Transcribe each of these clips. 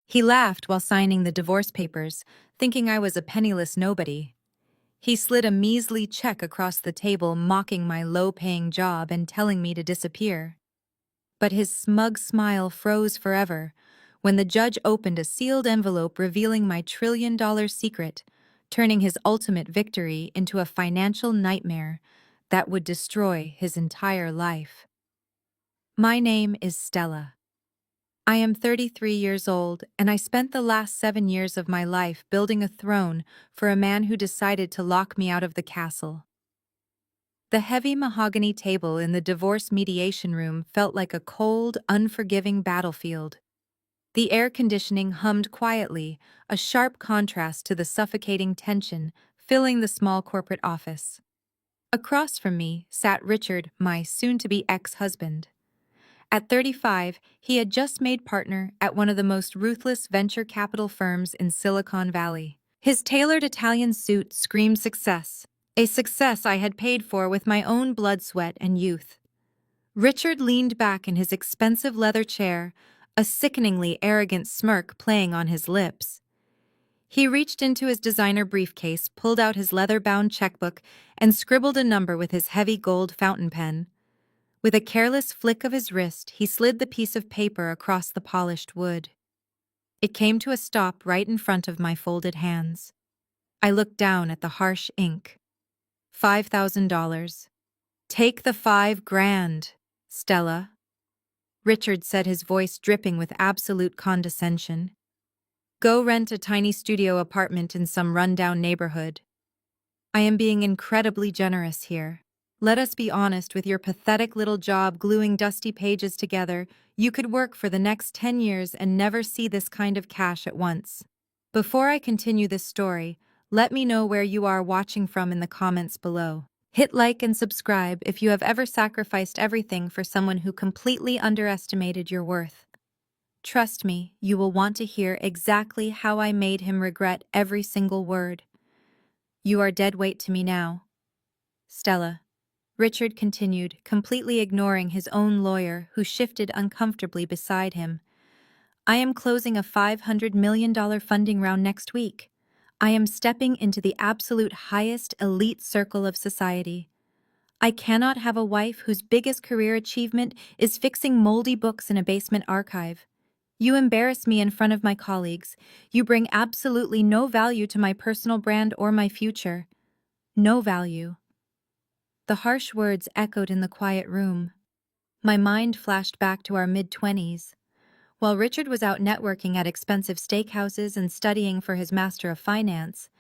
He laughed while signing the divorce papers, thinking I was a penniless nobody. He slid a measly check across the table, mocking my low-paying job and telling me to disappear. But his smug smile froze forever when the judge opened a sealed envelope revealing my trillion-dollar secret, turning his ultimate victory into a financial nightmare that would destroy his entire life. My name is Stella. I am 33 years old, and I spent the last 7 years of my life building a throne for a man who decided to lock me out of the castle. The heavy mahogany table in the divorce mediation room felt like a cold, unforgiving battlefield. The air conditioning hummed quietly, a sharp contrast to the suffocating tension filling the small corporate office. Across from me sat Richard, my soon-to-be ex-husband. At 35, he had just made partner at one of the most ruthless venture capital firms in Silicon Valley. His tailored Italian suit screamed success, a success I had paid for with my own blood, sweat, and youth. Richard leaned back in his expensive leather chair, a sickeningly arrogant smirk playing on his lips. He reached into his designer briefcase, pulled out his leather-bound checkbook, and scribbled a number with his heavy gold fountain pen. With a careless flick of his wrist, he slid the piece of paper across the polished wood. It came to a stop right in front of my folded hands. I looked down at the harsh ink. $5,000. Take the 5 grand, Stella. Richard said, his voice dripping with absolute condescension. Go rent a tiny studio apartment in some rundown neighborhood. I am being incredibly generous here. Let us be honest, with your pathetic little job gluing dusty pages together, you could work for the next 10 years and never see this kind of cash at once. Before I continue this story, let me know where you are watching from in the comments below. Hit like and subscribe if you have ever sacrificed everything for someone who completely underestimated your worth. Trust me, you will want to hear exactly how I made him regret every single word. You are dead weight to me now. Stella. Richard continued, completely ignoring his own lawyer, who shifted uncomfortably beside him. I am closing a $500 million funding round next week. I am stepping into the absolute highest elite circle of society. I cannot have a wife whose biggest career achievement is fixing moldy books in a basement archive. You embarrass me in front of my colleagues. You bring absolutely no value to my personal brand or my future. No value. The harsh words echoed in the quiet room. My mind flashed back to our mid-20s. While Richard was out networking at expensive steakhouses and studying for his Master of Finance,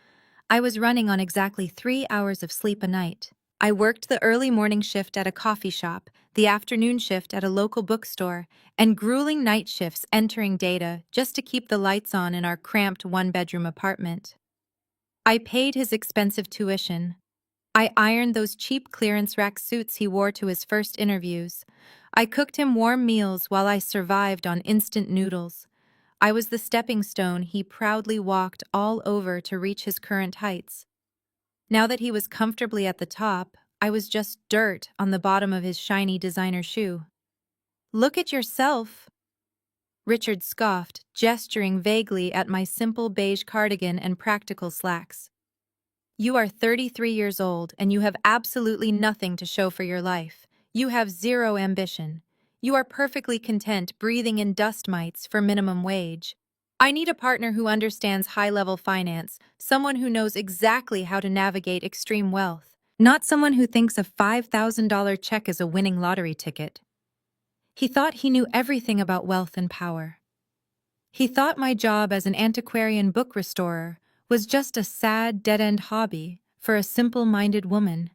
I was running on exactly 3 hours of sleep a night. I worked the early morning shift at a coffee shop, the afternoon shift at a local bookstore, and grueling night shifts entering data just to keep the lights on in our cramped one-bedroom apartment. I paid his expensive tuition. I ironed those cheap clearance rack suits he wore to his first interviews. I cooked him warm meals while I survived on instant noodles. I was the stepping stone he proudly walked all over to reach his current heights. Now that he was comfortably at the top, I was just dirt on the bottom of his shiny designer shoe. Look at yourself, Richard scoffed, gesturing vaguely at my simple beige cardigan and practical slacks. You are 33 years old and you have absolutely nothing to show for your life. You have zero ambition. You are perfectly content breathing in dust mites for minimum wage. I need a partner who understands high-level finance, someone who knows exactly how to navigate extreme wealth, not someone who thinks a $5,000 check is a winning lottery ticket. He thought he knew everything about wealth and power. He thought my job as an antiquarian book restorer was just a sad, dead-end hobby for a simple-minded woman.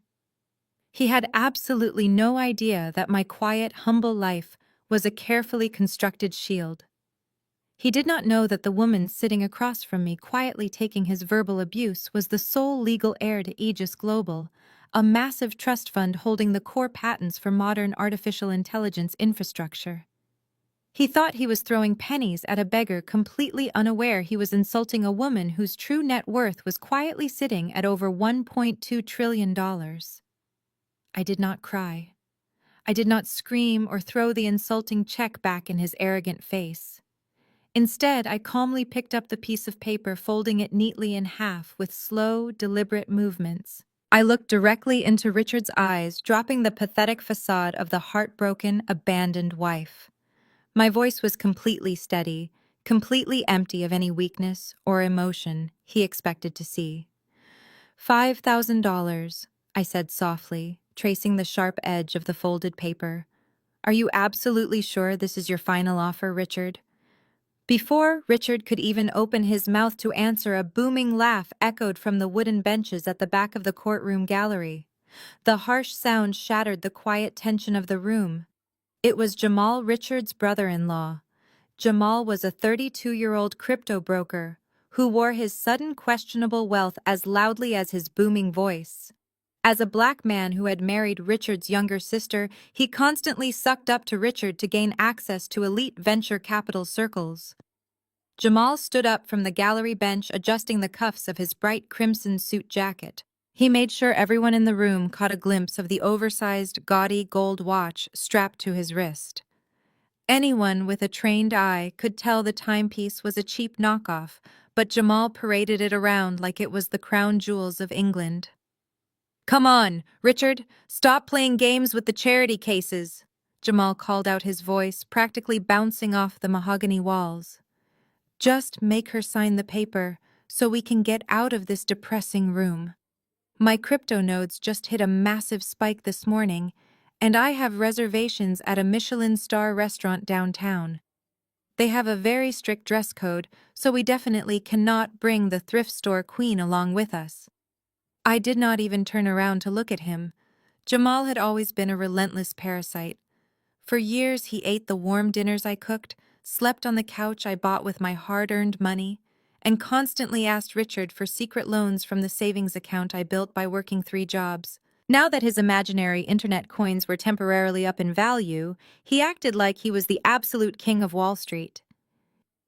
He had absolutely no idea that my quiet, humble life was a carefully constructed shield. He did not know that the woman sitting across from me, quietly taking his verbal abuse, was the sole legal heir to Aegis Global, a massive trust fund holding the core patents for modern artificial intelligence infrastructure. He thought he was throwing pennies at a beggar, completely unaware he was insulting a woman whose true net worth was quietly sitting at over $1.2 trillion. I did not cry. I did not scream or throw the insulting check back in his arrogant face. Instead, I calmly picked up the piece of paper, folding it neatly in half with slow, deliberate movements. I looked directly into Richard's eyes, dropping the pathetic facade of the heartbroken, abandoned wife. My voice was completely steady, completely empty of any weakness or emotion he expected to see. $5,000, I said softly, tracing the sharp edge of the folded paper. Are you absolutely sure this is your final offer, Richard? Before Richard could even open his mouth to answer, a booming laugh echoed from the wooden benches at the back of the courtroom gallery. The harsh sound shattered the quiet tension of the room. It was Jamal, Richard's brother-in-law. Jamal was a 32-year-old crypto broker who wore his sudden questionable wealth as loudly as his booming voice. As a black man who had married Richard's younger sister, he constantly sucked up to Richard to gain access to elite venture capital circles. Jamal stood up from the gallery bench, adjusting the cuffs of his bright crimson suit jacket. He made sure everyone in the room caught a glimpse of the oversized, gaudy gold watch strapped to his wrist. Anyone with a trained eye could tell the timepiece was a cheap knockoff, but Jamal paraded it around like it was the crown jewels of England. "Come on, Richard, stop playing games with the charity cases," Jamal called out, his voice practically bouncing off the mahogany walls. "Just make her sign the paper so we can get out of this depressing room. My crypto nodes just hit a massive spike this morning, and I have reservations at a Michelin star restaurant downtown. They have a very strict dress code, so we definitely cannot bring the thrift store queen along with us." I did not even turn around to look at him. Jamal had always been a relentless parasite. For years he ate the warm dinners I cooked, slept on the couch I bought with my hard-earned money, and constantly asked Richard for secret loans from the savings account I built by working 3 jobs. Now that his imaginary internet coins were temporarily up in value, he acted like he was the absolute king of Wall Street.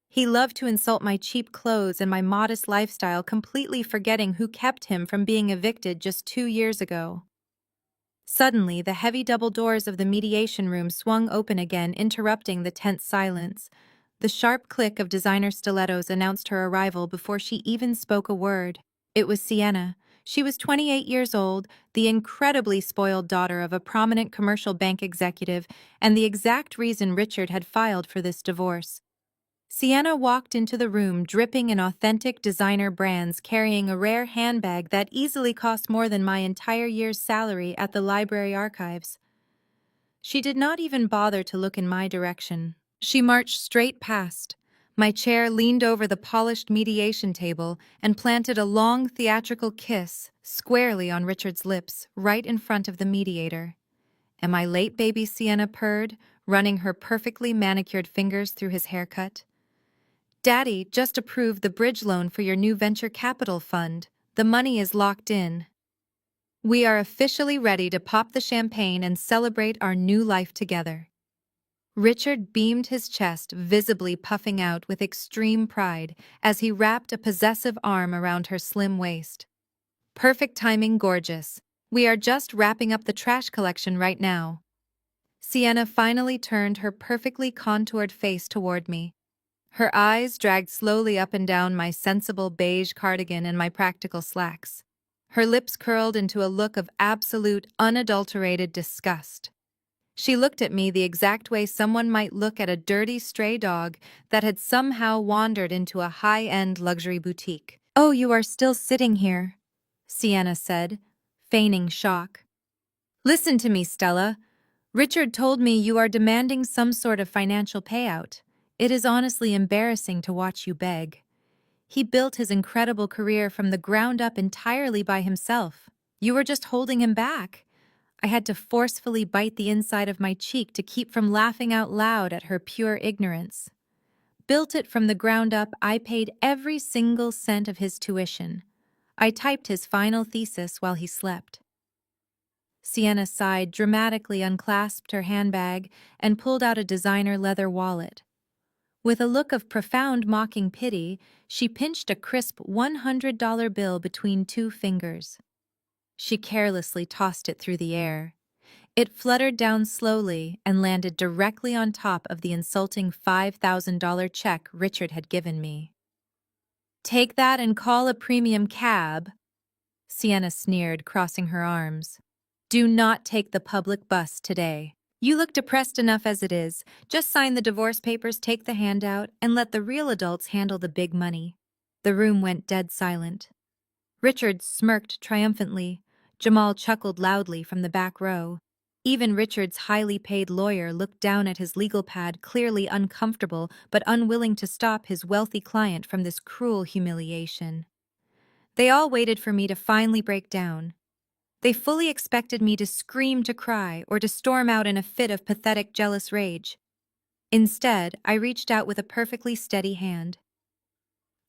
He loved to insult my cheap clothes and my modest lifestyle, completely forgetting who kept him from being evicted just 2 years ago. Suddenly, the heavy double doors of the mediation room swung open again, interrupting the tense silence. The sharp click of designer stilettos announced her arrival before she even spoke a word. It was Sienna. She was 28 years old, the incredibly spoiled daughter of a prominent commercial bank executive, and the exact reason Richard had filed for this divorce. Sienna walked into the room dripping in authentic designer brands, carrying a rare handbag that easily cost more than my entire year's salary at the library archives. She did not even bother to look in my direction. She marched straight past. My chair leaned over the polished mediation table and planted a long theatrical kiss squarely on Richard's lips, right in front of the mediator. "Am I late, baby?" Sienna purred, running her perfectly manicured fingers through his haircut. "Daddy just approved the bridge loan for your new venture capital fund. The money is locked in. We are officially ready to pop the champagne and celebrate our new life together." Richard beamed, his chest visibly puffing out with extreme pride as he wrapped a possessive arm around her slim waist. "Perfect timing, gorgeous. We are just wrapping up the trash collection right now." Sienna finally turned her perfectly contoured face toward me. Her eyes dragged slowly up and down my sensible beige cardigan and my practical slacks. Her lips curled into a look of absolute, unadulterated disgust. She looked at me the exact way someone might look at a dirty stray dog that had somehow wandered into a high-end luxury boutique. "Oh, you are still sitting here," Sienna said, feigning shock. "Listen to me, Stella. Richard told me you are demanding some sort of financial payout. It is honestly embarrassing to watch you beg. He built his incredible career from the ground up entirely by himself. You were just holding him back." I had to forcefully bite the inside of my cheek to keep from laughing out loud at her pure ignorance. "Built it from the ground up. I paid every single cent of his tuition. I typed his final thesis while he slept." Sienna sighed, dramatically unclasped her handbag, and pulled out a designer leather wallet. With a look of profound mocking pity, she pinched a crisp $100 bill between 2 fingers. She carelessly tossed it through the air. It fluttered down slowly and landed directly on top of the insulting $5,000 check Richard had given me. "Take that and call a premium cab," Sienna sneered, crossing her arms. "Do not take the public bus today. You look depressed enough as it is. Just sign the divorce papers, take the handout, and let the real adults handle the big money." The room went dead silent. Richard smirked triumphantly. Jamal chuckled loudly from the back row. Even Richard's highly paid lawyer looked down at his legal pad, clearly uncomfortable but unwilling to stop his wealthy client from this cruel humiliation. They all waited for me to finally break down. They fully expected me to scream, to cry, or to storm out in a fit of pathetic, jealous rage. Instead, I reached out with a perfectly steady hand.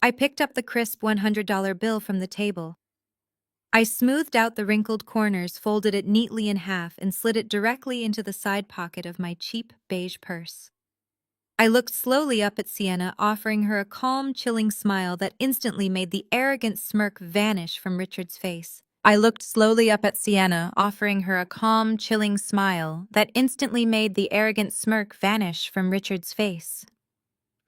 I picked up the crisp $100 bill from the table. I smoothed out the wrinkled corners, folded it neatly in half, and slid it directly into the side pocket of my cheap beige purse. I looked slowly up at Sienna, offering her a calm, chilling smile that instantly made the arrogant smirk vanish from Richard's face.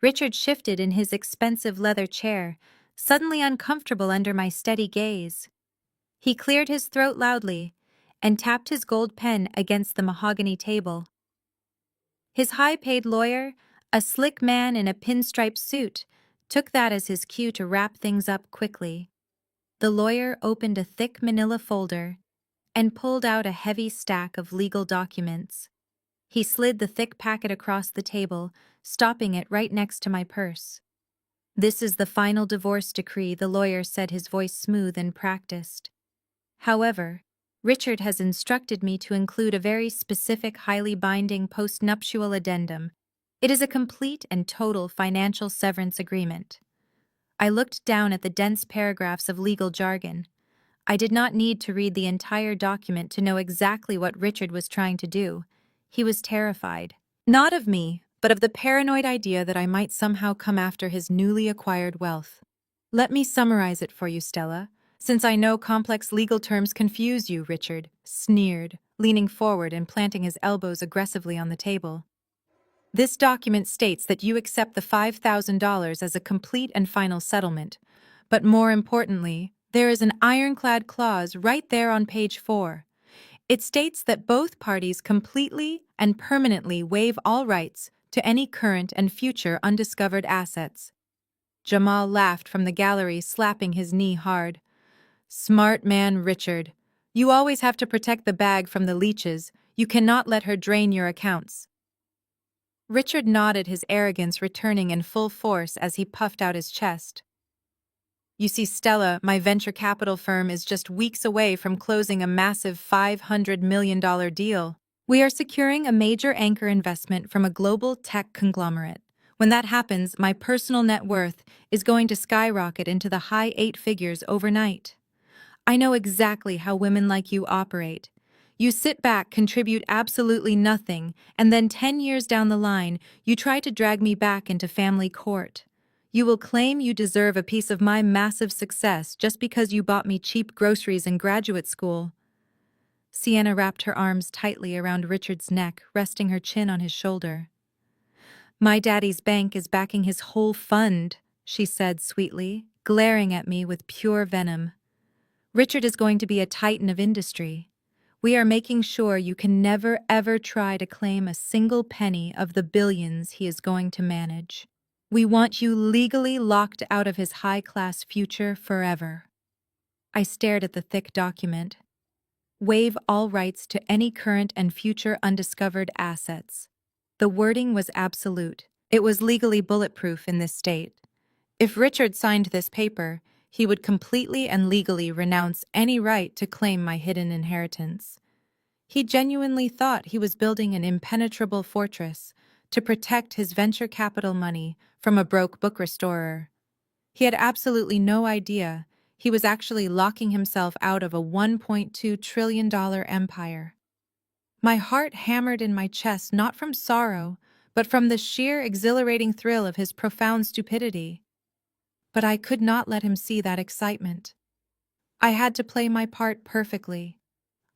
Richard shifted in his expensive leather chair, suddenly uncomfortable under my steady gaze. He cleared his throat loudly and tapped his gold pen against the mahogany table. His high-paid lawyer, a slick man in a pinstripe suit, took that as his cue to wrap things up quickly. The lawyer opened a thick manila folder and pulled out a heavy stack of legal documents. He slid the thick packet across the table, stopping it right next to my purse. "This is the final divorce decree," the lawyer said, his voice smooth and practiced. "However, Richard has instructed me to include a very specific, highly binding post-nuptial addendum. It is a complete and total financial severance agreement." I looked down at the dense paragraphs of legal jargon. I did not need to read the entire document to know exactly what Richard was trying to do. He was terrified. Not of me, but of the paranoid idea that I might somehow come after his newly acquired wealth. "Let me summarize it for you, Stella, since I know complex legal terms confuse you," Richard sneered, leaning forward and planting his elbows aggressively on the table. "This document states that you accept the $5,000 as a complete and final settlement, but more importantly, there is an ironclad clause right there on page 4. It states that both parties completely and permanently waive all rights to any current and future undiscovered assets." Jamal laughed from the gallery, slapping his knee hard. "Smart man, Richard. You always have to protect the bag from the leeches. You cannot let her drain your accounts." Richard nodded, his arrogance returning in full force as he puffed out his chest. "You see, Stella, my venture capital firm is just weeks away from closing a massive $500 million deal. We are securing a major anchor investment from a global tech conglomerate. When that happens, my personal net worth is going to skyrocket into the high 8 figures overnight. I know exactly how women like you operate. You sit back, contribute absolutely nothing, and then 10 years down the line, you try to drag me back into family court. You will claim you deserve a piece of my massive success just because you bought me cheap groceries in graduate school." Sienna wrapped her arms tightly around Richard's neck, resting her chin on his shoulder. "My daddy's bank is backing his whole fund," she said sweetly, glaring at me with pure venom. "Richard is going to be a titan of industry. We are making sure you can never ever try to claim a single penny of the billions he is going to manage. We want you legally locked out of his high-class future forever." I stared at the thick document. "Waive all rights to any current and future undiscovered assets." The wording was absolute. It was legally bulletproof in this state. If Richard signed this paper, he would completely and legally renounce any right to claim my hidden inheritance. He genuinely thought he was building an impenetrable fortress to protect his venture capital money from a broke book restorer. He had absolutely no idea he was actually locking himself out of a $1.2 trillion empire. My heart hammered in my chest, not from sorrow, but from the sheer exhilarating thrill of his profound stupidity. But I could not let him see that excitement. I had to play my part perfectly.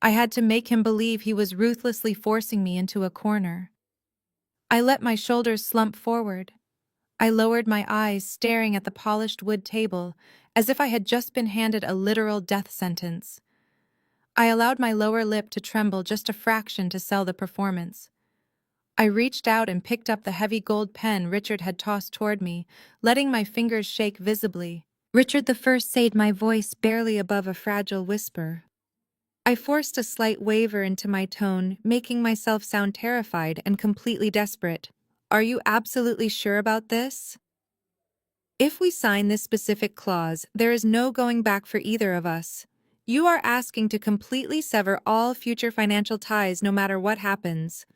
I had to make him believe he was ruthlessly forcing me into a corner. I let my shoulders slump forward. I lowered my eyes, staring at the polished wood table, as if I had just been handed a literal death sentence. I allowed my lower lip to tremble just a fraction to sell the performance. I reached out and picked up the heavy gold pen Richard had tossed toward me, letting my fingers shake visibly. Richard the First said, my voice barely above a fragile whisper. I forced a slight waver into my tone, making myself sound terrified and completely desperate. Are you absolutely sure about this? If we sign this specific clause, there is no going back for either of us. You are asking to completely sever all future financial ties no matter what happens.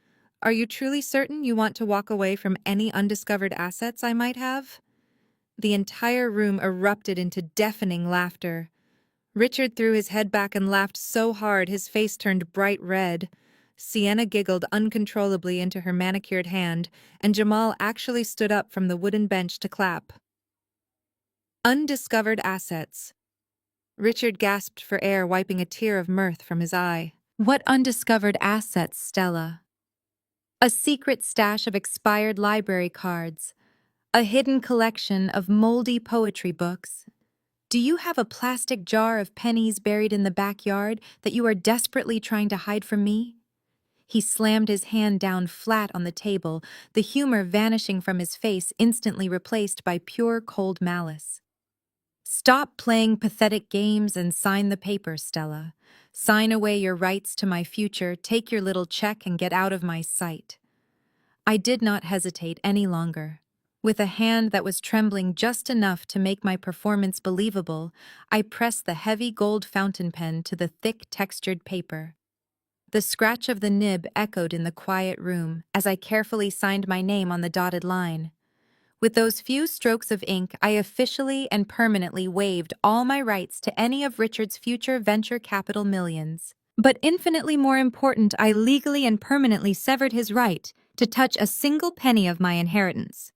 Are you truly certain you want to walk away from any undiscovered assets I might have? The entire room erupted into deafening laughter. Richard threw his head back and laughed so hard his face turned bright red. Sienna giggled uncontrollably into her manicured hand, and Jamal actually stood up from the wooden bench to clap. Undiscovered assets. Richard gasped for air, wiping a tear of mirth from his eye. What undiscovered assets, Stella? A secret stash of expired library cards. A hidden collection of moldy poetry books. Do you have a plastic jar of pennies buried in the backyard that you are desperately trying to hide from me? He slammed his hand down flat on the table, the humor vanishing from his face, instantly replaced by pure cold malice. Stop playing pathetic games and sign the paper, Stella. Sign away your rights to my future, take your little check, and get out of my sight. I did not hesitate any longer. With a hand that was trembling just enough to make my performance believable, I pressed the heavy gold fountain pen to the thick, textured paper. The scratch of the nib echoed in the quiet room as I carefully signed my name on the dotted line. With those few strokes of ink, I officially and permanently waived all my rights to any of Richard's future venture capital millions. But infinitely more important, I legally and permanently severed his right to touch a single penny of my inheritance.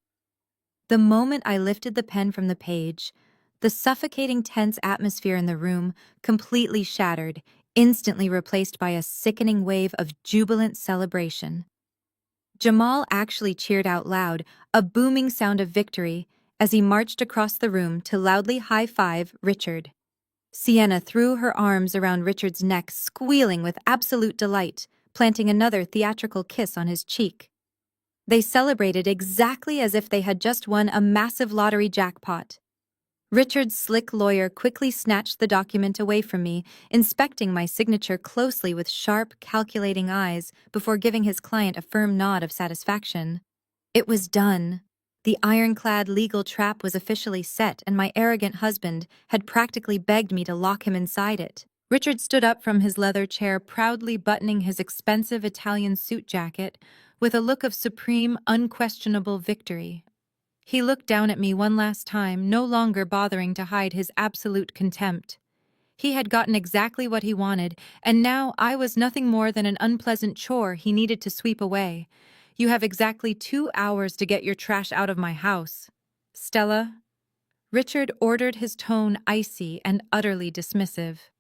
The moment I lifted the pen from the page, the suffocating tense atmosphere in the room completely shattered, instantly replaced by a sickening wave of jubilant celebration. Jamal actually cheered out loud, a booming sound of victory, as he marched across the room to loudly high-five Richard. Sienna threw her arms around Richard's neck, squealing with absolute delight, planting another theatrical kiss on his cheek. They celebrated exactly as if they had just won a massive lottery jackpot. Richard's slick lawyer quickly snatched the document away from me, inspecting my signature closely with sharp, calculating eyes before giving his client a firm nod of satisfaction. It was done. The ironclad legal trap was officially set, and my arrogant husband had practically begged me to lock him inside it. Richard stood up from his leather chair, proudly buttoning his expensive Italian suit jacket, with a look of supreme, unquestionable victory. He looked down at me one last time, no longer bothering to hide his absolute contempt. He had gotten exactly what he wanted, and now I was nothing more than an unpleasant chore he needed to sweep away. You have exactly 2 hours to get your trash out of my house. Stella? Richard ordered, his tone icy and utterly dismissive.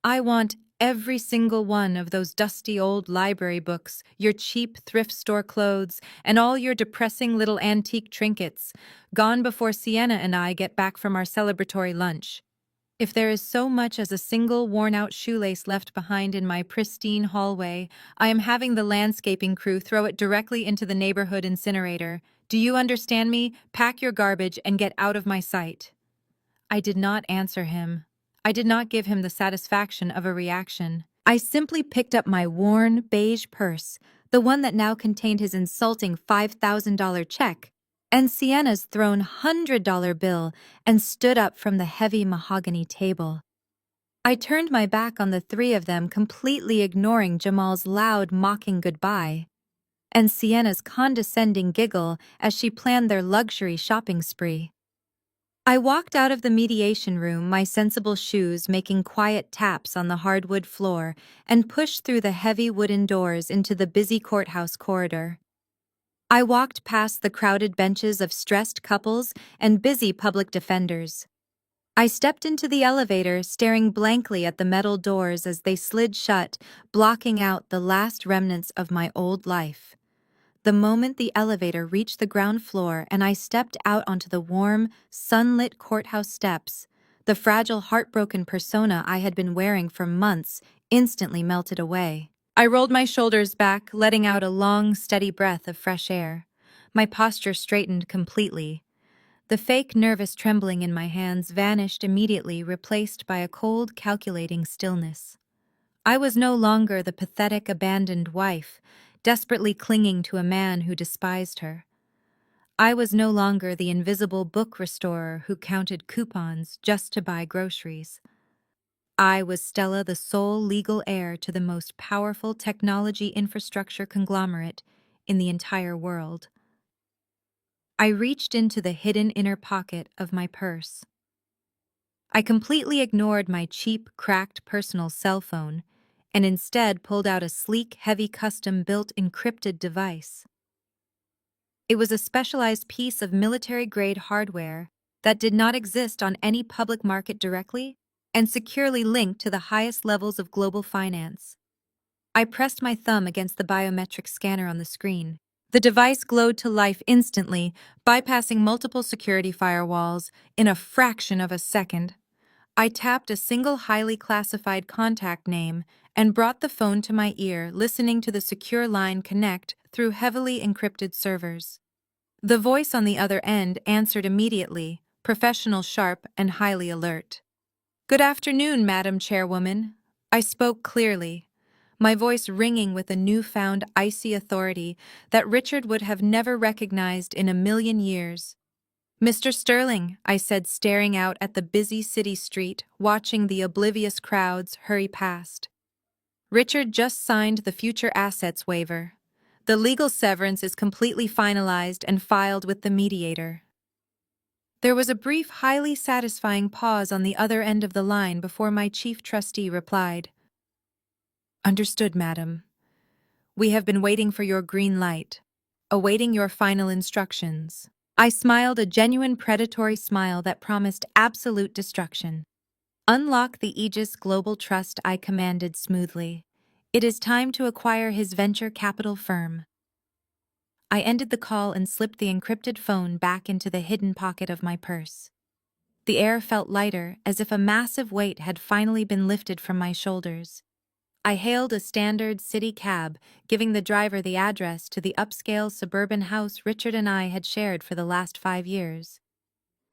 I want every single one of those dusty old library books, your cheap thrift store clothes, and all your depressing little antique trinkets, gone before Sienna and I get back from our celebratory lunch. If there is so much as a single worn-out shoelace left behind in my pristine hallway, I am having the landscaping crew throw it directly into the neighborhood incinerator. Do you understand me? Pack your garbage and get out of my sight. I did not answer him. I did not give him the satisfaction of a reaction. I simply picked up my worn, beige purse, the one that now contained his insulting $5,000 check, and Sienna's thrown $100 bill, and stood up from the heavy mahogany table. I turned my back on the three of them, completely ignoring Jamal's loud, mocking goodbye, and Sienna's condescending giggle as she planned their luxury shopping spree. I walked out of the mediation room, my sensible shoes making quiet taps on the hardwood floor, and pushed through the heavy wooden doors into the busy courthouse corridor. I walked past the crowded benches of stressed couples and busy public defenders. I stepped into the elevator, staring blankly at the metal doors as they slid shut, blocking out the last remnants of my old life. The moment the elevator reached the ground floor and I stepped out onto the warm, sunlit courthouse steps, the fragile, heartbroken persona I had been wearing for months instantly melted away. I rolled my shoulders back, letting out a long, steady breath of fresh air. My posture straightened completely. The fake nervous trembling in my hands vanished immediately, replaced by a cold, calculating stillness. I was no longer the pathetic, abandoned wife, desperately clinging to a man who despised her. I was no longer the invisible book restorer who counted coupons just to buy groceries. I was Stella, the sole legal heir to the most powerful technology infrastructure conglomerate in the entire world. I reached into the hidden inner pocket of my purse. I completely ignored my cheap, cracked personal cell phone and instead pulled out a sleek, heavy custom-built encrypted device. It was a specialized piece of military-grade hardware that did not exist on any public market directly and securely linked to the highest levels of global finance. I pressed my thumb against the biometric scanner on the screen. The device glowed to life instantly, bypassing multiple security firewalls in a fraction of a second. I tapped a single highly classified contact name and brought the phone to my ear, listening to the secure line connect through heavily encrypted servers. The voice on the other end answered immediately, professional, sharp, and highly alert. "Good afternoon, Madam Chairwoman." I spoke clearly, my voice ringing with a newfound icy authority that Richard would have never recognized in a million years. "Mr. Sterling," I said, staring out at the busy city street, watching the oblivious crowds hurry past. "Richard just signed the future assets waiver. The legal severance is completely finalized and filed with the mediator." There was a brief, highly satisfying pause on the other end of the line before my chief trustee replied. "Understood, madam. We have been waiting for your green light, awaiting your final instructions." I smiled, a genuine predatory smile that promised absolute destruction. "Unlock the Aegis Global Trust," I commanded smoothly. "It is time to acquire his venture capital firm." I ended the call and slipped the encrypted phone back into the hidden pocket of my purse. The air felt lighter, as if a massive weight had finally been lifted from my shoulders. I hailed a standard city cab, giving the driver the address to the upscale suburban house Richard and I had shared for the last 5 years.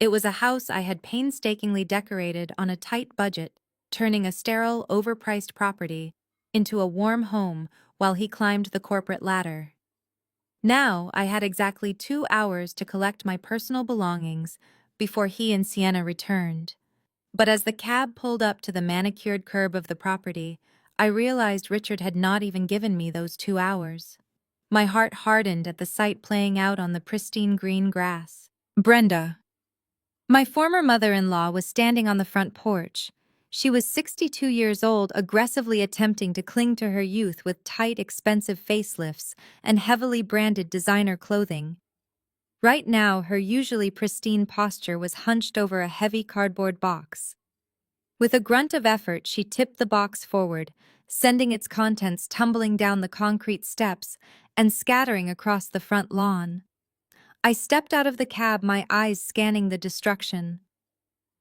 It was a house I had painstakingly decorated on a tight budget, turning a sterile, overpriced property into a warm home while he climbed the corporate ladder. Now I had exactly 2 hours to collect my personal belongings before he and Sienna returned. But as the cab pulled up to the manicured curb of the property, I realized Richard had not even given me those 2 hours. My heart hardened at the sight playing out on the pristine green grass. Brenda. My former mother-in-law was standing on the front porch. She was 62 years old, aggressively attempting to cling to her youth with tight, expensive facelifts and heavily branded designer clothing. Right now, her usually pristine posture was hunched over a heavy cardboard box. With a grunt of effort, she tipped the box forward, sending its contents tumbling down the concrete steps and scattering across the front lawn. I stepped out of the cab, my eyes scanning the destruction.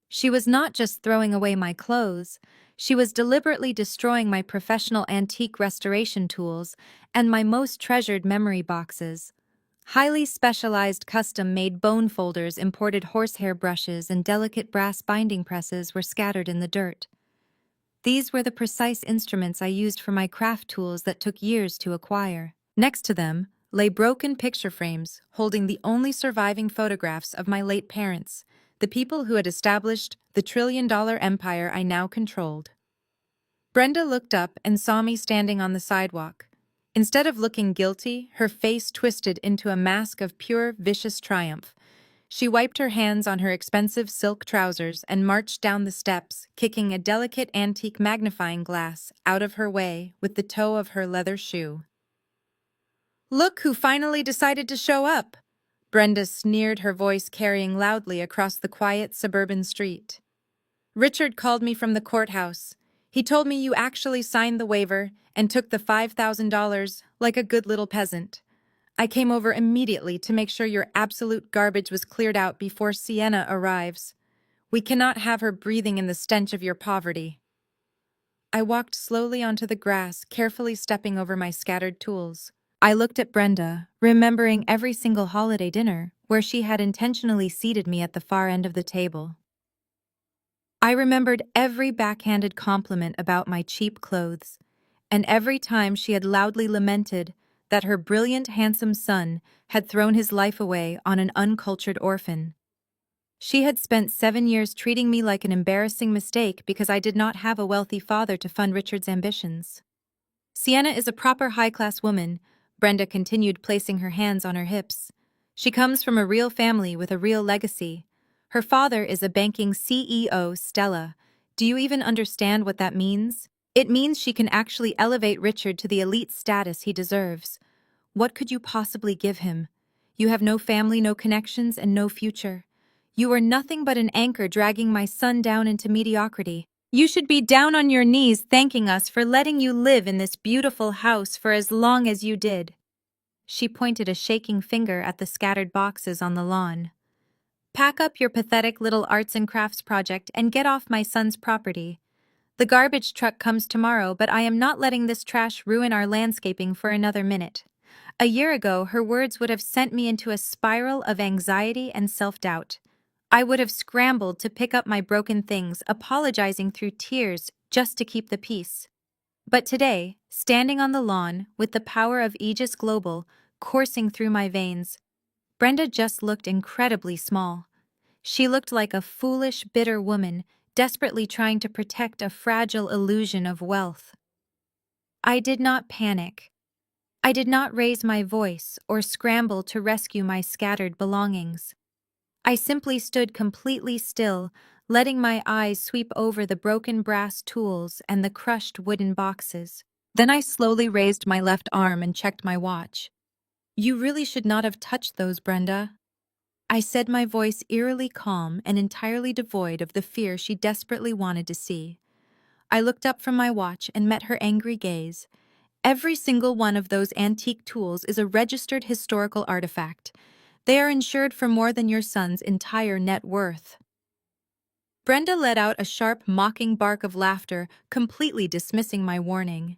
She was not just throwing away my clothes, she was deliberately destroying my professional antique restoration tools and my most treasured memory boxes. Highly specialized custom-made bone folders, imported horsehair brushes, and delicate brass binding presses were scattered in the dirt. These were the precise instruments I used for my craft tools that took years to acquire. Next to them lay broken picture frames holding the only surviving photographs of my late parents, the people who had established the trillion-dollar empire I now controlled. Brenda looked up and saw me standing on the sidewalk. Instead of looking guilty, her face twisted into a mask of pure, vicious triumph. She wiped her hands on her expensive silk trousers and marched down the steps, kicking a delicate antique magnifying glass out of her way with the toe of her leather shoe. "Look who finally decided to show up!" Brenda sneered, her voice carrying loudly across the quiet suburban street. Richard called me from the courthouse. He told me you actually signed the waiver and took the $5,000 like a good little peasant. I came over immediately to make sure your absolute garbage was cleared out before Sienna arrives. We cannot have her breathing in the stench of your poverty. I walked slowly onto the grass, carefully stepping over my scattered tools. I looked at Brenda, remembering every single holiday dinner where she had intentionally seated me at the far end of the table. I remembered every backhanded compliment about my cheap clothes, and every time she had loudly lamented that her brilliant, handsome son had thrown his life away on an uncultured orphan. She had spent 7 years treating me like an embarrassing mistake because I did not have a wealthy father to fund Richard's ambitions. Sienna is a proper high-class woman, Brenda continued, placing her hands on her hips. She comes from a real family with a real legacy. Her father is a banking CEO, Stella. Do you even understand what that means? It means she can actually elevate Richard to the elite status he deserves. What could you possibly give him? You have no family, no connections, and no future. You are nothing but an anchor dragging my son down into mediocrity. You should be down on your knees thanking us for letting you live in this beautiful house for as long as you did. She pointed a shaking finger at the scattered boxes on the lawn. Pack up your pathetic little arts and crafts project and get off my son's property. The garbage truck comes tomorrow, but I am not letting this trash ruin our landscaping for another minute. A year ago, her words would have sent me into a spiral of anxiety and self-doubt. I would have scrambled to pick up my broken things, apologizing through tears just to keep the peace. But today, standing on the lawn, with the power of Aegis Global coursing through my veins, Brenda just looked incredibly small. She looked like a foolish, bitter woman, desperately trying to protect a fragile illusion of wealth. I did not panic. I did not raise my voice or scramble to rescue my scattered belongings. I simply stood completely still, letting my eyes sweep over the broken brass tools and the crushed wooden boxes. Then I slowly raised my left arm and checked my watch. You really should not have touched those, Brenda. I said, my voice eerily calm and entirely devoid of the fear she desperately wanted to see. I looked up from my watch and met her angry gaze. Every single one of those antique tools is a registered historical artifact. They are insured for more than your son's entire net worth. Brenda let out a sharp, mocking bark of laughter, completely dismissing my warning.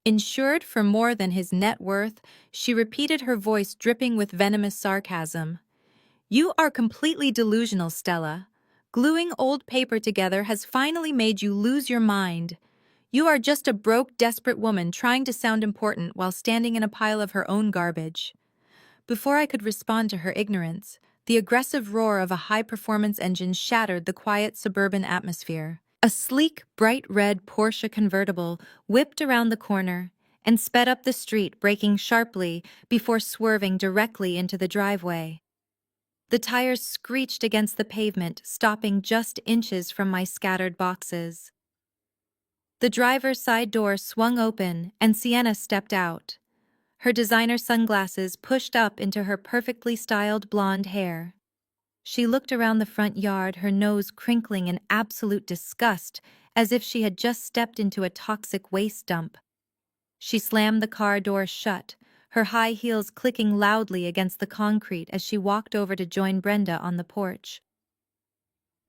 Insured for more than his net worth, she repeated, her voice dripping with venomous sarcasm. You are completely delusional, Stella. Gluing old paper together has finally made you lose your mind. You are just a broke, desperate woman trying to sound important while standing in a pile of her own garbage. Before I could respond to her ignorance, the aggressive roar of a high-performance engine shattered the quiet suburban atmosphere. A sleek, bright red Porsche convertible whipped around the corner and sped up the street, braking sharply before swerving directly into the driveway. The tires screeched against the pavement, stopping just inches from my scattered boxes. The driver's side door swung open, and Sienna stepped out, her designer sunglasses pushed up into her perfectly styled blonde hair. She looked around the front yard, her nose crinkling in absolute disgust, as if she had just stepped into a toxic waste dump. She slammed the car door shut, her high heels clicking loudly against the concrete as she walked over to join Brenda on the porch.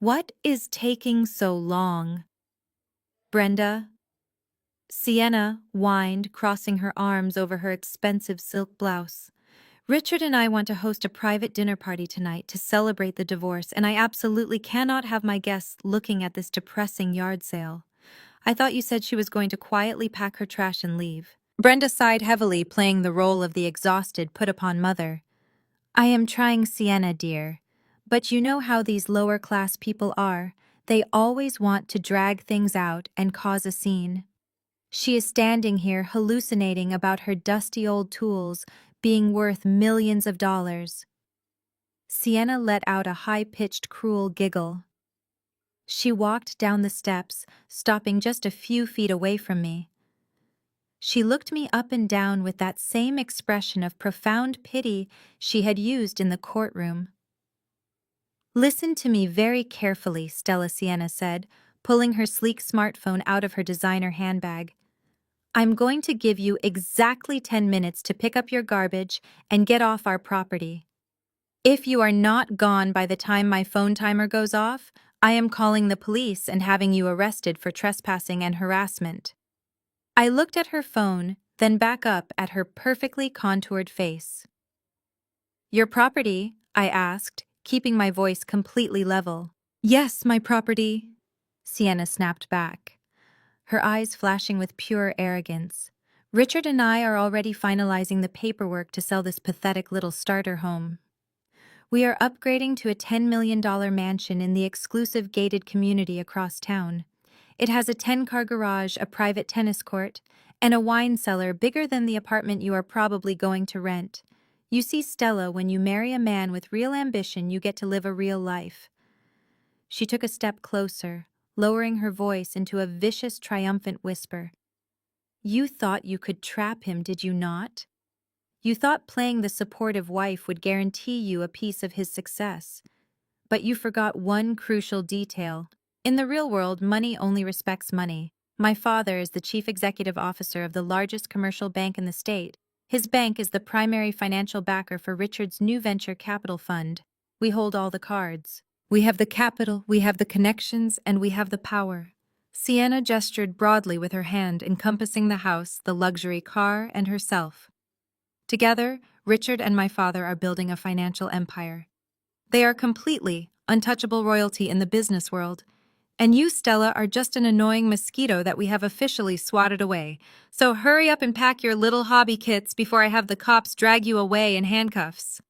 What is taking so long? Brenda? Sienna whined, crossing her arms over her expensive silk blouse. Richard and I want to host a private dinner party tonight to celebrate the divorce, and I absolutely cannot have my guests looking at this depressing yard sale. I thought you said she was going to quietly pack her trash and leave. Brenda sighed heavily, playing the role of the exhausted, put-upon mother. I am trying, Sienna, dear. But you know how these lower-class people are. They always want to drag things out and cause a scene. She is standing here hallucinating about her dusty old tools being worth millions of dollars. Sienna let out a high-pitched, cruel giggle. She walked down the steps, stopping just a few feet away from me. She looked me up and down with that same expression of profound pity she had used in the courtroom. Listen to me very carefully, Stella Sienna said, pulling her sleek smartphone out of her designer handbag. I'm going to give you exactly 10 minutes to pick up your garbage and get off our property. If you are not gone by the time my phone timer goes off, I am calling the police and having you arrested for trespassing and harassment. I looked at her phone, then back up at her perfectly contoured face. Your property? I asked, keeping my voice completely level. Yes, my property, Sienna snapped back, her eyes flashing with pure arrogance. Richard and I are already finalizing the paperwork to sell this pathetic little starter home. We are upgrading to a $10 million mansion in the exclusive gated community across town. It has a 10-car garage, a private tennis court, and a wine cellar bigger than the apartment you are probably going to rent. You see, Stella, when you marry a man with real ambition, you get to live a real life. She took a step closer, lowering her voice into a vicious, triumphant whisper. You thought you could trap him, did you not? You thought playing the supportive wife would guarantee you a piece of his success. But you forgot one crucial detail. In the real world, money only respects money. My father is the chief executive officer of the largest commercial bank in the state. His bank is the primary financial backer for Richard's new venture capital fund. We hold all the cards. We have the capital, we have the connections, and we have the power. Sienna gestured broadly with her hand, encompassing the house, the luxury car, and herself. Together, Richard and my father are building a financial empire. They are completely untouchable royalty in the business world. And you, Stella, are just an annoying mosquito that we have officially swatted away. So hurry up and pack your little hobby kits before I have the cops drag you away in handcuffs.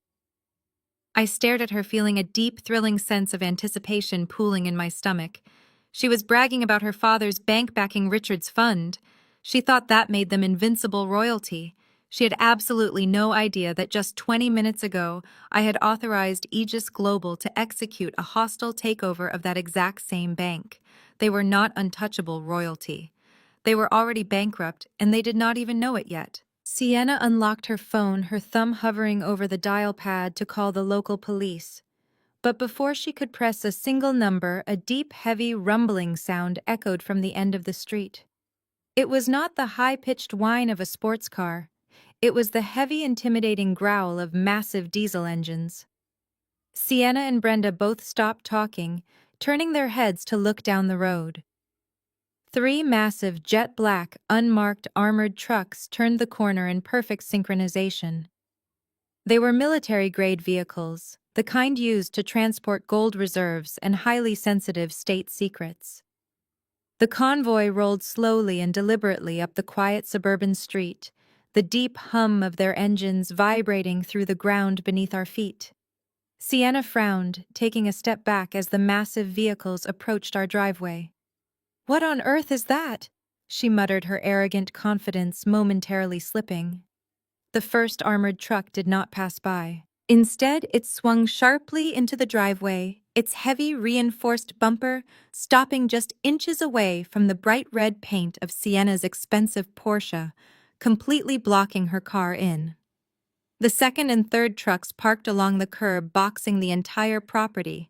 I stared at her, feeling a deep, thrilling sense of anticipation pooling in my stomach. She was bragging about her father's bank backing Richard's fund. She thought that made them invincible royalty. She had absolutely no idea that just 20 minutes ago, I had authorized Aegis Global to execute a hostile takeover of that exact same bank. They were not untouchable royalty. They were already bankrupt, and they did not even know it yet. Sienna unlocked her phone, her thumb hovering over the dial pad to call the local police. But before she could press a single number, a deep, heavy, rumbling sound echoed from the end of the street. It was not the high-pitched whine of a sports car. It was the heavy, intimidating growl of massive diesel engines. Sienna and Brenda both stopped talking, turning their heads to look down the road. 3 massive, jet-black, unmarked armored trucks turned the corner in perfect synchronization. They were military-grade vehicles, the kind used to transport gold reserves and highly sensitive state secrets. The convoy rolled slowly and deliberately up the quiet suburban street, the deep hum of their engines vibrating through the ground beneath our feet. Sienna frowned, taking a step back as the massive vehicles approached our driveway. "What on earth is that?" she muttered, her arrogant confidence momentarily slipping. The first armored truck did not pass by. Instead, it swung sharply into the driveway, its heavy, reinforced bumper stopping just inches away from the bright red paint of Sienna's expensive Porsche, completely blocking her car in. The second and third trucks parked along the curb, boxing the entire property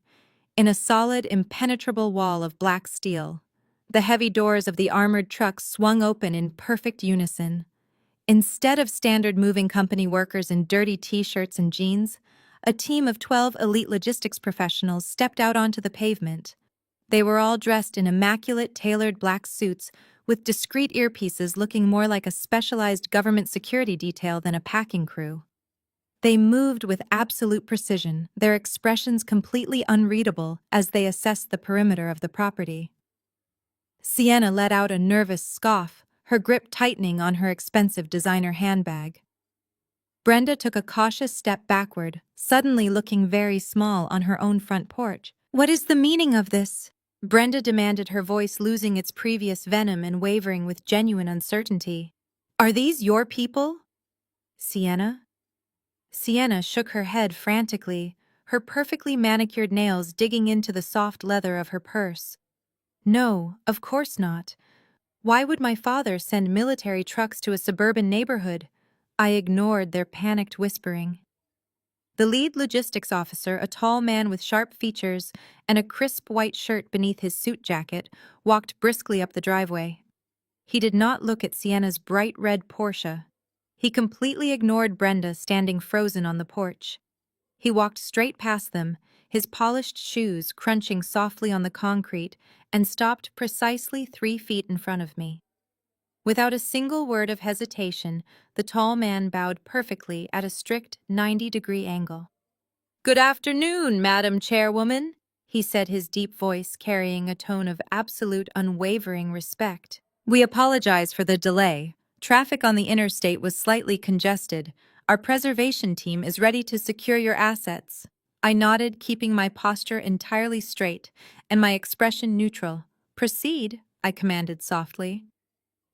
in a solid, impenetrable wall of black steel. The heavy doors of the armored trucks swung open in perfect unison. Instead of standard moving company workers in dirty t-shirts and jeans, a team of 12 elite logistics professionals stepped out onto the pavement. They were all dressed in immaculate, tailored black suits with discreet earpieces, looking more like a specialized government security detail than a packing crew. They moved with absolute precision, their expressions completely unreadable as they assessed the perimeter of the property. Sienna let out a nervous scoff, her grip tightening on her expensive designer handbag. Brenda took a cautious step backward, suddenly looking very small on her own front porch. "What is the meaning of this?" Brenda demanded, her voice losing its previous venom and wavering with genuine uncertainty. "Are these your people?" "Sienna?" Sienna shook her head frantically, her perfectly manicured nails digging into the soft leather of her purse. "No, of course not. Why would my father send military trucks to a suburban neighborhood?" I ignored their panicked whispering. The lead logistics officer, a tall man with sharp features and a crisp white shirt beneath his suit jacket, walked briskly up the driveway. He did not look at Sienna's bright red Porsche. He completely ignored Brenda standing frozen on the porch. He walked straight past them, his polished shoes crunching softly on the concrete, and stopped precisely 3 feet in front of me. Without a single word of hesitation, the tall man bowed perfectly at a strict 90-degree angle. "Good afternoon, Madam Chairwoman," he said, his deep voice carrying a tone of absolute unwavering respect. "We apologize for the delay. Traffic on the interstate was slightly congested. Our preservation team is ready to secure your assets." I nodded, keeping my posture entirely straight and my expression neutral. "Proceed," I commanded softly.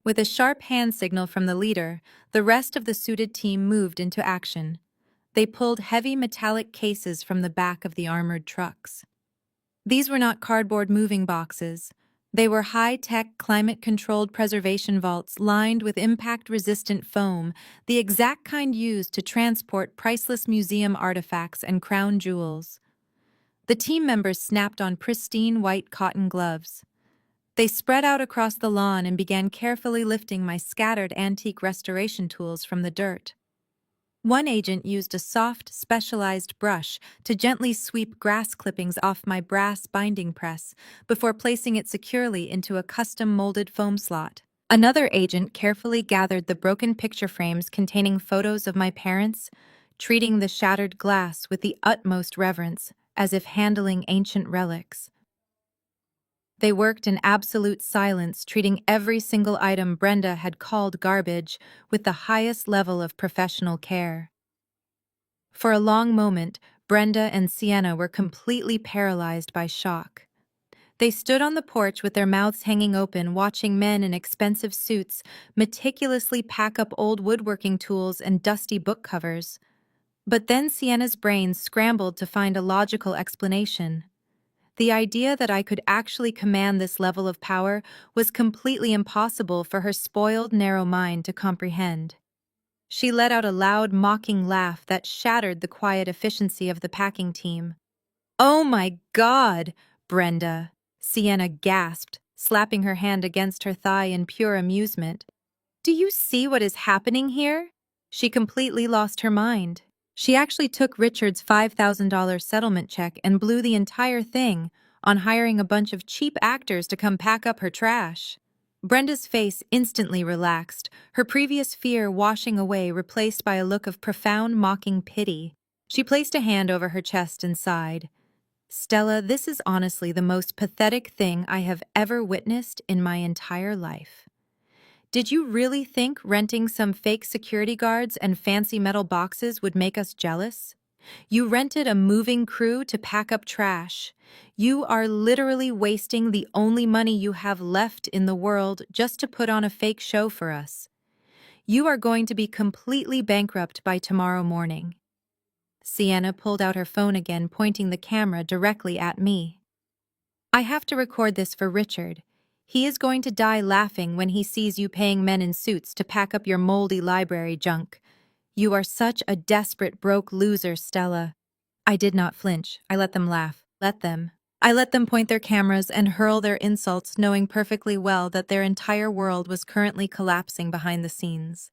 With a sharp hand signal from the leader, the rest of the suited team moved into action. They pulled heavy metallic cases from the back of the armored trucks. These were not cardboard moving boxes. They were high-tech, climate-controlled preservation vaults lined with impact-resistant foam, the exact kind used to transport priceless museum artifacts and crown jewels. The team members snapped on pristine white cotton gloves. They spread out across the lawn and began carefully lifting my scattered antique restoration tools from the dirt. One agent used a soft, specialized brush to gently sweep grass clippings off my brass binding press before placing it securely into a custom-molded foam slot. Another agent carefully gathered the broken picture frames containing photos of my parents, treating the shattered glass with the utmost reverence, as if handling ancient relics. They worked in absolute silence, treating every single item Brenda had called garbage with the highest level of professional care. For a long moment, Brenda and Sienna were completely paralyzed by shock. They stood on the porch with their mouths hanging open, watching men in expensive suits meticulously pack up old woodworking tools and dusty book covers. But then Sienna's brain scrambled to find a logical explanation. The idea that I could actually command this level of power was completely impossible for her spoiled, narrow mind to comprehend. She let out a loud, mocking laugh that shattered the quiet efficiency of the packing team. "Oh my God, Brenda!" Sienna gasped, slapping her hand against her thigh in pure amusement. "Do you see what is happening here?" She completely lost her mind. She actually took Richard's $5,000 settlement check and blew the entire thing on hiring a bunch of cheap actors to come pack up her trash. Brenda's face instantly relaxed, her previous fear washing away, replaced by a look of profound, mocking pity. She placed a hand over her chest and sighed. "Stella, this is honestly the most pathetic thing I have ever witnessed in my entire life. Did you really think renting some fake security guards and fancy metal boxes would make us jealous? You rented a moving crew to pack up trash. You are literally wasting the only money you have left in the world just to put on a fake show for us. You are going to be completely bankrupt by tomorrow morning." Sienna pulled out her phone again, pointing the camera directly at me. "I have to record this for Richard. He is going to die laughing when he sees you paying men in suits to pack up your moldy library junk. You are such a desperate, broke loser, Stella." I did not flinch. I let them laugh. I let them point their cameras and hurl their insults, knowing perfectly well that their entire world was currently collapsing behind the scenes.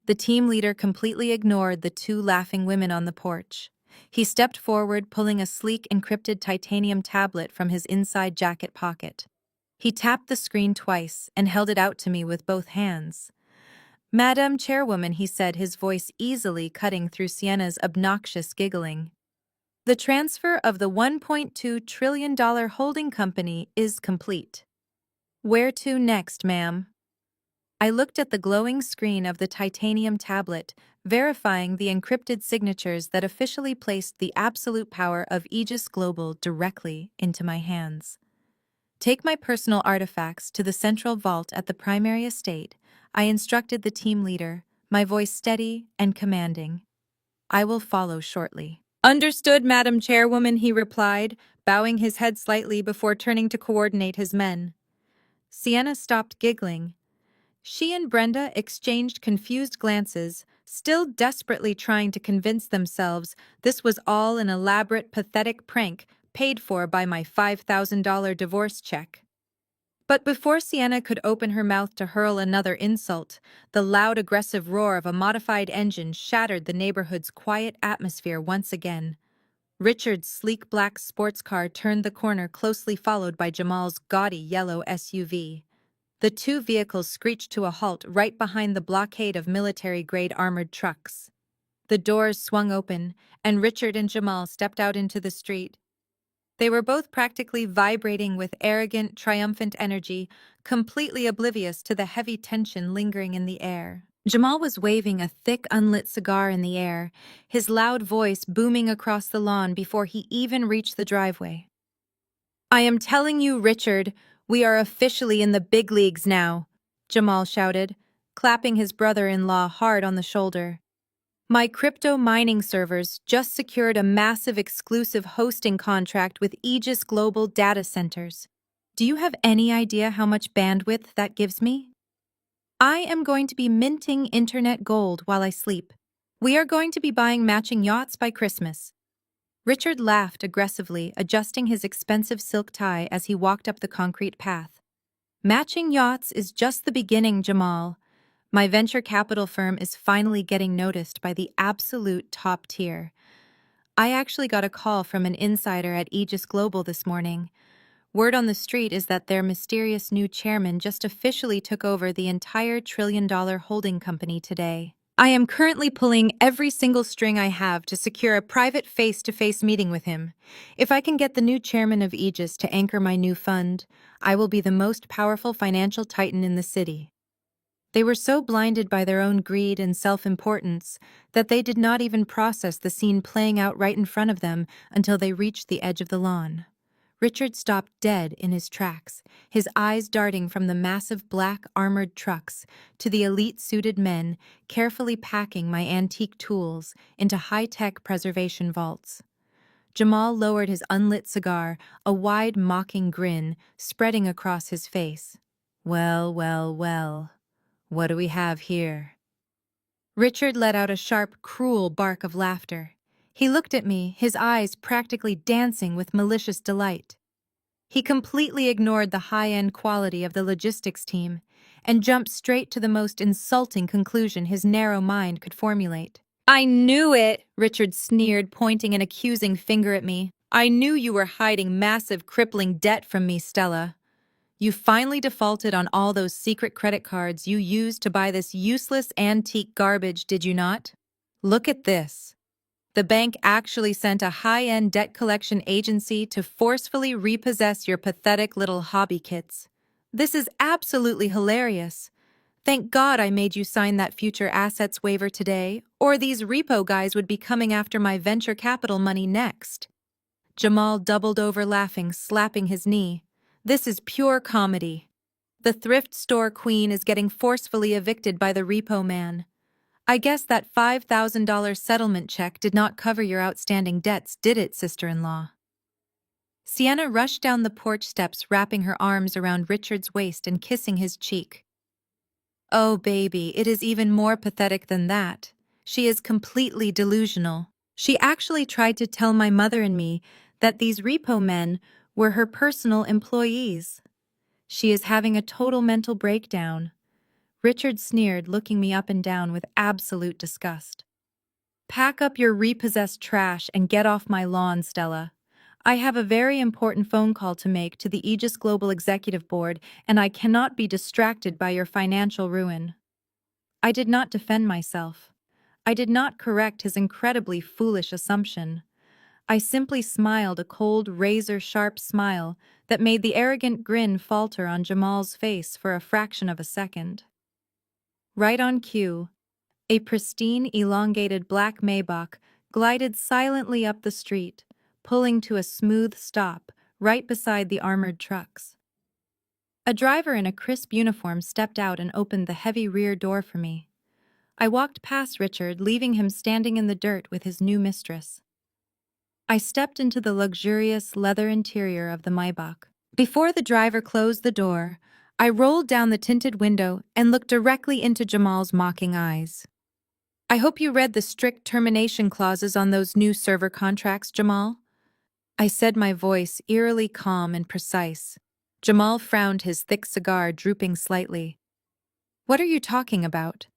The team leader completely ignored the two laughing women on the porch. He stepped forward, pulling a sleek, encrypted titanium tablet from his inside jacket pocket. He tapped the screen twice and held it out to me with both hands. "Madam Chairwoman," he said, his voice easily cutting through Sienna's obnoxious giggling. "The transfer of the $1.2 trillion holding company is complete. Where to next, ma'am?" I looked at the glowing screen of the titanium tablet, verifying the encrypted signatures that officially placed the absolute power of Aegis Global directly into my hands. "Take my personal artifacts to the central vault at the primary estate," I instructed the team leader, my voice steady and commanding. "I will follow shortly." "Understood, Madam Chairwoman," he replied, bowing his head slightly before turning to coordinate his men. Sienna stopped giggling. She and Brenda exchanged confused glances, still desperately trying to convince themselves this was all an elaborate, pathetic prank paid for by my $5,000 divorce check. But before Sienna could open her mouth to hurl another insult, the loud, aggressive roar of a modified engine shattered the neighborhood's quiet atmosphere once again. Richard's sleek black sports car turned the corner, closely followed by Jamal's gaudy yellow SUV. The two vehicles screeched to a halt right behind the blockade of military-grade armored trucks. The doors swung open, and Richard and Jamal stepped out into the street. They were both practically vibrating with arrogant, triumphant energy, completely oblivious to the heavy tension lingering in the air. Jamal was waving a thick, unlit cigar in the air, his loud voice booming across the lawn before he even reached the driveway. "I am telling you, Richard, we are officially in the big leagues now," Jamal shouted, clapping his brother-in-law hard on the shoulder. "My crypto mining servers just secured a massive exclusive hosting contract with Aegis Global Data Centers. Do you have any idea how much bandwidth that gives me? I am going to be minting internet gold while I sleep. We are going to be buying matching yachts by Christmas." Richard laughed aggressively, adjusting his expensive silk tie as he walked up the concrete path. "Matching yachts is just the beginning, Jamal. My venture capital firm is finally getting noticed by the absolute top tier. I actually got a call from an insider at Aegis Global this morning. Word on the street is that their mysterious new chairman just officially took over the entire trillion-dollar holding company today. I am currently pulling every single string I have to secure a private face-to-face meeting with him. If I can get the new chairman of Aegis to anchor my new fund, I will be the most powerful financial titan in the city." They were so blinded by their own greed and self-importance that they did not even process the scene playing out right in front of them until they reached the edge of the lawn. Richard stopped dead in his tracks, his eyes darting from the massive black armored trucks to the elite-suited men carefully packing my antique tools into high-tech preservation vaults. Jamal lowered his unlit cigar, a wide, mocking grin spreading across his face. "Well, well, well. What do we have here?" Richard let out a sharp, cruel bark of laughter. He looked at me, his eyes practically dancing with malicious delight. He completely ignored the high-end quality of the logistics team and jumped straight to the most insulting conclusion his narrow mind could formulate. "I knew it," Richard sneered, pointing an accusing finger at me. "I knew you were hiding massive, crippling debt from me, Stella. You finally defaulted on all those secret credit cards you used to buy this useless antique garbage, did you not? Look at this. The bank actually sent a high-end debt collection agency to forcefully repossess your pathetic little hobby kits. This is absolutely hilarious. Thank God I made you sign that future assets waiver today, or these repo guys would be coming after my venture capital money next." Jamal doubled over laughing, slapping his knee. "This is pure comedy. The thrift store queen is getting forcefully evicted by the repo man. I guess that $5,000 settlement check did not cover your outstanding debts, did it, sister-in-law?" Sienna rushed down the porch steps, wrapping her arms around Richard's waist and kissing his cheek. "Oh, baby, it is even more pathetic than that. She is completely delusional. She actually tried to tell my mother and me that these repo men were her personal employees. She is having a total mental breakdown." Richard sneered, looking me up and down with absolute disgust. "Pack up your repossessed trash and get off my lawn, Stella. I have a very important phone call to make to the Aegis Global Executive Board, and I cannot be distracted by your financial ruin." I did not defend myself. I did not correct his incredibly foolish assumption. I simply smiled, a cold, razor-sharp smile that made the arrogant grin falter on Jamal's face for a fraction of a second. Right on cue, a pristine, elongated black Maybach glided silently up the street, pulling to a smooth stop right beside the armored trucks. A driver in a crisp uniform stepped out and opened the heavy rear door for me. I walked past Richard, leaving him standing in the dirt with his new mistress. I stepped into the luxurious leather interior of the Maybach. Before the driver closed the door, I rolled down the tinted window and looked directly into Jamal's mocking eyes. I hope you read the strict termination clauses on those new server contracts, Jamal. I said, my voice eerily calm and precise. Jamal frowned, his thick cigar drooping slightly. What are you talking about?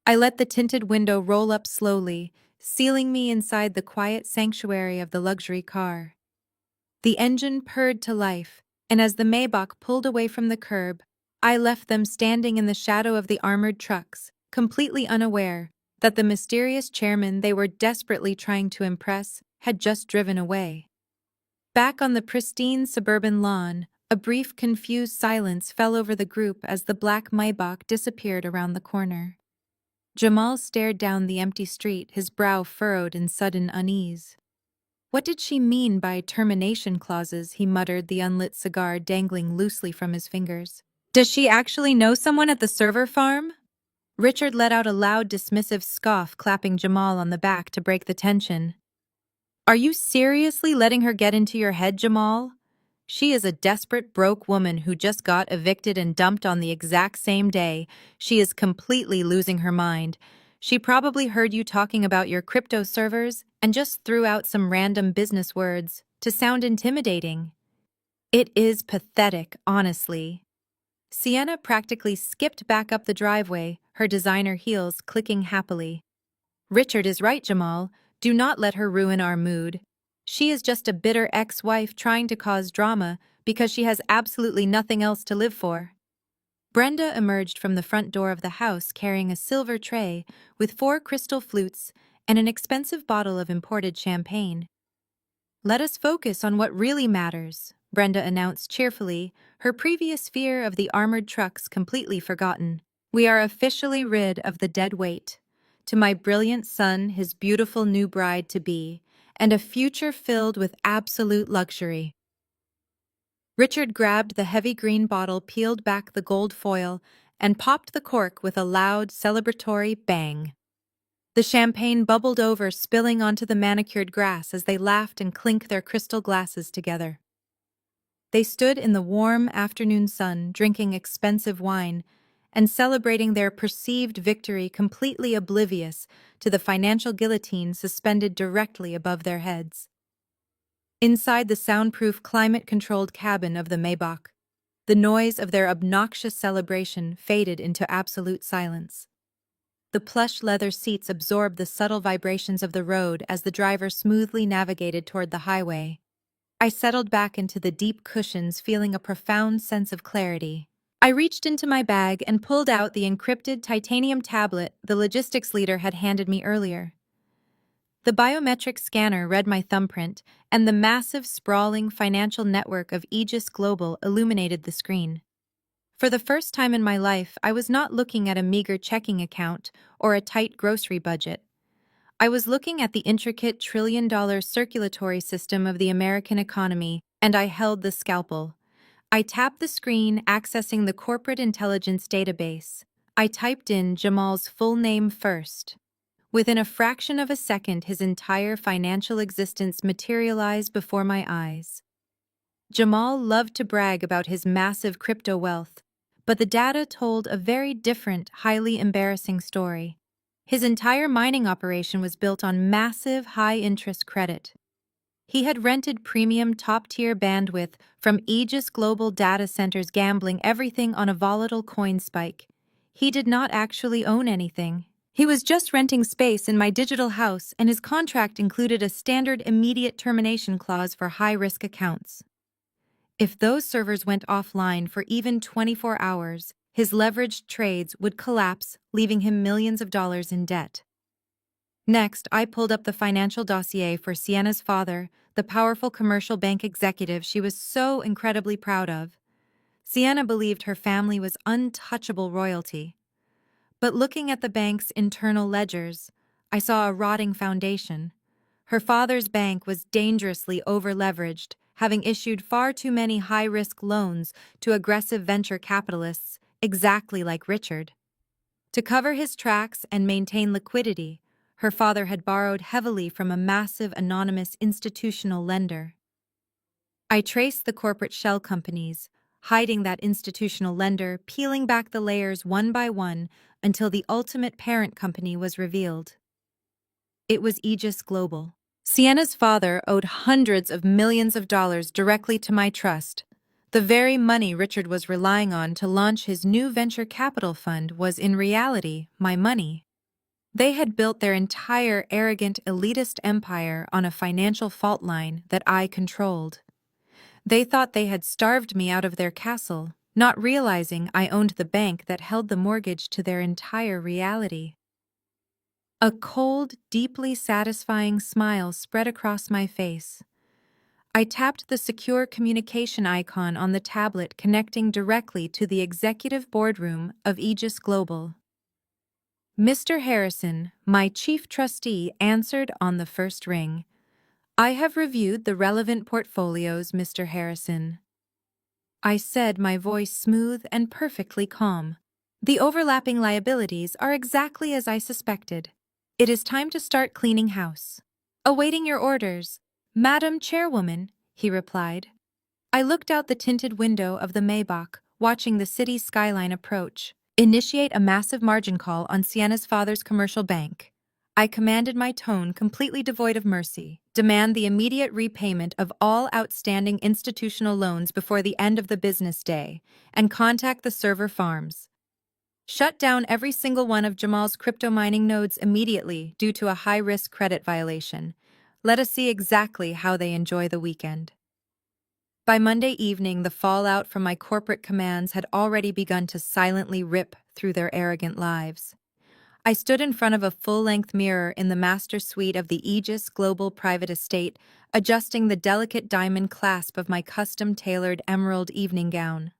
I let the tinted window roll up slowly, sealing me inside the quiet sanctuary of the luxury car. The engine purred to life, and as the Maybach pulled away from the curb, I left them standing in the shadow of the armored trucks, completely unaware that the mysterious chairman they were desperately trying to impress had just driven away. Back on the pristine suburban lawn, a brief, confused silence fell over the group as the black Maybach disappeared around the corner. Jamal stared down the empty street, his brow furrowed in sudden unease. What did she mean by termination clauses? He muttered, the unlit cigar dangling loosely from his fingers. Does she actually know someone at the server farm? Richard let out a loud, dismissive scoff, clapping Jamal on the back to break the tension. Are you seriously letting her get into your head, Jamal? She is a desperate, broke woman who just got evicted and dumped on the exact same day. She is completely losing her mind. She probably heard you talking about your crypto servers and just threw out some random business words to sound intimidating. It is pathetic, honestly. Sienna practically skipped back up the driveway, her designer heels clicking happily. Richard is right, Jamal. Do not let her ruin our mood. She is just a bitter ex-wife trying to cause drama because she has absolutely nothing else to live for. Brenda emerged from the front door of the house carrying a silver tray with 4 crystal flutes and an expensive bottle of imported champagne. Let us focus on what really matters, Brenda announced cheerfully, her previous fear of the armored trucks completely forgotten. We are officially rid of the dead weight. To my brilliant son, his beautiful new bride-to-be, and a future filled with absolute luxury. Richard grabbed the heavy green bottle, peeled back the gold foil, and popped the cork with a loud, celebratory bang. The champagne bubbled over, spilling onto the manicured grass as they laughed and clinked their crystal glasses together. They stood in the warm afternoon sun, drinking expensive wine and celebrating their perceived victory, completely oblivious to the financial guillotine suspended directly above their heads. Inside the soundproof, climate-controlled cabin of the Maybach, the noise of their obnoxious celebration faded into absolute silence. The plush leather seats absorbed the subtle vibrations of the road as the driver smoothly navigated toward the highway. I settled back into the deep cushions, feeling a profound sense of clarity. I reached into my bag and pulled out the encrypted titanium tablet the logistics leader had handed me earlier. The biometric scanner read my thumbprint, and the massive, sprawling financial network of Aegis Global illuminated the screen. For the first time in my life, I was not looking at a meager checking account or a tight grocery budget. I was looking at the intricate trillion-dollar circulatory system of the American economy, and I held the scalpel. I tapped the screen, accessing the corporate intelligence database. I typed in Jamal's full name first. Within a fraction of a second, his entire financial existence materialized before my eyes. Jamal loved to brag about his massive crypto wealth, but the data told a very different, highly embarrassing story. His entire mining operation was built on massive, high-interest credit. He had rented premium top-tier bandwidth from Aegis Global data centers, gambling everything on a volatile coin spike. He did not actually own anything. He was just renting space in my digital house, and his contract included a standard immediate termination clause for high-risk accounts. If those servers went offline for even 24 hours, his leveraged trades would collapse, leaving him millions of dollars in debt. Next, I pulled up the financial dossier for Sienna's father, the powerful commercial bank executive she was so incredibly proud of. Sienna believed her family was untouchable royalty. But looking at the bank's internal ledgers, I saw a rotting foundation. Her father's bank was dangerously over-leveraged, having issued far too many high-risk loans to aggressive venture capitalists, exactly like Richard. To cover his tracks and maintain liquidity, her father had borrowed heavily from a massive anonymous institutional lender. I traced the corporate shell companies, hiding that institutional lender, peeling back the layers one by one until the ultimate parent company was revealed. It was Aegis Global. Sienna's father owed hundreds of millions of dollars directly to my trust. The very money Richard was relying on to launch his new venture capital fund was in reality my money. They had built their entire arrogant elitist empire on a financial fault line that I controlled. They thought they had starved me out of their castle, not realizing I owned the bank that held the mortgage to their entire reality. A cold, deeply satisfying smile spread across my face. I tapped the secure communication icon on the tablet connecting directly to the executive boardroom of Aegis Global. Mr. Harrison, my chief trustee, answered on the first ring. I have reviewed the relevant portfolios, Mr. Harrison. I said, my voice smooth and perfectly calm. The overlapping liabilities are exactly as I suspected. It is time to start cleaning house. Awaiting your orders, Madam Chairwoman, he replied. I looked out the tinted window of the Maybach, watching the city skyline approach. Initiate a massive margin call on Sienna's father's commercial bank. I commanded, my tone completely devoid of mercy. Demand the immediate repayment of all outstanding institutional loans before the end of the business day, and contact the server farms. Shut down every single one of Jamal's crypto mining nodes immediately due to a high-risk credit violation. Let us see exactly how they enjoy the weekend. By Monday evening, the fallout from my corporate commands had already begun to silently rip through their arrogant lives. I stood in front of a full-length mirror in the master suite of the Aegis Global Private Estate, adjusting the delicate diamond clasp of my custom-tailored emerald evening gown.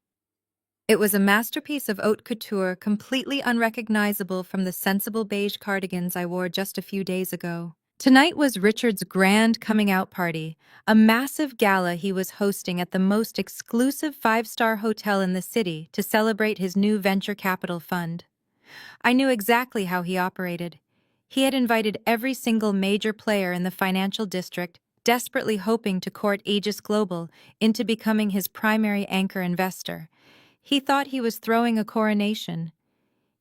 It was a masterpiece of haute couture, completely unrecognizable from the sensible beige cardigans I wore just a few days ago. Tonight was Richard's grand coming-out party, a massive gala he was hosting at the most exclusive five-star hotel in the city to celebrate his new venture capital fund. I knew exactly how he operated. He had invited every single major player in the financial district, desperately hoping to court Aegis Global into becoming his primary anchor investor. He thought he was throwing a coronation.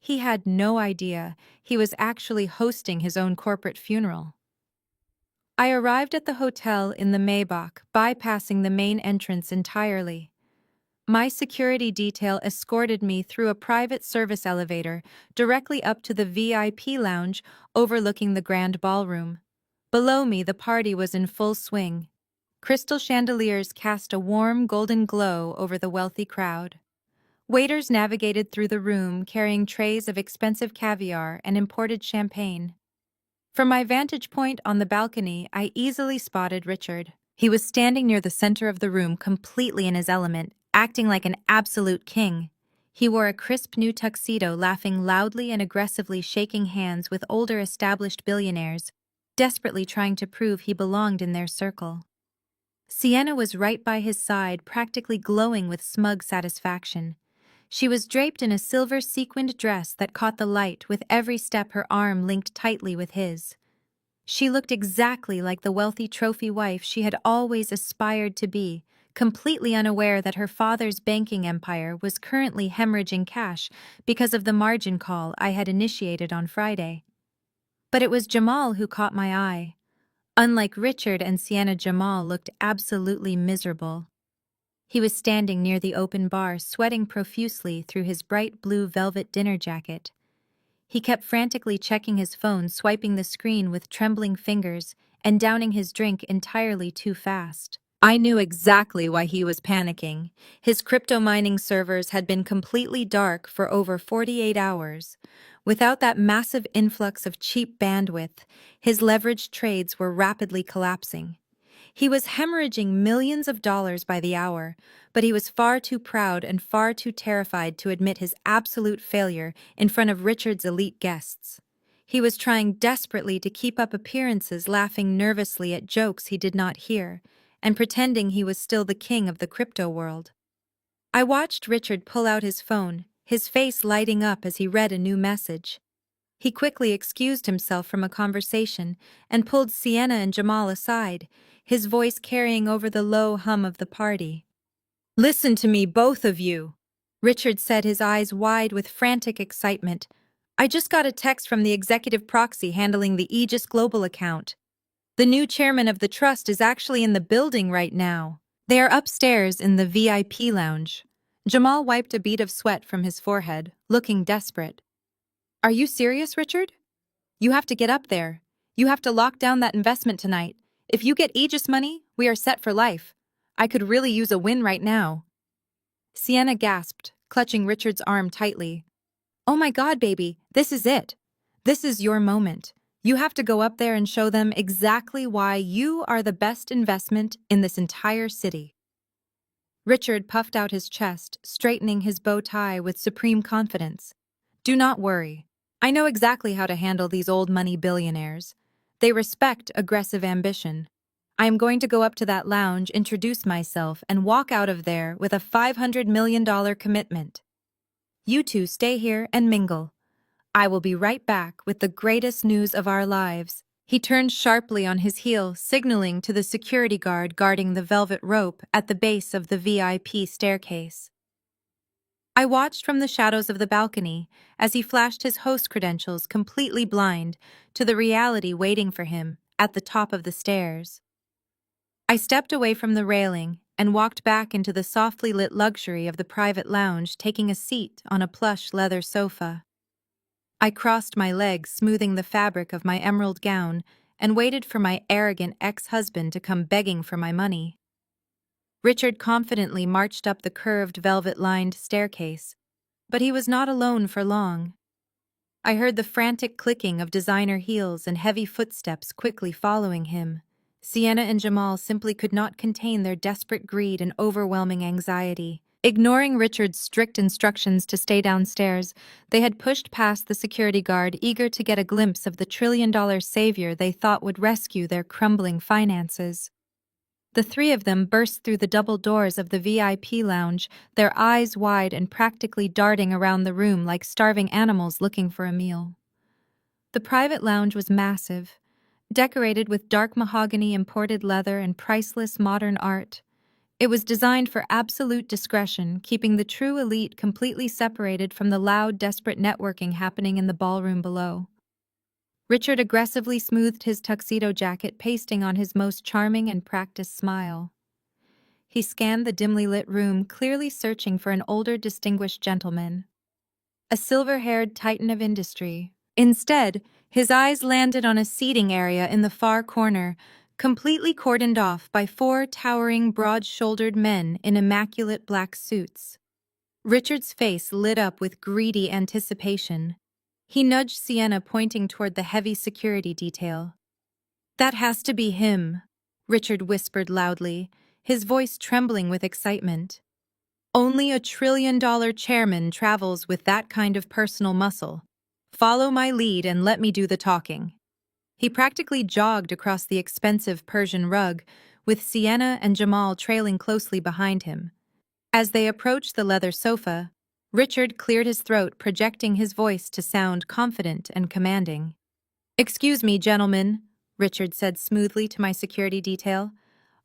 He had no idea he was actually hosting his own corporate funeral. I arrived at the hotel in the Maybach, bypassing the main entrance entirely. My security detail escorted me through a private service elevator directly up to the VIP lounge overlooking the grand ballroom. Below me, the party was in full swing. Crystal chandeliers cast a warm golden glow over the wealthy crowd. Waiters navigated through the room carrying trays of expensive caviar and imported champagne. From my vantage point on the balcony, I easily spotted Richard. He was standing near the center of the room, completely in his element, acting like an absolute king. He wore a crisp new tuxedo, laughing loudly and aggressively, shaking hands with older established billionaires, desperately trying to prove he belonged in their circle. Sienna was right by his side, practically glowing with smug satisfaction. She was draped in a silver sequined dress that caught the light with every step, her arm linked tightly with his. She looked exactly like the wealthy trophy wife she had always aspired to be, completely unaware that her father's banking empire was currently hemorrhaging cash because of the margin call I had initiated on Friday. But it was Jamal who caught my eye. Unlike Richard and Sienna, Jamal looked absolutely miserable. He was standing near the open bar, sweating profusely through his bright blue velvet dinner jacket. He kept frantically checking his phone, swiping the screen with trembling fingers, and downing his drink entirely too fast. I knew exactly why he was panicking. His crypto mining servers had been completely dark for over 48 hours. Without that massive influx of cheap bandwidth, his leveraged trades were rapidly collapsing. He was hemorrhaging millions of dollars by the hour, but he was far too proud and far too terrified to admit his absolute failure in front of Richard's elite guests. He was trying desperately to keep up appearances, laughing nervously at jokes he did not hear, and pretending he was still the king of the crypto world. I watched Richard pull out his phone, his face lighting up as he read a new message. He quickly excused himself from a conversation and pulled Sienna and Jamal aside, his voice carrying over the low hum of the party. Listen to me, both of you, Richard said, his eyes wide with frantic excitement. I just got a text from the executive proxy handling the Aegis Global account. The new chairman of the trust is actually in the building right now. They are upstairs in the VIP lounge. Jamal wiped a bead of sweat from his forehead, looking desperate. Are you serious, Richard? You have to get up there. You have to lock down that investment tonight. If you get Aegis money, we are set for life. I could really use a win right now. Sienna gasped, clutching Richard's arm tightly. Oh my God, baby, this is it. This is your moment. You have to go up there and show them exactly why you are the best investment in this entire city. Richard puffed out his chest, straightening his bow tie with supreme confidence. Do not worry. I know exactly how to handle these old money billionaires. They respect aggressive ambition. I am going to go up to that lounge, introduce myself, and walk out of there with a $500 million commitment. You two stay here and mingle. I will be right back with the greatest news of our lives. He turned sharply on his heel, signaling to the security guard guarding the velvet rope at the base of the VIP staircase. I watched from the shadows of the balcony as he flashed his host credentials, completely blind to the reality waiting for him at the top of the stairs. I stepped away from the railing and walked back into the softly lit luxury of the private lounge, taking a seat on a plush leather sofa. I crossed my legs, smoothing the fabric of my emerald gown, and waited for my arrogant ex-husband to come begging for my money. Richard confidently marched up the curved velvet-lined staircase, but he was not alone for long. I heard the frantic clicking of designer heels and heavy footsteps quickly following him. Sienna and Jamal simply could not contain their desperate greed and overwhelming anxiety. Ignoring Richard's strict instructions to stay downstairs, they had pushed past the security guard, eager to get a glimpse of the trillion-dollar savior they thought would rescue their crumbling finances. The three of them burst through the double doors of the VIP lounge, their eyes wide and practically darting around the room like starving animals looking for a meal. The private lounge was massive, decorated with dark mahogany, imported leather, and priceless modern art. It was designed for absolute discretion, keeping the true elite completely separated from the loud, desperate networking happening in the ballroom below. Richard aggressively smoothed his tuxedo jacket, pasting on his most charming and practiced smile. He scanned the dimly lit room, clearly searching for an older, distinguished gentleman, a silver-haired titan of industry. Instead, his eyes landed on a seating area in the far corner, completely cordoned off by four towering, broad-shouldered men in immaculate black suits. Richard's face lit up with greedy anticipation. He nudged Sienna, pointing toward the heavy security detail. That has to be him, Richard whispered loudly, his voice trembling with excitement. Only a trillion-dollar chairman travels with that kind of personal muscle. Follow my lead and let me do the talking. He practically jogged across the expensive Persian rug, with Sienna and Jamal trailing closely behind him. As they approached the leather sofa, Richard cleared his throat, projecting his voice to sound confident and commanding. Excuse me, gentlemen, Richard said smoothly to my security detail.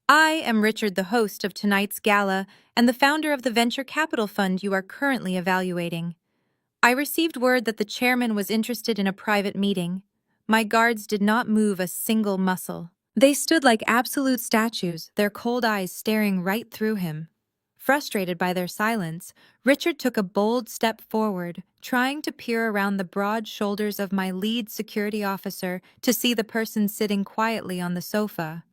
I am Richard, the host of tonight's gala and the founder of the venture capital fund you are currently evaluating. I received word that the chairman was interested in a private meeting. My guards did not move a single muscle. They stood like absolute statues, their cold eyes staring right through him. Frustrated by their silence, Richard took a bold step forward, trying to peer around the broad shoulders of my lead security officer to see the person sitting quietly on the sofa.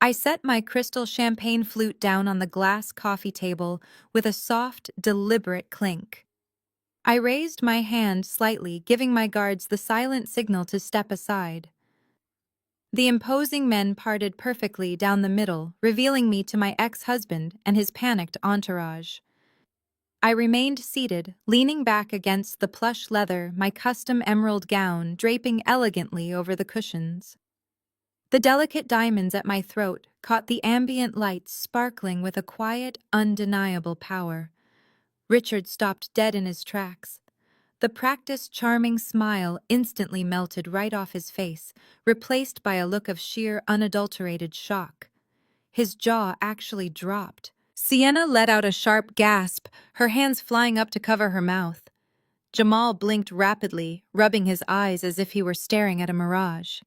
I set my crystal champagne flute down on the glass coffee table with a soft, deliberate clink. I raised my hand slightly, giving my guards the silent signal to step aside. The imposing men parted perfectly down the middle, revealing me to my ex-husband and his panicked entourage. I remained seated, leaning back against the plush leather, my custom emerald gown draping elegantly over the cushions. The delicate diamonds at my throat caught the ambient light, sparkling with a quiet, undeniable power. Richard stopped dead in his tracks. The practiced, charming smile instantly melted right off his face, replaced by a look of sheer, unadulterated shock. His jaw actually dropped, Sienna let out a sharp gasp, her hands flying up to cover her mouth. Jamal blinked rapidly, rubbing his eyes as if he were staring at a mirage.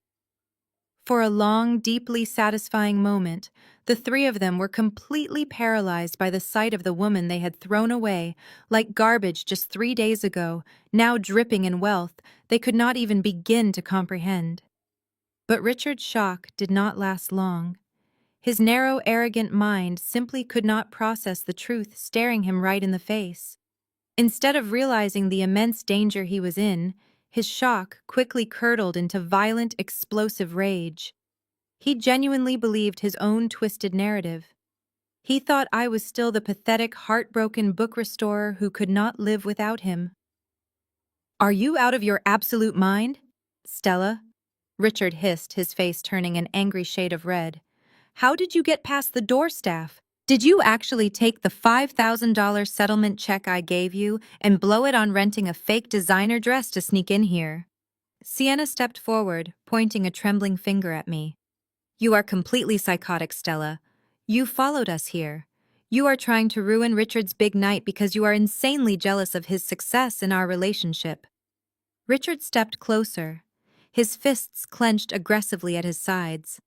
For a long, deeply satisfying moment, the three of them were completely paralyzed by the sight of the woman they had thrown away, like garbage just 3 days ago, now dripping in wealth they could not even begin to comprehend. But Richard's shock did not last long. His narrow, arrogant mind simply could not process the truth staring him right in the face. Instead of realizing the immense danger he was in, his shock quickly curdled into violent, explosive rage. He genuinely believed his own twisted narrative. He thought I was still the pathetic, heartbroken book restorer who could not live without him. "Are you out of your absolute mind, Stella?" Richard hissed, his face turning an angry shade of red. "How did you get past the door staff? Did you actually take the $5,000 settlement check I gave you and blow it on renting a fake designer dress to sneak in here?" Sienna stepped forward, pointing a trembling finger at me. "You are completely psychotic, Stella. You followed us here. You are trying to ruin Richard's big night because you are insanely jealous of his success in our relationship." Richard stepped closer, his fists clenched aggressively at his sides.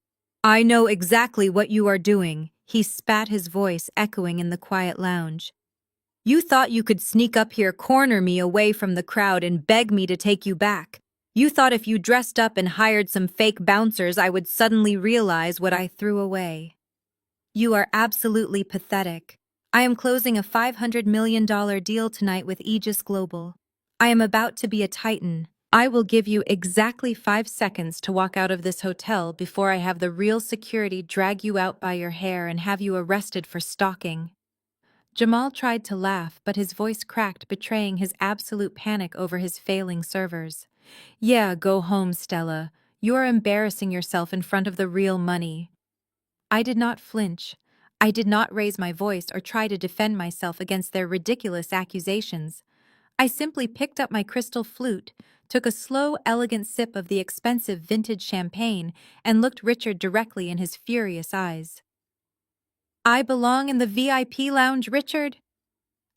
"I know exactly what you are doing," he spat, his voice echoing in the quiet lounge. "You thought you could sneak up here, corner me away from the crowd, and beg me to take you back. You thought if you dressed up and hired some fake bouncers, I would suddenly realize what I threw away. You are absolutely pathetic. I am closing a $500 million deal tonight with Aegis Global. I am about to be a titan. I will give you exactly 5 seconds to walk out of this hotel before I have the real security drag you out by your hair and have you arrested for stalking." Jamal tried to laugh, but his voice cracked, betraying his absolute panic over his failing servers. "Yeah, go home, Stella. You are embarrassing yourself in front of the real money." I did not flinch. I did not raise my voice or try to defend myself against their ridiculous accusations. I simply picked up my crystal flute, took a slow, elegant sip of the expensive vintage champagne, and looked Richard directly in his furious eyes. "I belong in the VIP lounge, Richard,"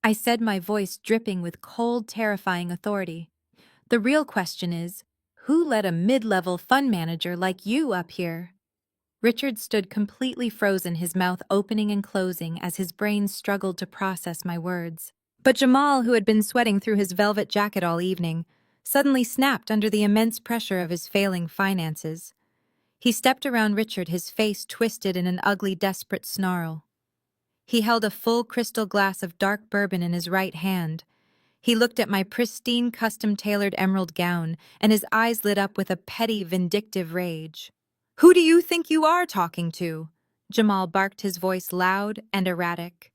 I said, my voice dripping with cold, terrifying authority. "The real question is, who let a mid-level fund manager like you up here?" Richard stood completely frozen, his mouth opening and closing as his brain struggled to process my words. But Jamal, who had been sweating through his velvet jacket all evening, suddenly snapped under the immense pressure of his failing finances. He stepped around Richard, his face twisted in an ugly, desperate snarl. He held a full crystal glass of dark bourbon in his right hand. He looked at my pristine, custom-tailored emerald gown, and his eyes lit up with a petty, vindictive rage. "Who do you think you are talking to?" Jamal barked, his voice loud and erratic.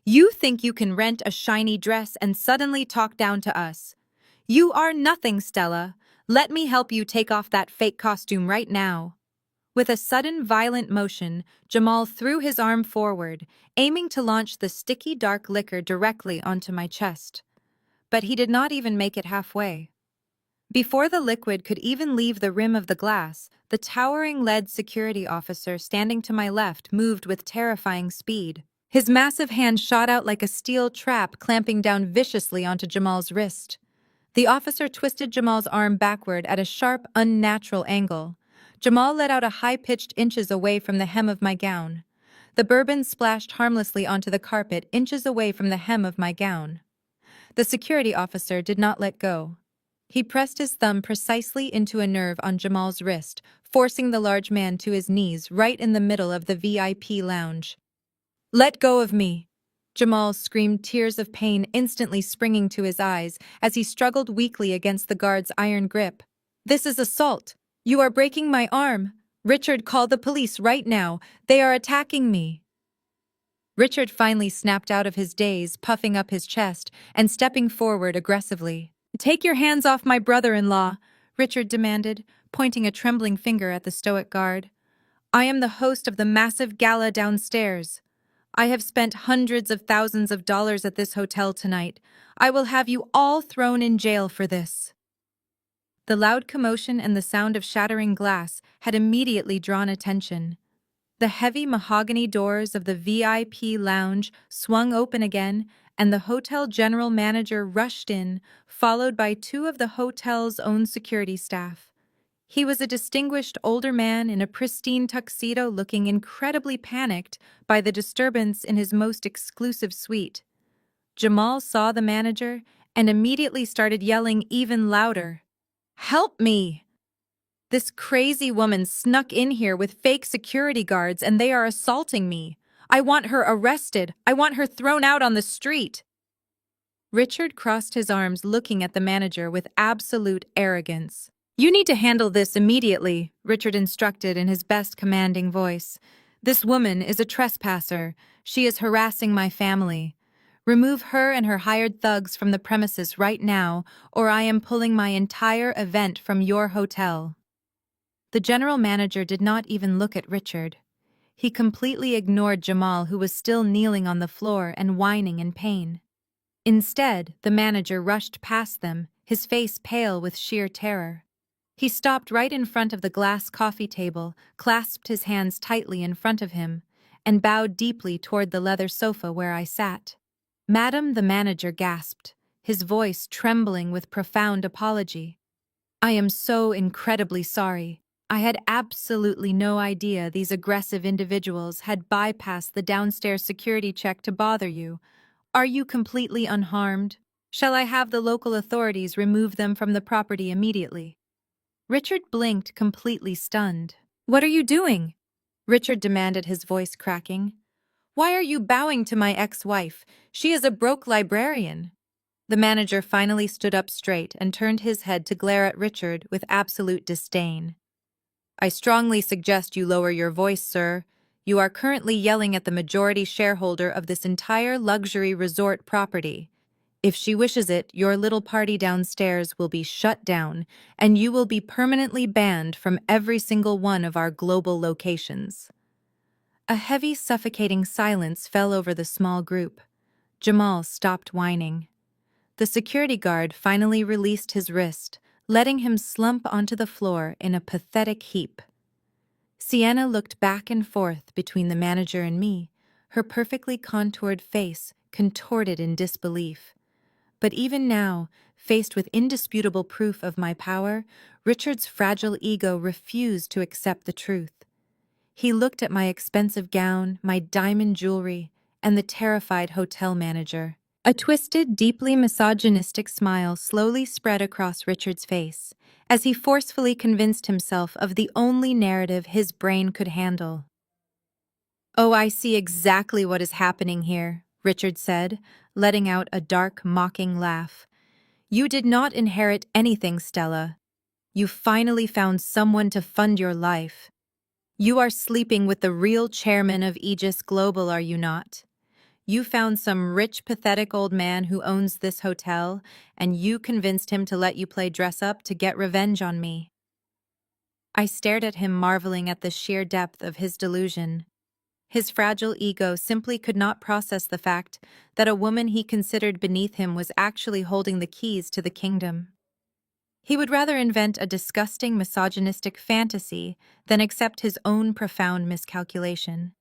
"You think you can rent a shiny dress and suddenly talk down to us? You are nothing, Stella. Let me help you take off that fake costume right now." With a sudden, violent motion, Jamal threw his arm forward, aiming to launch the sticky, dark liquor directly onto my chest. But he did not even make it halfway. Before the liquid could even leave the rim of the glass, the towering lead security officer standing to my left moved with terrifying speed. His massive hand shot out like a steel trap, clamping down viciously onto Jamal's wrist. The officer twisted Jamal's arm backward at a sharp, unnatural angle. Jamal let out a high-pitched inches away from the hem of my gown. The bourbon splashed harmlessly onto the carpet inches away from the hem of my gown. The security officer did not let go. He pressed his thumb precisely into a nerve on Jamal's wrist, forcing the large man to his knees right in the middle of the VIP lounge. "Let go of me!" Jamal screamed, tears of pain instantly springing to his eyes as he struggled weakly against the guard's iron grip. "This is assault! You are breaking my arm! Richard, call the police right now! They are attacking me!" Richard finally snapped out of his daze, puffing up his chest and stepping forward aggressively. "Take your hands off my brother-in-law," Richard demanded, pointing a trembling finger at the stoic guard. "I am the host of the massive gala downstairs. I have spent hundreds of thousands of dollars at this hotel tonight. I will have you all thrown in jail for this." The loud commotion and the sound of shattering glass had immediately drawn attention. The heavy mahogany doors of the VIP lounge swung open again, and the hotel general manager rushed in, followed by two of the hotel's own security staff. He was a distinguished older man in a pristine tuxedo, looking incredibly panicked by the disturbance in his most exclusive suite. Jamal saw the manager and immediately started yelling even louder. "Help me! This crazy woman snuck in here with fake security guards and they are assaulting me. I want her arrested. I want her thrown out on the street." Richard crossed his arms, looking at the manager with absolute arrogance. "You need to handle this immediately," Richard instructed in his best commanding voice. "This woman is a trespasser. She is harassing my family. Remove her and her hired thugs from the premises right now, or I am pulling my entire event from your hotel." The general manager did not even look at Richard. He completely ignored Jamal, who was still kneeling on the floor and whining in pain. Instead, the manager rushed past them, his face pale with sheer terror. He stopped right in front of the glass coffee table, clasped his hands tightly in front of him, and bowed deeply toward the leather sofa where I sat. "Madam," the manager gasped, his voice trembling with profound apology. "I am so incredibly sorry. I had absolutely no idea these aggressive individuals had bypassed the downstairs security check to bother you. Are you completely unharmed? Shall I have the local authorities remove them from the property immediately?" Richard blinked, completely stunned. "What are you doing?" Richard demanded, his voice cracking. "Why are you bowing to my ex-wife? She is a broke librarian." The manager finally stood up straight and turned his head to glare at Richard with absolute disdain. "I strongly suggest you lower your voice, sir. You are currently yelling at the majority shareholder of this entire luxury resort property. If she wishes it, your little party downstairs will be shut down, and you will be permanently banned from every single one of our global locations." A heavy, suffocating silence fell over the small group. Jamal stopped whining. The security guard finally released his wrist, letting him slump onto the floor in a pathetic heap. Sienna looked back and forth between the manager and me, her perfectly contoured face contorted in disbelief. But even now, faced with indisputable proof of my power, Richard's fragile ego refused to accept the truth. He looked at my expensive gown, my diamond jewelry, and the terrified hotel manager. A twisted, deeply misogynistic smile slowly spread across Richard's face as he forcefully convinced himself of the only narrative his brain could handle. "Oh, I see exactly what is happening here," Richard said, letting out a dark, mocking laugh. "You did not inherit anything, Stella. You finally found someone to fund your life. You are sleeping with the real chairman of Aegis Global, are you not? You found some rich, pathetic old man who owns this hotel, and you convinced him to let you play dress-up to get revenge on me." I stared at him, marveling at the sheer depth of his delusion. His fragile ego simply could not process the fact that a woman he considered beneath him was actually holding the keys to the kingdom. He would rather invent a disgusting, misogynistic fantasy than accept his own profound miscalculation.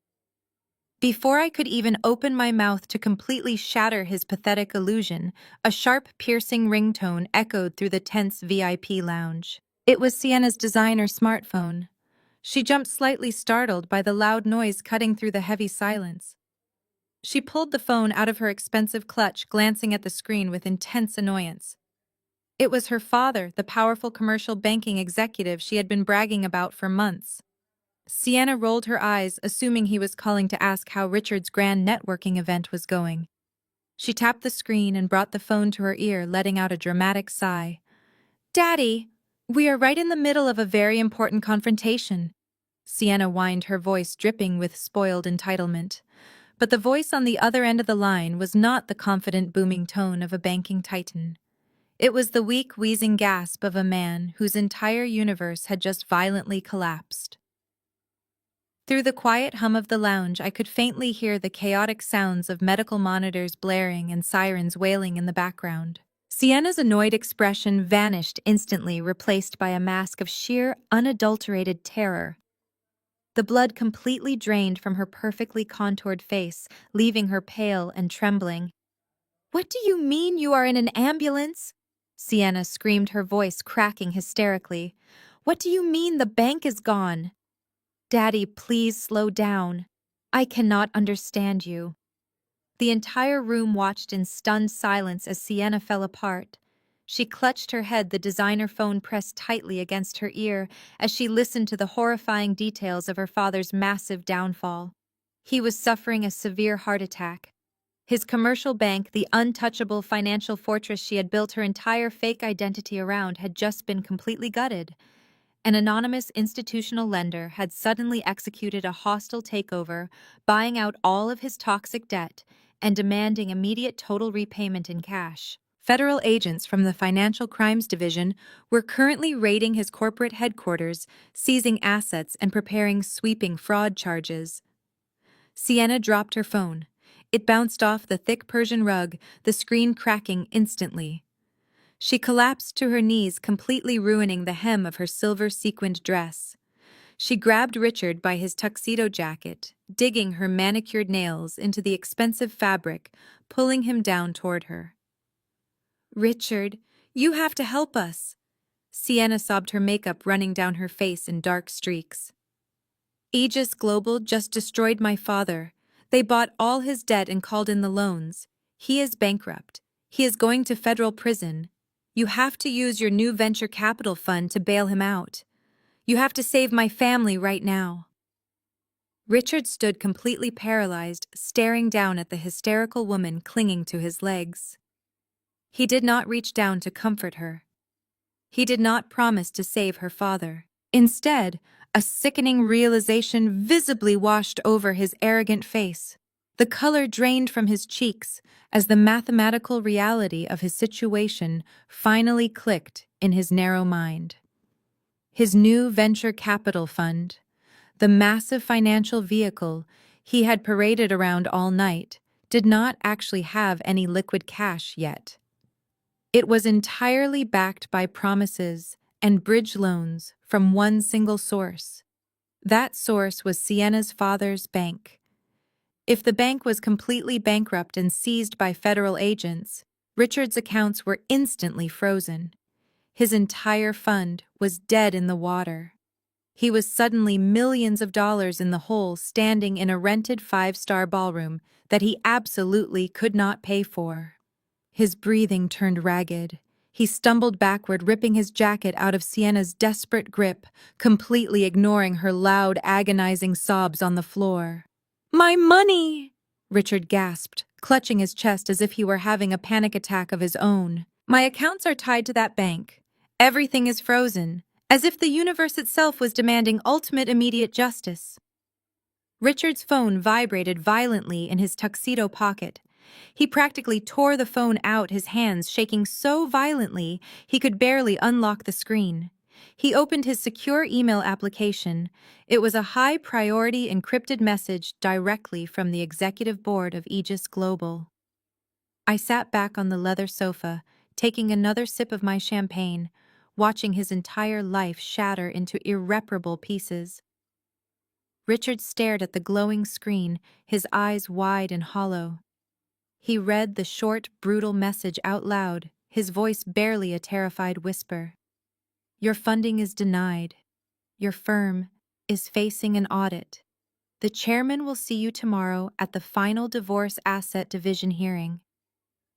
Before I could even open my mouth to completely shatter his pathetic illusion, a sharp, piercing ringtone echoed through the tense VIP lounge. It was Sienna's designer smartphone. She jumped, slightly startled by the loud noise cutting through the heavy silence. She pulled the phone out of her expensive clutch, glancing at the screen with intense annoyance. It was her father, the powerful commercial banking executive she had been bragging about for months. Sienna rolled her eyes, assuming he was calling to ask how Richard's grand networking event was going. She tapped the screen and brought the phone to her ear, letting out a dramatic sigh. "Daddy, we are right in the middle of a very important confrontation," Sienna whined, her voice dripping with spoiled entitlement. But the voice on the other end of the line was not the confident, booming tone of a banking titan. It was the weak, wheezing gasp of a man whose entire universe had just violently collapsed. Through the quiet hum of the lounge, I could faintly hear the chaotic sounds of medical monitors blaring and sirens wailing in the background. Sienna's annoyed expression vanished instantly, replaced by a mask of sheer, unadulterated terror. The blood completely drained from her perfectly contoured face, leaving her pale and trembling. "What do you mean you are in an ambulance?" Sienna screamed, her voice cracking hysterically. "What do you mean the bank is gone?" "Daddy, please slow down. I cannot understand you." The entire room watched in stunned silence as Sienna fell apart. She clutched her head, the designer phone pressed tightly against her ear as she listened to the horrifying details of her father's massive downfall. He was suffering a severe heart attack. His commercial bank, the untouchable financial fortress she had built her entire fake identity around, had just been completely gutted. An anonymous institutional lender had suddenly executed a hostile takeover, buying out all of his toxic debt and demanding immediate total repayment in cash. Federal agents from the Financial Crimes Division were currently raiding his corporate headquarters, seizing assets and preparing sweeping fraud charges. Sienna dropped her phone. It bounced off the thick Persian rug, the screen cracking instantly. She collapsed to her knees, completely ruining the hem of her silver-sequined dress. She grabbed Richard by his tuxedo jacket, digging her manicured nails into the expensive fabric, pulling him down toward her. "Richard, you have to help us." Sienna sobbed, her makeup running down her face in dark streaks. "Aegis Global just destroyed my father. They bought all his debt and called in the loans. He is bankrupt. He is going to federal prison. You have to use your new venture capital fund to bail him out. You have to save my family right now." Richard stood completely paralyzed, staring down at the hysterical woman clinging to his legs. He did not reach down to comfort her. He did not promise to save her father. Instead, a sickening realization visibly washed over his arrogant face. The color drained from his cheeks as the mathematical reality of his situation finally clicked in his narrow mind. His new venture capital fund, the massive financial vehicle he had paraded around all night, did not actually have any liquid cash yet. It was entirely backed by promises and bridge loans from one single source. That source was Sienna's father's bank. If the bank was completely bankrupt and seized by federal agents, Richard's accounts were instantly frozen. His entire fund was dead in the water. He was suddenly millions of dollars in the hole, standing in a rented five-star ballroom that he absolutely could not pay for. His breathing turned ragged. He stumbled backward, ripping his jacket out of Sienna's desperate grip, completely ignoring her loud, agonizing sobs on the floor. "My money!" Richard gasped, clutching his chest as if he were having a panic attack of his own. "My accounts are tied to that bank. Everything is frozen, as if the universe itself was demanding ultimate immediate justice." Richard's phone vibrated violently in his tuxedo pocket. He practically tore the phone out, his hands shaking so violently he could barely unlock the screen. He opened his secure email application. It was a high-priority encrypted message directly from the executive board of Aegis Global. I sat back on the leather sofa, taking another sip of my champagne, watching his entire life shatter into irreparable pieces. Richard stared at the glowing screen, his eyes wide and hollow. He read the short, brutal message out loud, his voice barely a terrified whisper. "Your funding is denied. Your firm is facing an audit. The chairman will see you tomorrow at the final divorce asset division hearing.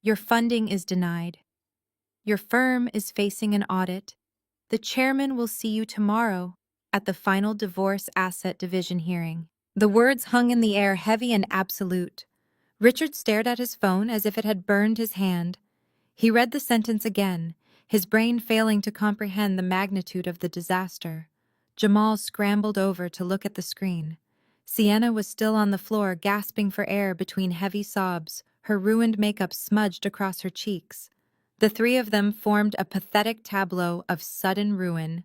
Your funding is denied. Your firm is facing an audit. The chairman will see you tomorrow at the final divorce asset division hearing." The words hung in the air, heavy and absolute. Richard stared at his phone as if it had burned his hand. He read the sentence again, his brain failing to comprehend the magnitude of the disaster. Jamal scrambled over to look at the screen. Sienna was still on the floor, gasping for air between heavy sobs, her ruined makeup smudged across her cheeks. The three of them formed a pathetic tableau of sudden ruin.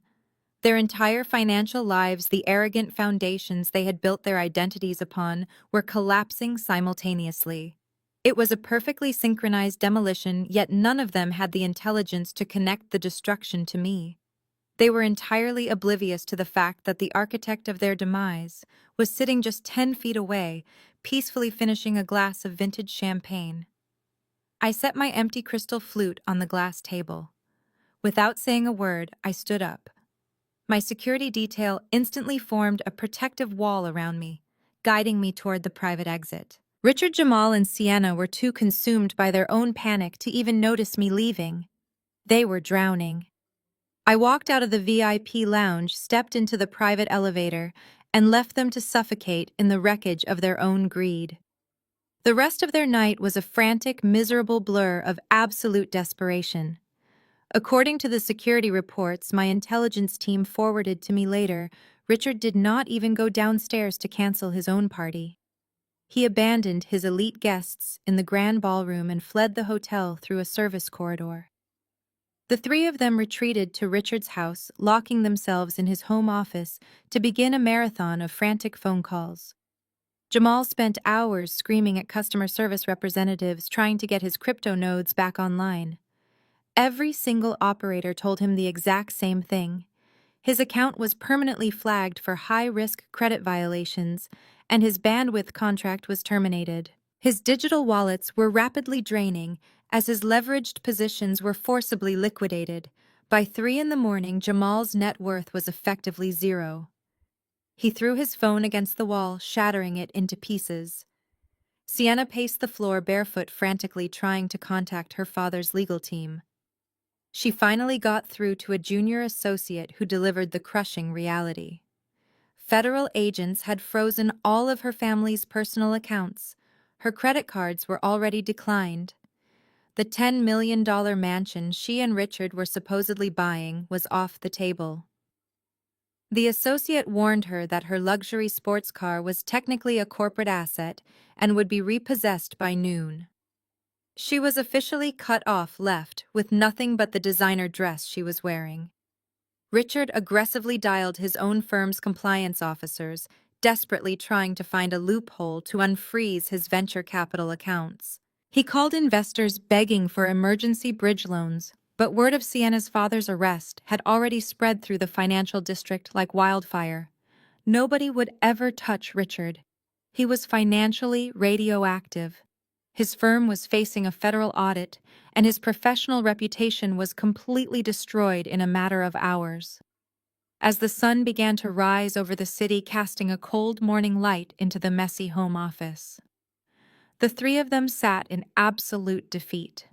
Their entire financial lives, the arrogant foundations they had built their identities upon, were collapsing simultaneously. It was a perfectly synchronized demolition, yet none of them had the intelligence to connect the destruction to me. They were entirely oblivious to the fact that the architect of their demise was sitting just 10 feet away, peacefully finishing a glass of vintage champagne. I set my empty crystal flute on the glass table. Without saying a word, I stood up. My security detail instantly formed a protective wall around me, guiding me toward the private exit. Richard, Jamal, and Sienna were too consumed by their own panic to even notice me leaving. They were drowning. I walked out of the VIP lounge, stepped into the private elevator, and left them to suffocate in the wreckage of their own greed. The rest of their night was a frantic, miserable blur of absolute desperation. According to the security reports my intelligence team forwarded to me later, Richard did not even go downstairs to cancel his own party. He abandoned his elite guests in the grand ballroom and fled the hotel through a service corridor. The three of them retreated to Richard's house, locking themselves in his home office to begin a marathon of frantic phone calls. Jamal spent hours screaming at customer service representatives trying to get his crypto nodes back online. Every single operator told him the exact same thing. His account was permanently flagged for high-risk credit violations, and his bandwidth contract was terminated. His digital wallets were rapidly draining as his leveraged positions were forcibly liquidated. By 3 a.m, Jamal's net worth was effectively zero. He threw his phone against the wall, shattering it into pieces. Sienna paced the floor barefoot, frantically trying to contact her father's legal team. She finally got through to a junior associate who delivered the crushing reality. Federal agents had frozen all of her family's personal accounts. Her credit cards were already declined. The $10 million mansion she and Richard were supposedly buying was off the table. The associate warned her that her luxury sports car was technically a corporate asset and would be repossessed by noon. She was officially cut off left with nothing but the designer dress she was wearing. Richard aggressively dialed his own firm's compliance officers, desperately trying to find a loophole to unfreeze his venture capital accounts. He called investors begging for emergency bridge loans, but word of Sienna's father's arrest had already spread through the financial district like wildfire. Nobody would ever touch Richard. He was financially radioactive. His firm was facing a federal audit, and his professional reputation was completely destroyed in a matter of hours. As the sun began to rise over the city, casting a cold morning light into the messy home office, the three of them sat in absolute defeat.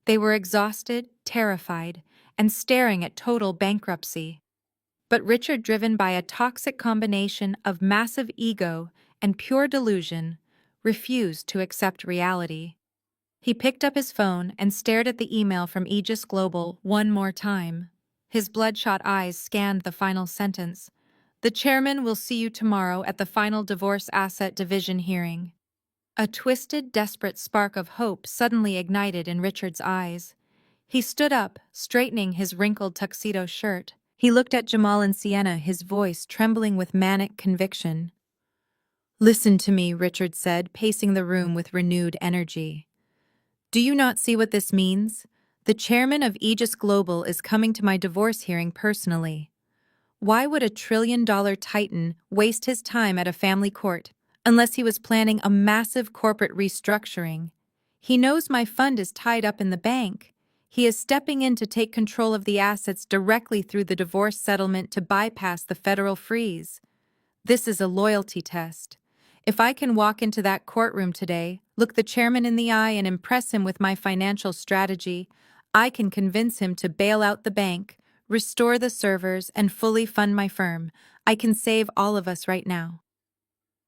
They were exhausted, terrified, and staring at total bankruptcy. But Richard, driven by a toxic combination of massive ego and pure delusion, refused to accept reality. He picked up his phone and stared at the email from Aegis Global one more time. His bloodshot eyes scanned the final sentence. "The chairman will see you tomorrow at the final divorce asset division hearing." A twisted, desperate spark of hope suddenly ignited in Richard's eyes. He stood up, straightening his wrinkled tuxedo shirt. He looked at Jamal and Sienna, his voice trembling with manic conviction. "Listen to me," Richard said, pacing the room with renewed energy. "Do you not see what this means? The chairman of Aegis Global is coming to my divorce hearing personally. Why would a trillion-dollar titan waste his time at a family court unless he was planning a massive corporate restructuring? He knows my fund is tied up in the bank. He is stepping in to take control of the assets directly through the divorce settlement to bypass the federal freeze. This is a loyalty test. If I can walk into that courtroom today, look the chairman in the eye and impress him with my financial strategy, I can convince him to bail out the bank, restore the servers, and fully fund my firm. I can save all of us right now."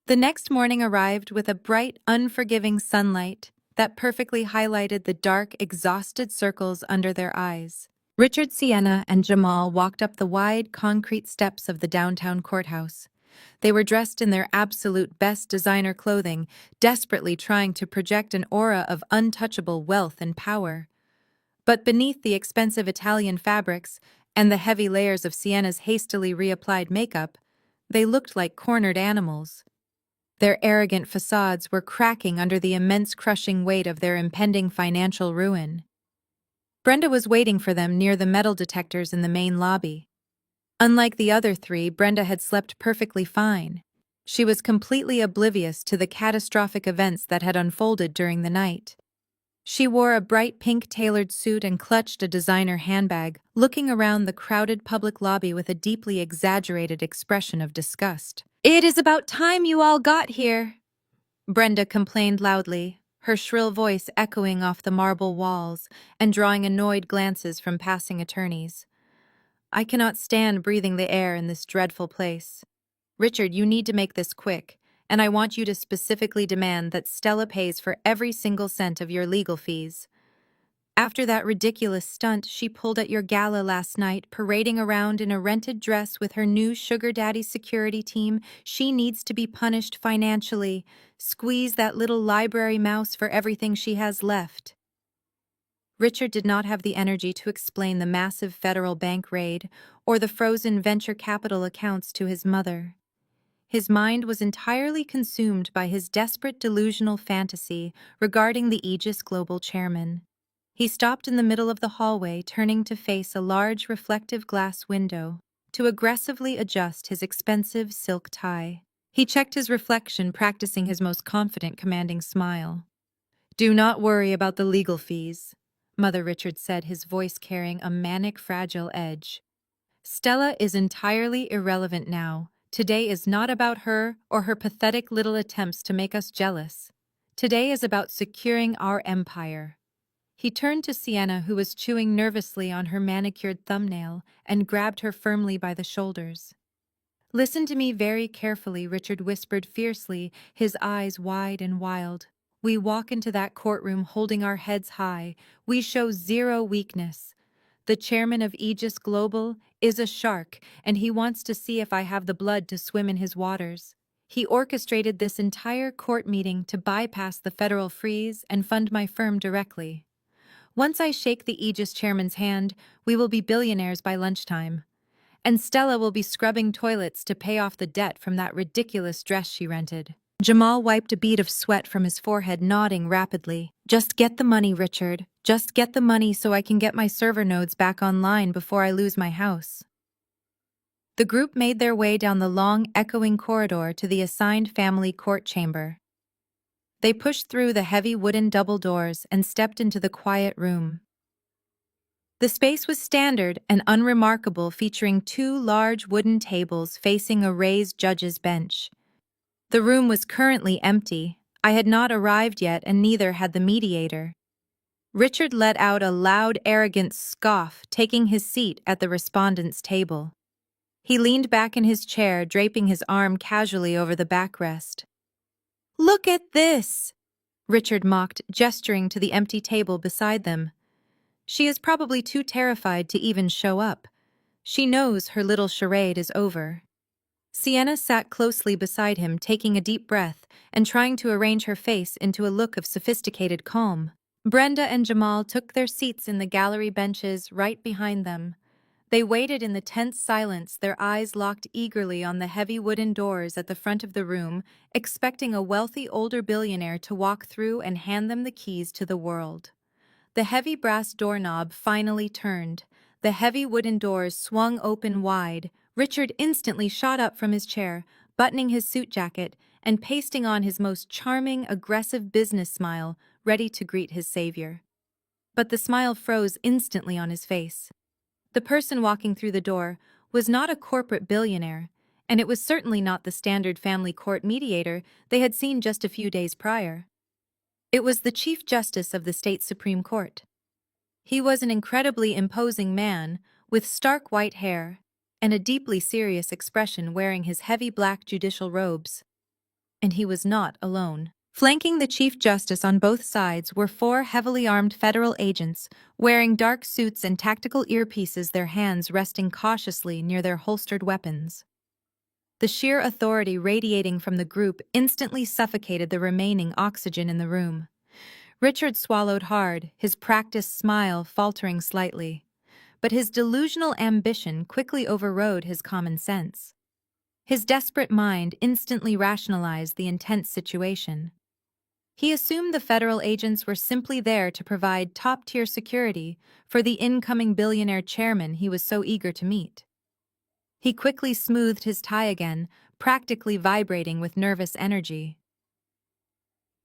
The next morning arrived with a bright, unforgiving sunlight that perfectly highlighted the dark, exhausted circles under their eyes. Richard, Sienna, and Jamal walked up the wide, concrete steps of the downtown courthouse. They were dressed in their absolute best designer clothing, desperately trying to project an aura of untouchable wealth and power. But beneath the expensive Italian fabrics and the heavy layers of Sienna's hastily reapplied makeup, they looked like cornered animals. Their arrogant facades were cracking under the immense crushing weight of their impending financial ruin. Brenda was waiting for them near the metal detectors in the main lobby. Unlike the other three, Brenda had slept perfectly fine. She was completely oblivious to the catastrophic events that had unfolded during the night. She wore a bright pink tailored suit and clutched a designer handbag, looking around the crowded public lobby with a deeply exaggerated expression of disgust. "It is about time you all got here," Brenda complained loudly, her shrill voice echoing off the marble walls and drawing annoyed glances from passing attorneys. "I cannot stand breathing the air in this dreadful place. Richard, you need to make this quick, and I want you to specifically demand that Stella pays for every single cent of your legal fees. After that ridiculous stunt she pulled at your gala last night, parading around in a rented dress with her new sugar daddy security team, she needs to be punished financially. Squeeze that little library mouse for everything she has left." Richard did not have the energy to explain the massive federal bank raid or the frozen venture capital accounts to his mother. His mind was entirely consumed by his desperate delusional fantasy regarding the Aegis Global chairman. He stopped in the middle of the hallway, turning to face a large reflective glass window to aggressively adjust his expensive silk tie. He checked his reflection, practicing his most confident, commanding smile. "Do not worry about the legal fees," Mother Richard said, his voice carrying a manic, fragile edge. "Stella is entirely irrelevant now. Today is not about her or her pathetic little attempts to make us jealous. Today is about securing our empire." He turned to Sienna, who was chewing nervously on her manicured thumbnail, and grabbed her firmly by the shoulders. "Listen to me very carefully," Richard whispered fiercely, his eyes wide and wild. "We walk into that courtroom holding our heads high. We show zero weakness. The chairman of Aegis Global is a shark, and he wants to see if I have the blood to swim in his waters. He orchestrated this entire court meeting to bypass the federal freeze and fund my firm directly. Once I shake the Aegis chairman's hand, we will be billionaires by lunchtime. And Stella will be scrubbing toilets to pay off the debt from that ridiculous dress she rented." Jamal wiped a bead of sweat from his forehead, nodding rapidly. "Just get the money, Richard. Just get the money so I can get my server nodes back online before I lose my house." The group made their way down the long, echoing corridor to the assigned family court chamber. They pushed through the heavy wooden double doors and stepped into the quiet room. The space was standard and unremarkable, featuring two large wooden tables facing a raised judge's bench. The room was currently empty. I had not arrived yet, and neither had the mediator. Richard let out a loud, arrogant scoff, taking his seat at the respondent's table. He leaned back in his chair, draping his arm casually over the backrest. "Look at this!" Richard mocked, gesturing to the empty table beside them. "She is probably too terrified to even show up. She knows her little charade is over." Sienna sat closely beside him, taking a deep breath and trying to arrange her face into a look of sophisticated calm. Brenda and Jamal took their seats in the gallery benches right behind them. They waited in the tense silence, their eyes locked eagerly on the heavy wooden doors at the front of the room, expecting a wealthy older billionaire to walk through and hand them the keys to the world. The heavy brass doorknob finally turned. The heavy wooden doors swung open wide. Richard instantly shot up from his chair, buttoning his suit jacket and pasting on his most charming, aggressive business smile, ready to greet his savior. But the smile froze instantly on his face. The person walking through the door was not a corporate billionaire, and it was certainly not the standard family court mediator they had seen just a few days prior. It was the Chief Justice of the state Supreme Court. He was an incredibly imposing man, with stark white hair and a deeply serious expression, wearing his heavy black judicial robes. And he was not alone. Flanking the Chief Justice on both sides were four heavily armed federal agents, wearing dark suits and tactical earpieces, their hands resting cautiously near their holstered weapons. The sheer authority radiating from the group instantly suffocated the remaining oxygen in the room. Richard swallowed hard, his practiced smile faltering slightly. But his delusional ambition quickly overrode his common sense. His desperate mind instantly rationalized the intense situation. He assumed the federal agents were simply there to provide top-tier security for the incoming billionaire chairman he was so eager to meet. He quickly smoothed his tie again, practically vibrating with nervous energy.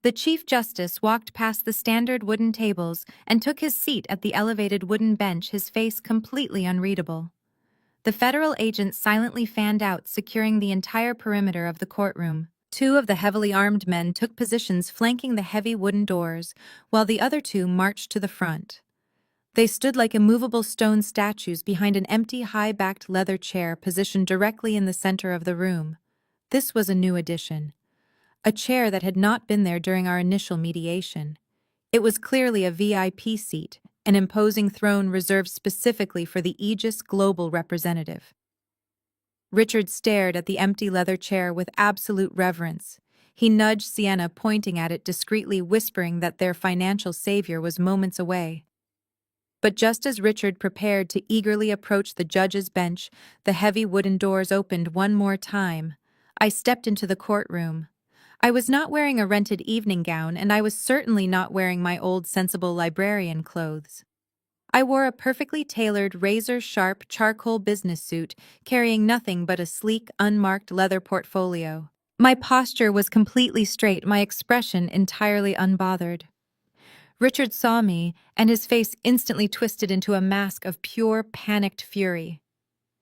The Chief Justice walked past the standard wooden tables and took his seat at the elevated wooden bench, his face completely unreadable. The federal agents silently fanned out, securing the entire perimeter of the courtroom. Two of the heavily armed men took positions flanking the heavy wooden doors, while the other two marched to the front. They stood like immovable stone statues behind an empty, high-backed leather chair positioned directly in the center of the room. This was a new addition. A chair that had not been there during our initial mediation. It was clearly a VIP seat, an imposing throne reserved specifically for the Aegis Global representative. Richard stared at the empty leather chair with absolute reverence. He nudged Sienna, pointing at it discreetly, whispering that their financial savior was moments away. But just as Richard prepared to eagerly approach the judge's bench, the heavy wooden doors opened one more time. I stepped into the courtroom. I was not wearing a rented evening gown, and I was certainly not wearing my old sensible librarian clothes. I wore a perfectly tailored, razor-sharp charcoal business suit, carrying nothing but a sleek, unmarked leather portfolio. My posture was completely straight, my expression entirely unbothered. Richard saw me, and his face instantly twisted into a mask of pure, panicked fury.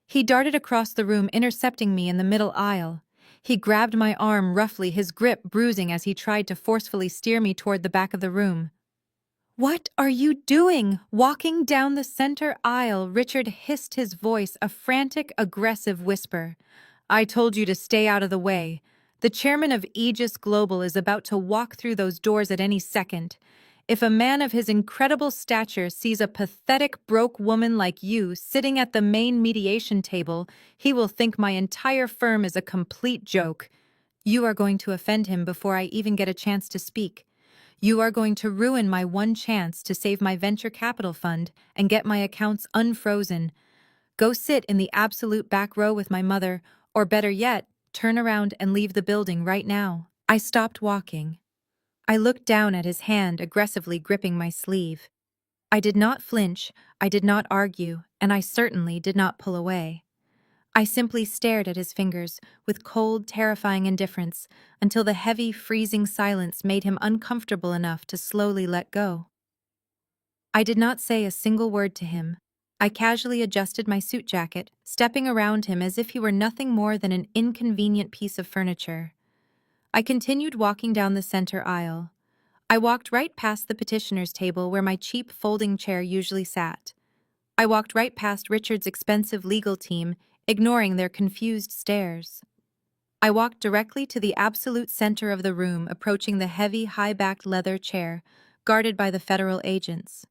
He darted across the room, intercepting me in the middle aisle. He grabbed my arm roughly, his grip bruising as he tried to forcefully steer me toward the back of the room. "What are you doing? Walking down the center aisle?" Richard hissed, his voice a frantic, aggressive whisper. "I told you to stay out of the way. The chairman of Aegis Global is about to walk through those doors at any second. If a man of his incredible stature sees a pathetic, broke woman like you sitting at the main mediation table, he will think my entire firm is a complete joke. You are going to offend him before I even get a chance to speak. You are going to ruin my one chance to save my venture capital fund and get my accounts unfrozen. Go sit in the absolute back row with my mother, or better yet, turn around and leave the building right now." I stopped walking. I looked down at his hand, aggressively gripping my sleeve. I did not flinch, I did not argue, and I certainly did not pull away. I simply stared at his fingers with cold, terrifying indifference until the heavy, freezing silence made him uncomfortable enough to slowly let go. I did not say a single word to him. I casually adjusted my suit jacket, stepping around him as if he were nothing more than an inconvenient piece of furniture. I continued walking down the center aisle. I walked right past the petitioner's table where my cheap folding chair usually sat. I walked right past Richard's expensive legal team, ignoring their confused stares. I walked directly to the absolute center of the room, approaching the heavy, high-backed leather chair, guarded by the federal agents.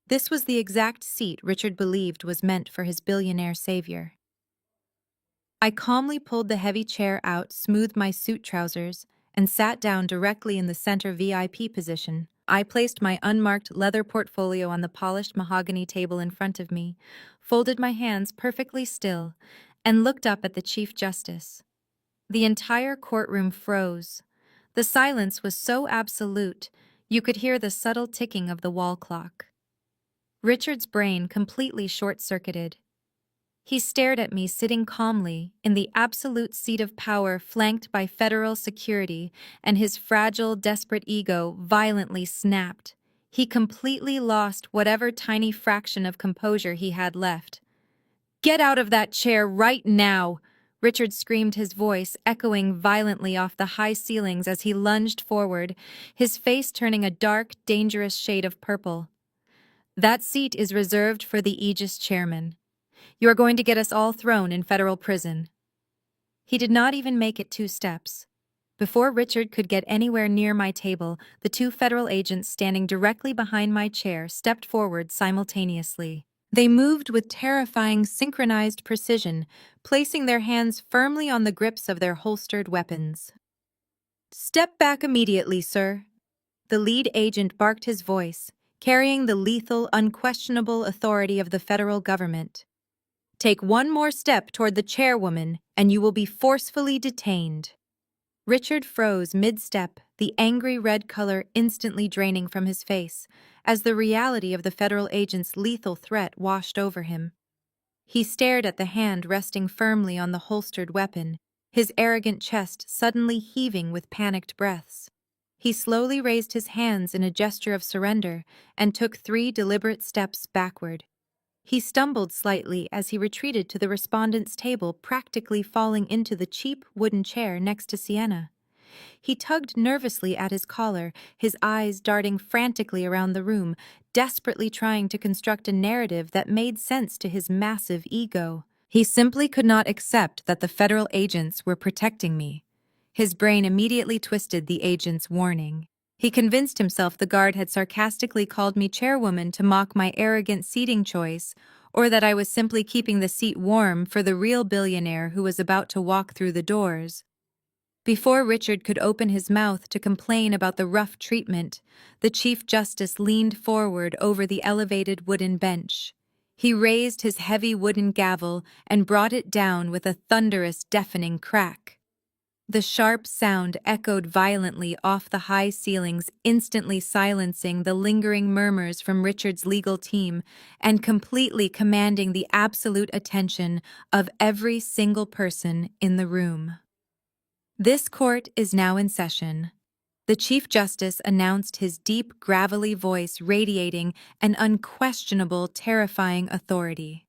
This was the exact seat Richard believed was meant for his billionaire savior. I calmly pulled the heavy chair out, smoothed my suit trousers, and sat down directly in the center VIP position. I placed my unmarked leather portfolio on the polished mahogany table in front of me, folded my hands perfectly still, and looked up at the Chief Justice. The entire courtroom froze. The silence was so absolute, you could hear the subtle ticking of the wall clock. Richard's brain completely short-circuited. He stared at me sitting calmly in the absolute seat of power, flanked by federal security, and his fragile, desperate ego violently snapped. He completely lost whatever tiny fraction of composure he had left. "Get out of that chair right now!" Richard screamed, his voice echoing violently off the high ceilings as he lunged forward, his face turning a dark, dangerous shade of purple. "That seat is reserved for the Aegis chairman. You are going to get us all thrown in federal prison." He did not even make it 2 steps. Before Richard could get anywhere near my table, the 2 federal agents standing directly behind my chair stepped forward simultaneously. They moved with terrifying, synchronized precision, placing their hands firmly on the grips of their holstered weapons. "Step back immediately, sir." The lead agent barked, his voice, carrying the lethal, unquestionable authority of the federal government. "Take one more step toward the chairwoman, and you will be forcefully detained." Richard froze mid-step, the angry red color instantly draining from his face, as the reality of the federal agent's lethal threat washed over him. He stared at the hand resting firmly on the holstered weapon, his arrogant chest suddenly heaving with panicked breaths. He slowly raised his hands in a gesture of surrender and took 3 deliberate steps backward. He stumbled slightly as he retreated to the respondent's table, practically falling into the cheap wooden chair next to Sienna. He tugged nervously at his collar, his eyes darting frantically around the room, desperately trying to construct a narrative that made sense to his massive ego. He simply could not accept that the federal agents were protecting me. His brain immediately twisted the agent's warning. He convinced himself the guard had sarcastically called me chairwoman to mock my arrogant seating choice, or that I was simply keeping the seat warm for the real billionaire who was about to walk through the doors. Before Richard could open his mouth to complain about the rough treatment, the Chief Justice leaned forward over the elevated wooden bench. He raised his heavy wooden gavel and brought it down with a thunderous, deafening crack. The sharp sound echoed violently off the high ceilings, instantly silencing the lingering murmurs from Richard's legal team and completely commanding the absolute attention of every single person in the room. This court is now in session. The Chief Justice announced, his deep, gravelly voice radiating an unquestionable, terrifying authority.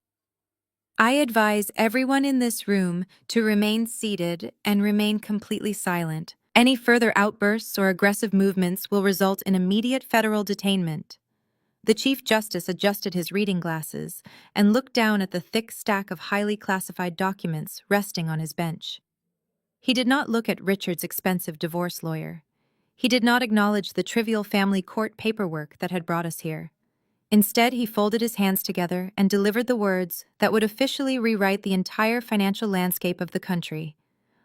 I advise everyone in this room to remain seated and remain completely silent. Any further outbursts or aggressive movements will result in immediate federal detainment. The Chief Justice adjusted his reading glasses and looked down at the thick stack of highly classified documents resting on his bench. He did not look at Richard's expensive divorce lawyer. He did not acknowledge the trivial family court paperwork that had brought us here. Instead, he folded his hands together and delivered the words that would officially rewrite the entire financial landscape of the country.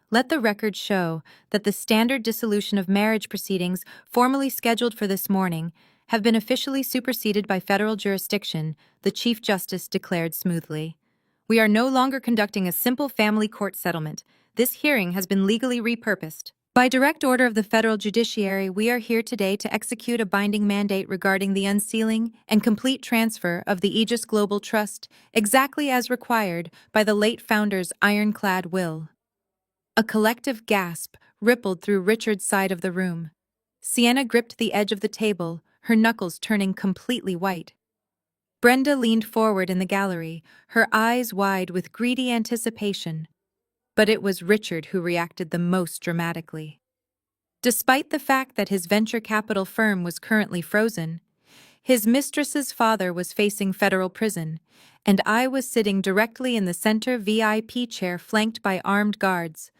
Let the record show that the standard dissolution of marriage proceedings formally scheduled for this morning have been officially superseded by federal jurisdiction, the Chief Justice declared smoothly. We are no longer conducting a simple family court settlement. This hearing has been legally repurposed. By direct order of the federal judiciary, we are here today to execute a binding mandate regarding the unsealing and complete transfer of the Aegis Global Trust, exactly as required by the late founder's ironclad will. A collective gasp rippled through Richard's side of the room. Sienna gripped the edge of the table, her knuckles turning completely white. Brenda leaned forward in the gallery, her eyes wide with greedy anticipation. But it was Richard who reacted the most dramatically. Despite the fact that his venture capital firm was currently frozen, his mistress's father was facing federal prison, and I was sitting directly in the center VIP chair flanked by armed guards.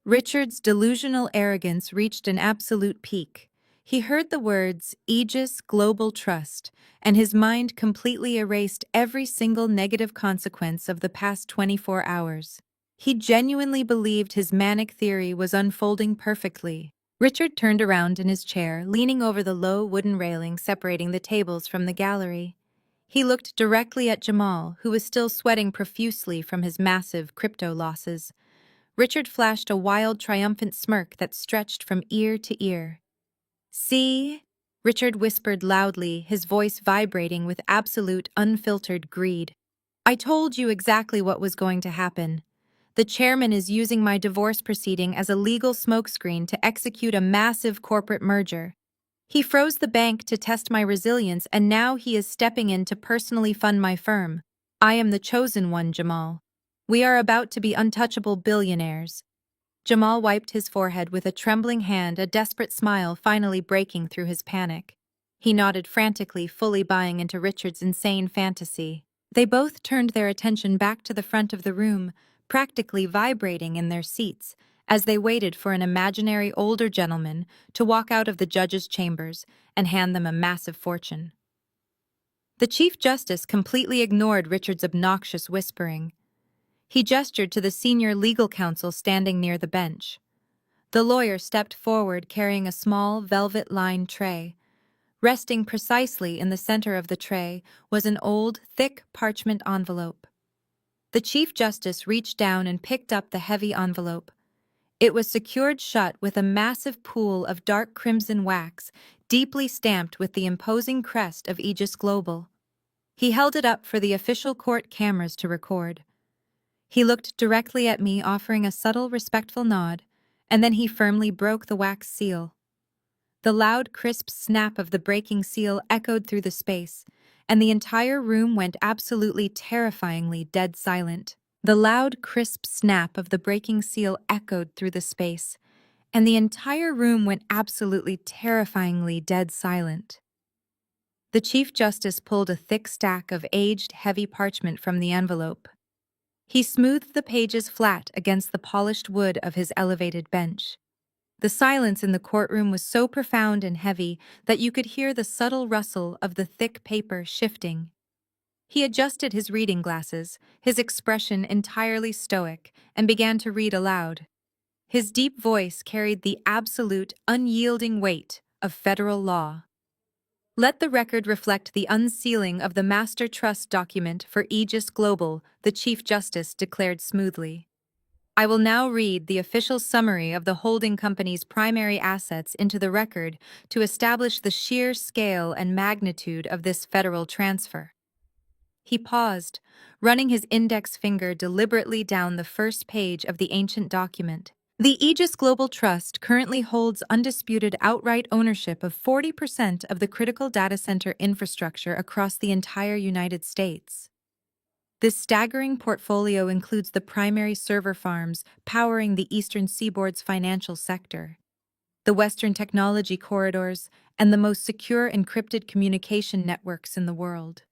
Richard's delusional arrogance reached an absolute peak. He heard the words Aegis Global Trust, and his mind completely erased every single negative consequence of the past 24 hours. He genuinely believed his manic theory was unfolding perfectly. Richard turned around in his chair, leaning over the low wooden railing separating the tables from the gallery. He looked directly at Jamal, who was still sweating profusely from his massive crypto losses. Richard flashed a wild, triumphant smirk that stretched from ear to ear. "See?" Richard whispered loudly, his voice vibrating with absolute, unfiltered greed. "I told you exactly what was going to happen. The chairman is using my divorce proceeding as a legal smokescreen to execute a massive corporate merger. He froze the bank to test my resilience, and now he is stepping in to personally fund my firm. I am the chosen one, Jamal. We are about to be untouchable billionaires." Jamal wiped his forehead with a trembling hand, a desperate smile finally breaking through his panic. He nodded frantically, fully buying into Richard's insane fantasy. They both turned their attention back to the front of the room, practically vibrating in their seats, as they waited for an imaginary older gentleman to walk out of the judge's chambers and hand them a massive fortune. The Chief Justice completely ignored Richard's obnoxious whispering. He gestured to the senior legal counsel standing near the bench. The lawyer stepped forward carrying a small, velvet-lined tray. Resting precisely in the center of the tray was an old, thick parchment envelope. The Chief Justice reached down and picked up the heavy envelope. It was secured shut with a massive pool of dark crimson wax, deeply stamped with the imposing crest of Aegis Global. He held it up for the official court cameras to record. He looked directly at me, offering a subtle, respectful nod, and then he firmly broke the wax seal. The loud, crisp snap of the breaking seal echoed through the space, and the entire room went absolutely terrifyingly dead silent. The loud, crisp snap of the breaking seal echoed through the space, and the entire room went absolutely terrifyingly dead silent. The Chief Justice pulled a thick stack of aged, heavy parchment from the envelope. He smoothed the pages flat against the polished wood of his elevated bench. The silence in the courtroom was so profound and heavy that you could hear the subtle rustle of the thick paper shifting. He adjusted his reading glasses, his expression entirely stoic, and began to read aloud. His deep voice carried the absolute, unyielding weight of federal law. Let the record reflect the unsealing of the Master Trust document for Aegis Global, the Chief Justice declared smoothly. I will now read the official summary of the holding company's primary assets into the record to establish the sheer scale and magnitude of this federal transfer. He paused, running his index finger deliberately down the first page of the ancient document. The Aegis Global Trust currently holds undisputed outright ownership of 40% of the critical data center infrastructure across the entire United States. This staggering portfolio includes the primary server farms powering the Eastern Seaboard's financial sector, the Western technology corridors, and the most secure encrypted communication networks in the world.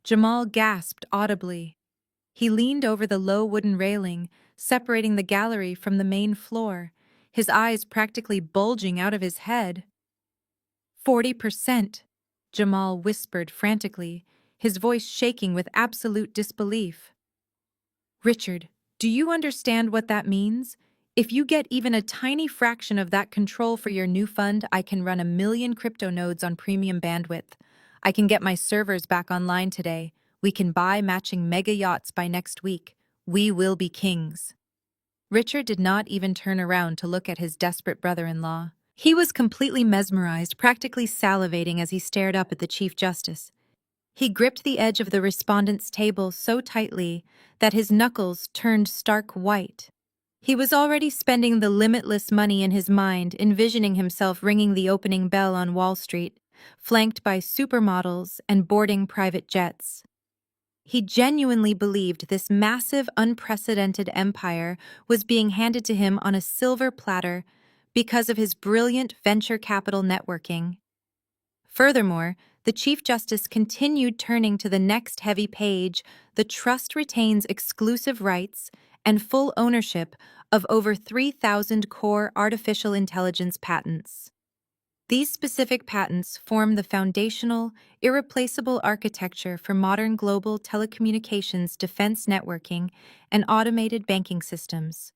Jamal gasped audibly. He leaned over the low wooden railing, separating the gallery from the main floor, his eyes practically bulging out of his head. 40%, Jamal whispered frantically, his voice shaking with absolute disbelief. Richard, do you understand what that means? If you get even a tiny fraction of that control for your new fund, I can run 1 million crypto nodes on premium bandwidth. I can get my servers back online today. We can buy matching mega yachts by next week. We will be kings. Richard did not even turn around to look at his desperate brother-in-law. He was completely mesmerized, practically salivating as he stared up at the Chief Justice. He gripped the edge of the respondent's table so tightly that his knuckles turned stark white. He was already spending the limitless money in his mind, envisioning himself ringing the opening bell on Wall Street, flanked by supermodels and boarding private jets. He genuinely believed this massive, unprecedented empire was being handed to him on a silver platter because of his brilliant venture capital networking. Furthermore, the Chief Justice continued turning to the next heavy page. The trust retains exclusive rights and full ownership of over 3,000 core artificial intelligence patents. These specific patents form the foundational, irreplaceable architecture for modern global telecommunications, defense networking, and automated banking systems.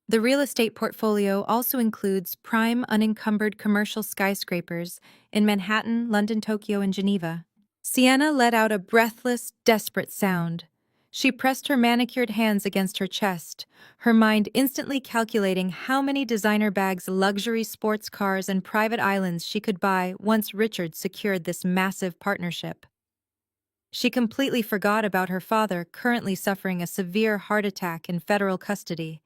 The real estate portfolio also includes prime unencumbered commercial skyscrapers in Manhattan, London, Tokyo, and Geneva. Sienna let out a breathless, desperate sound. She pressed her manicured hands against her chest, her mind instantly calculating how many designer bags, luxury sports cars, and private islands she could buy once Richard secured this massive partnership. She completely forgot about her father currently suffering a severe heart attack in federal custody.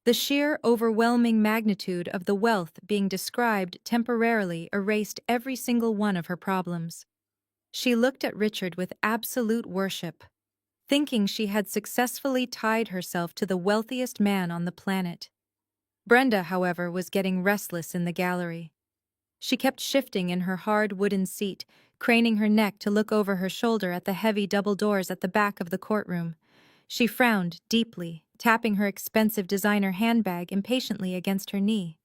The sheer, overwhelming magnitude of the wealth being described temporarily erased every single one of her problems. She looked at Richard with absolute worship, thinking she had successfully tied herself to the wealthiest man on the planet. Brenda, however, was getting restless in the gallery. She kept shifting in her hard wooden seat, craning her neck to look over her shoulder at the heavy double doors at the back of the courtroom. She frowned deeply, tapping her expensive designer handbag impatiently against her knee.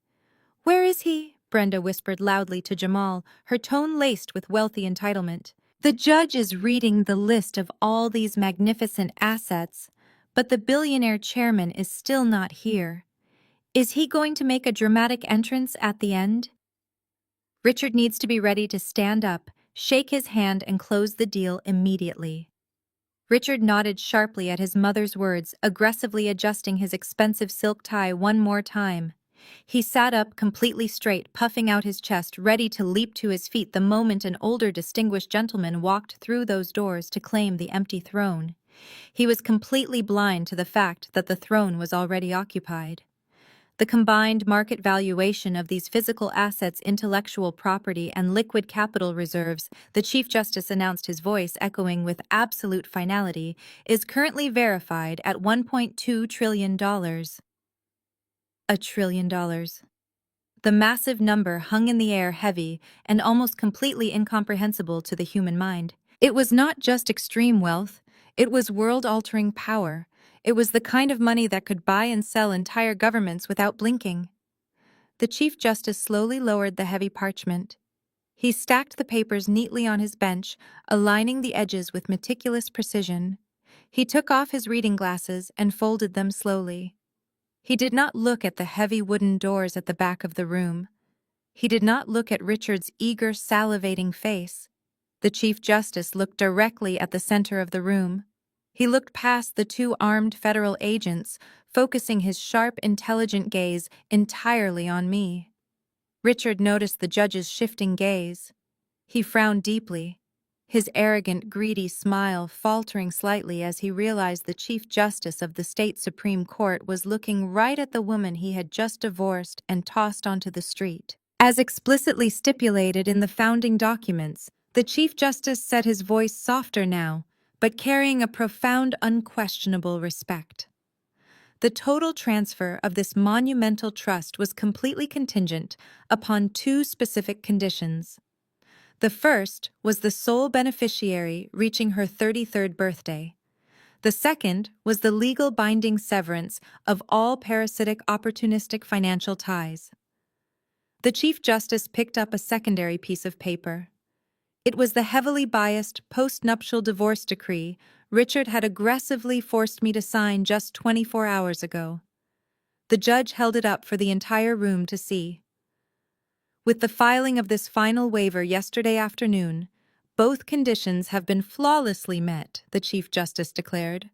"Where is he?" Brenda whispered loudly to Jamal, her tone laced with wealthy entitlement. "The judge is reading the list of all these magnificent assets, but the billionaire chairman is still not here. Is he going to make a dramatic entrance at the end?" Richard needs to be ready to stand up, shake his hand, and close the deal immediately. Richard nodded sharply at his mother's words, aggressively adjusting his expensive silk tie one more time. He sat up completely straight, puffing out his chest, ready to leap to his feet the moment an older distinguished gentleman walked through those doors to claim the empty throne. He was completely blind to the fact that the throne was already occupied. The combined market valuation of these physical assets, intellectual property, and liquid capital reserves, the Chief Justice announced, his voice echoing with absolute finality, is currently verified at $1.2 trillion. $1 trillion. The massive number hung in the air heavy and almost completely incomprehensible to the human mind. It was not just extreme wealth, it was world-altering power. It was the kind of money that could buy and sell entire governments without blinking. The Chief Justice slowly lowered the heavy parchment. He stacked the papers neatly on his bench, aligning the edges with meticulous precision. He took off his reading glasses and folded them slowly. He did not look at the heavy wooden doors at the back of the room. He did not look at Richard's eager, salivating face. The Chief Justice looked directly at the center of the room. He looked past the two armed federal agents, focusing his sharp, intelligent gaze entirely on me. Richard noticed the judge's shifting gaze. He frowned deeply, his arrogant, greedy smile faltering slightly as he realized the Chief Justice of the State Supreme Court was looking right at the woman he had just divorced and tossed onto the street. As explicitly stipulated in the founding documents, the Chief Justice said, his voice softer now, but carrying a profound, unquestionable respect. The total transfer of this monumental trust was completely contingent upon two specific conditions. The first was the sole beneficiary reaching her 33rd birthday. The second was the legal binding severance of all parasitic, opportunistic financial ties. The Chief Justice picked up a secondary piece of paper. It was the heavily biased post-nuptial divorce decree Richard had aggressively forced me to sign just 24 hours ago. The judge held it up for the entire room to see. With the filing of this final waiver yesterday afternoon, both conditions have been flawlessly met, the Chief Justice declared.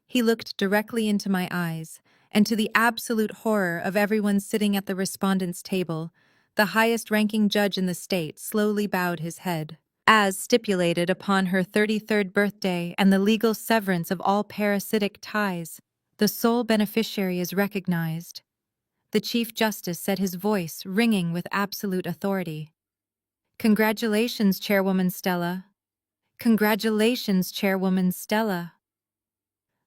He looked directly into my eyes, and to the absolute horror of everyone sitting at the respondents' table, the highest-ranking judge in the state slowly bowed his head. As stipulated upon her 33rd birthday and the legal severance of all parasitic ties, the sole beneficiary is recognized. The Chief Justice said, his voice ringing with absolute authority. Congratulations, Chairwoman Stella. Congratulations, Chairwoman Stella.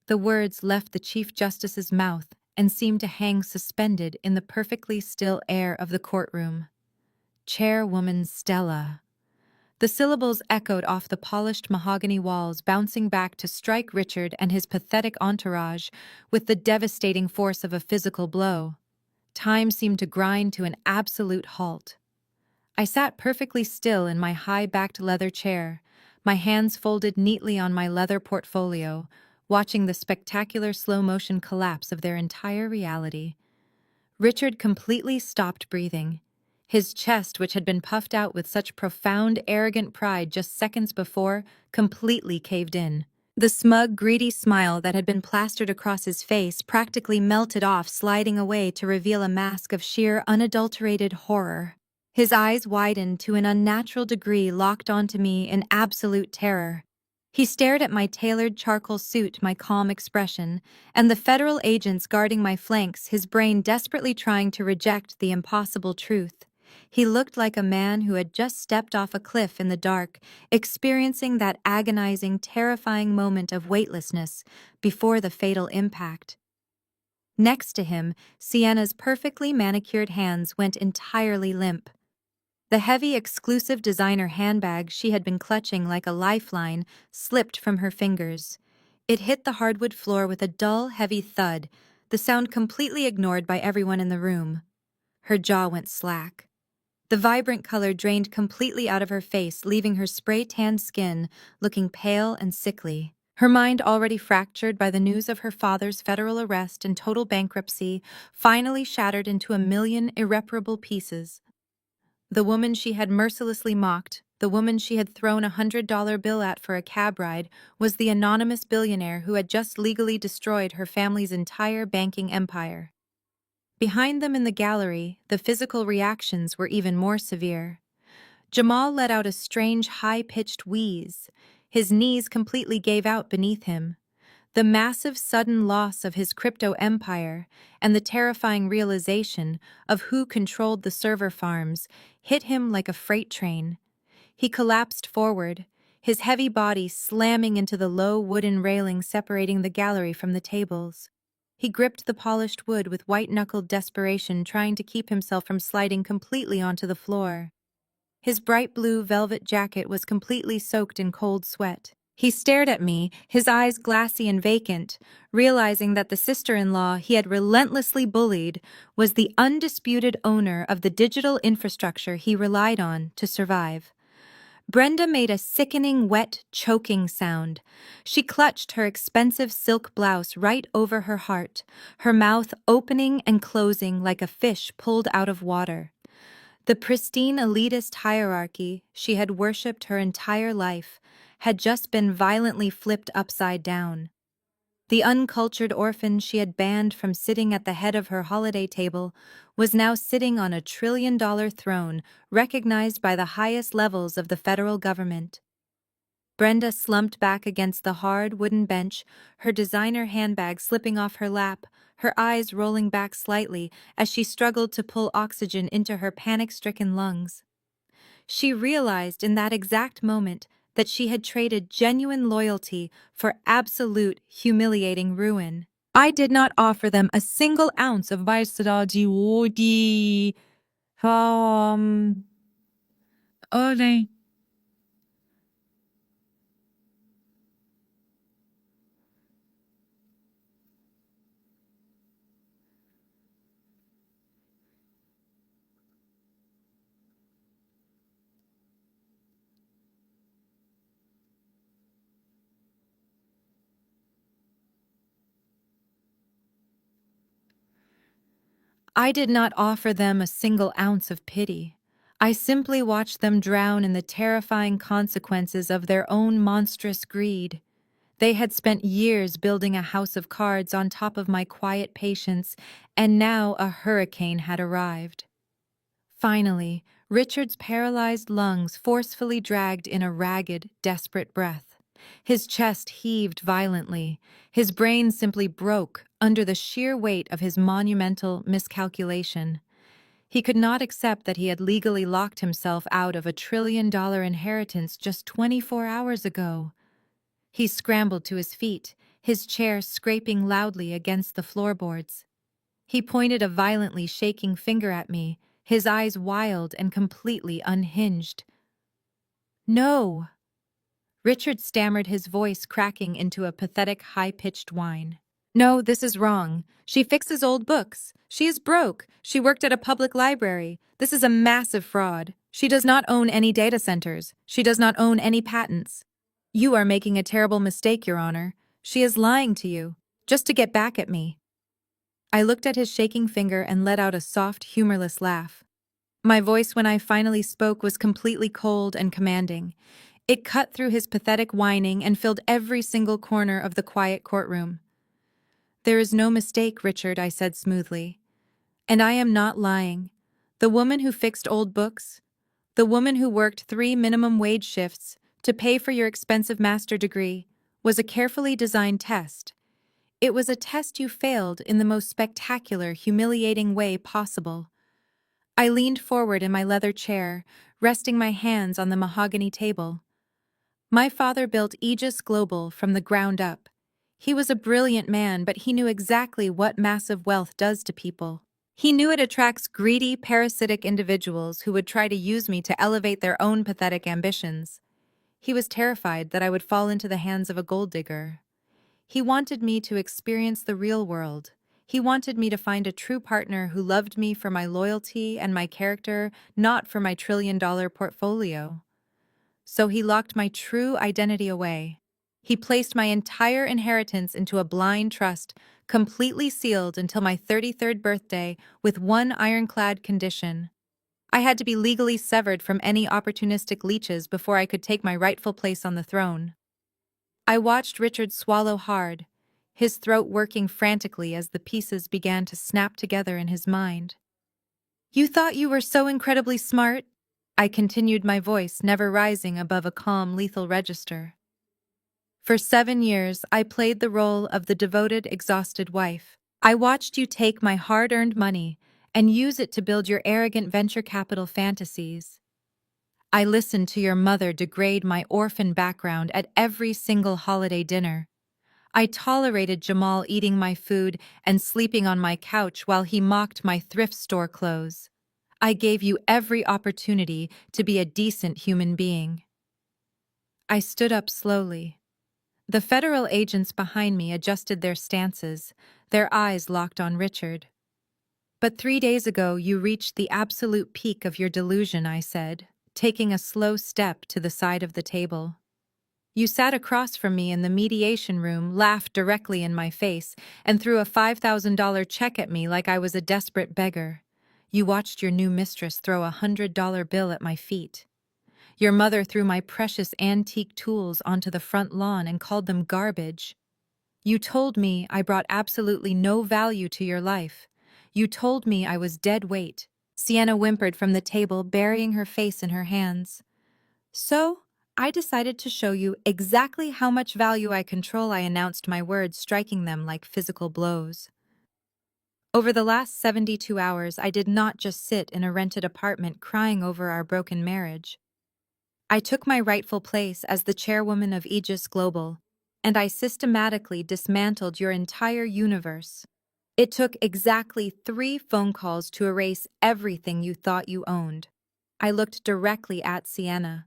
The words left the Chief Justice's mouth and seemed to hang suspended in the perfectly still air of the courtroom. Chairwoman Stella. The syllables echoed off the polished mahogany walls, bouncing back to strike Richard and his pathetic entourage with the devastating force of a physical blow. Time seemed to grind to an absolute halt. I sat perfectly still in my high-backed leather chair, my hands folded neatly on my leather portfolio, watching the spectacular slow-motion collapse of their entire reality. Richard completely stopped breathing. His chest, which had been puffed out with such profound, arrogant pride just seconds before, completely caved in. The smug, greedy smile that had been plastered across his face practically melted off, sliding away to reveal a mask of sheer, unadulterated horror. His eyes widened to an unnatural degree, locked onto me in absolute terror. He stared at my tailored charcoal suit, my calm expression, and the federal agents guarding my flanks, his brain desperately trying to reject the impossible truth. He looked like a man who had just stepped off a cliff in the dark, experiencing that agonizing, terrifying moment of weightlessness before the fatal impact. Next to him, Sienna's perfectly manicured hands went entirely limp. The heavy, exclusive designer handbag she had been clutching like a lifeline slipped from her fingers. It hit the hardwood floor with a dull, heavy thud, the sound completely ignored by everyone in the room. Her jaw went slack. The vibrant color drained completely out of her face, leaving her spray-tanned skin looking pale and sickly. Her mind, already fractured by the news of her father's federal arrest and total bankruptcy, finally shattered into a million irreparable pieces. The woman she had mercilessly mocked, the woman she had thrown $100 bill at for a cab ride, was the anonymous billionaire who had just legally destroyed her family's entire banking empire. Behind them in the gallery, the physical reactions were even more severe. Jamal let out a strange high-pitched wheeze. His knees completely gave out beneath him. The massive sudden loss of his crypto empire and the terrifying realization of who controlled the server farms hit him like a freight train. He collapsed forward, his heavy body slamming into the low wooden railing separating the gallery from the tables. He gripped the polished wood with white-knuckled desperation, trying to keep himself from sliding completely onto the floor. His bright blue velvet jacket was completely soaked in cold sweat. He stared at me, his eyes glassy and vacant, realizing that the sister-in-law he had relentlessly bullied was the undisputed owner of the digital infrastructure he relied on to survive. Brenda made a sickening, wet, choking sound. She clutched her expensive silk blouse right over her heart, her mouth opening and closing like a fish pulled out of water. The pristine elitist hierarchy she had worshipped her entire life had just been violently flipped upside down. The uncultured orphan she had banned from sitting at the head of her holiday table was now sitting on a trillion-dollar throne recognized by the highest levels of the federal government. Brenda slumped back against the hard wooden bench, her designer handbag slipping off her lap, her eyes rolling back slightly as she struggled to pull oxygen into her panic-stricken lungs. She realized in that exact moment that she had traded genuine loyalty for absolute, humiliating ruin. I did not offer them a single ounce of Vaisaraji Wodi. Okay. I did not offer them a single ounce of pity. I simply watched them drown in the terrifying consequences of their own monstrous greed. They had spent years building a house of cards on top of my quiet patience, and now a hurricane had arrived. Finally, Richard's paralyzed lungs forcefully dragged in a ragged, desperate breath. His chest heaved violently. His brain simply broke under the sheer weight of his monumental miscalculation. He could not accept that he had legally locked himself out of a trillion-dollar inheritance just 24 hours ago. He scrambled to his feet, his chair scraping loudly against the floorboards. He pointed a violently shaking finger at me, his eyes wild and completely unhinged. "No!" Richard stammered, his voice cracking into a pathetic, high-pitched whine. "No, this is wrong. She fixes old books. She is broke. She worked at a public library. This is a massive fraud. She does not own any data centers. She does not own any patents. You are making a terrible mistake, Your Honor. She is lying to you, just to get back at me." I looked at his shaking finger and let out a soft, humorless laugh. My voice when I finally spoke was completely cold and commanding. It cut through his pathetic whining and filled every single corner of the quiet courtroom. "There is no mistake, Richard," I said smoothly. "And I am not lying. The woman who fixed old books, the woman who worked 3 minimum wage shifts to pay for your expensive master degree, was a carefully designed test. It was a test you failed in the most spectacular, humiliating way possible." I leaned forward in my leather chair, resting my hands on the mahogany table. My father built Aegis Global from the ground up. He was a brilliant man, but he knew exactly what massive wealth does to people. He knew it attracts greedy, parasitic individuals who would try to use me to elevate their own pathetic ambitions. He was terrified that I would fall into the hands of a gold digger. He wanted me to experience the real world. He wanted me to find a true partner who loved me for my loyalty and my character, not for my trillion-dollar portfolio. So he locked my true identity away. He placed my entire inheritance into a blind trust, completely sealed until my 33rd birthday, with one ironclad condition. I had to be legally severed from any opportunistic leeches before I could take my rightful place on the throne. I watched Richard swallow hard. his throat working frantically as the pieces began to snap together in his mind. "You thought you were so incredibly smart?" I continued, my voice never rising above a calm, lethal register. "For 7 years, I played the role of the devoted, exhausted wife. I watched you take my hard-earned money and use it to build your arrogant venture capital fantasies. I listened to your mother degrade my orphan background at every single holiday dinner. I tolerated Jamal eating my food and sleeping on my couch while he mocked my thrift store clothes. I gave you every opportunity to be a decent human being." I stood up slowly. The federal agents behind me adjusted their stances, their eyes locked on Richard. "But 3 days ago you reached the absolute peak of your delusion," I said, taking a slow step to the side of the table. "You sat across from me in the mediation room, laughed directly in my face, and threw a $5,000 check at me like I was a desperate beggar. You watched your new mistress throw a $100 bill at my feet. Your mother threw my precious antique tools onto the front lawn and called them garbage. You told me I brought absolutely no value to your life. You told me I was dead weight." Sienna whimpered from the table, burying her face in her hands. "So, I decided to show you exactly how much value I control," I announced, my words striking them like physical blows. Over the last 72 hours, I did not just sit in a rented apartment crying over our broken marriage. I took my rightful place as the chairwoman of Aegis Global, and I systematically dismantled your entire universe. It took exactly 3 phone calls to erase everything you thought you owned. I looked directly at Sienna.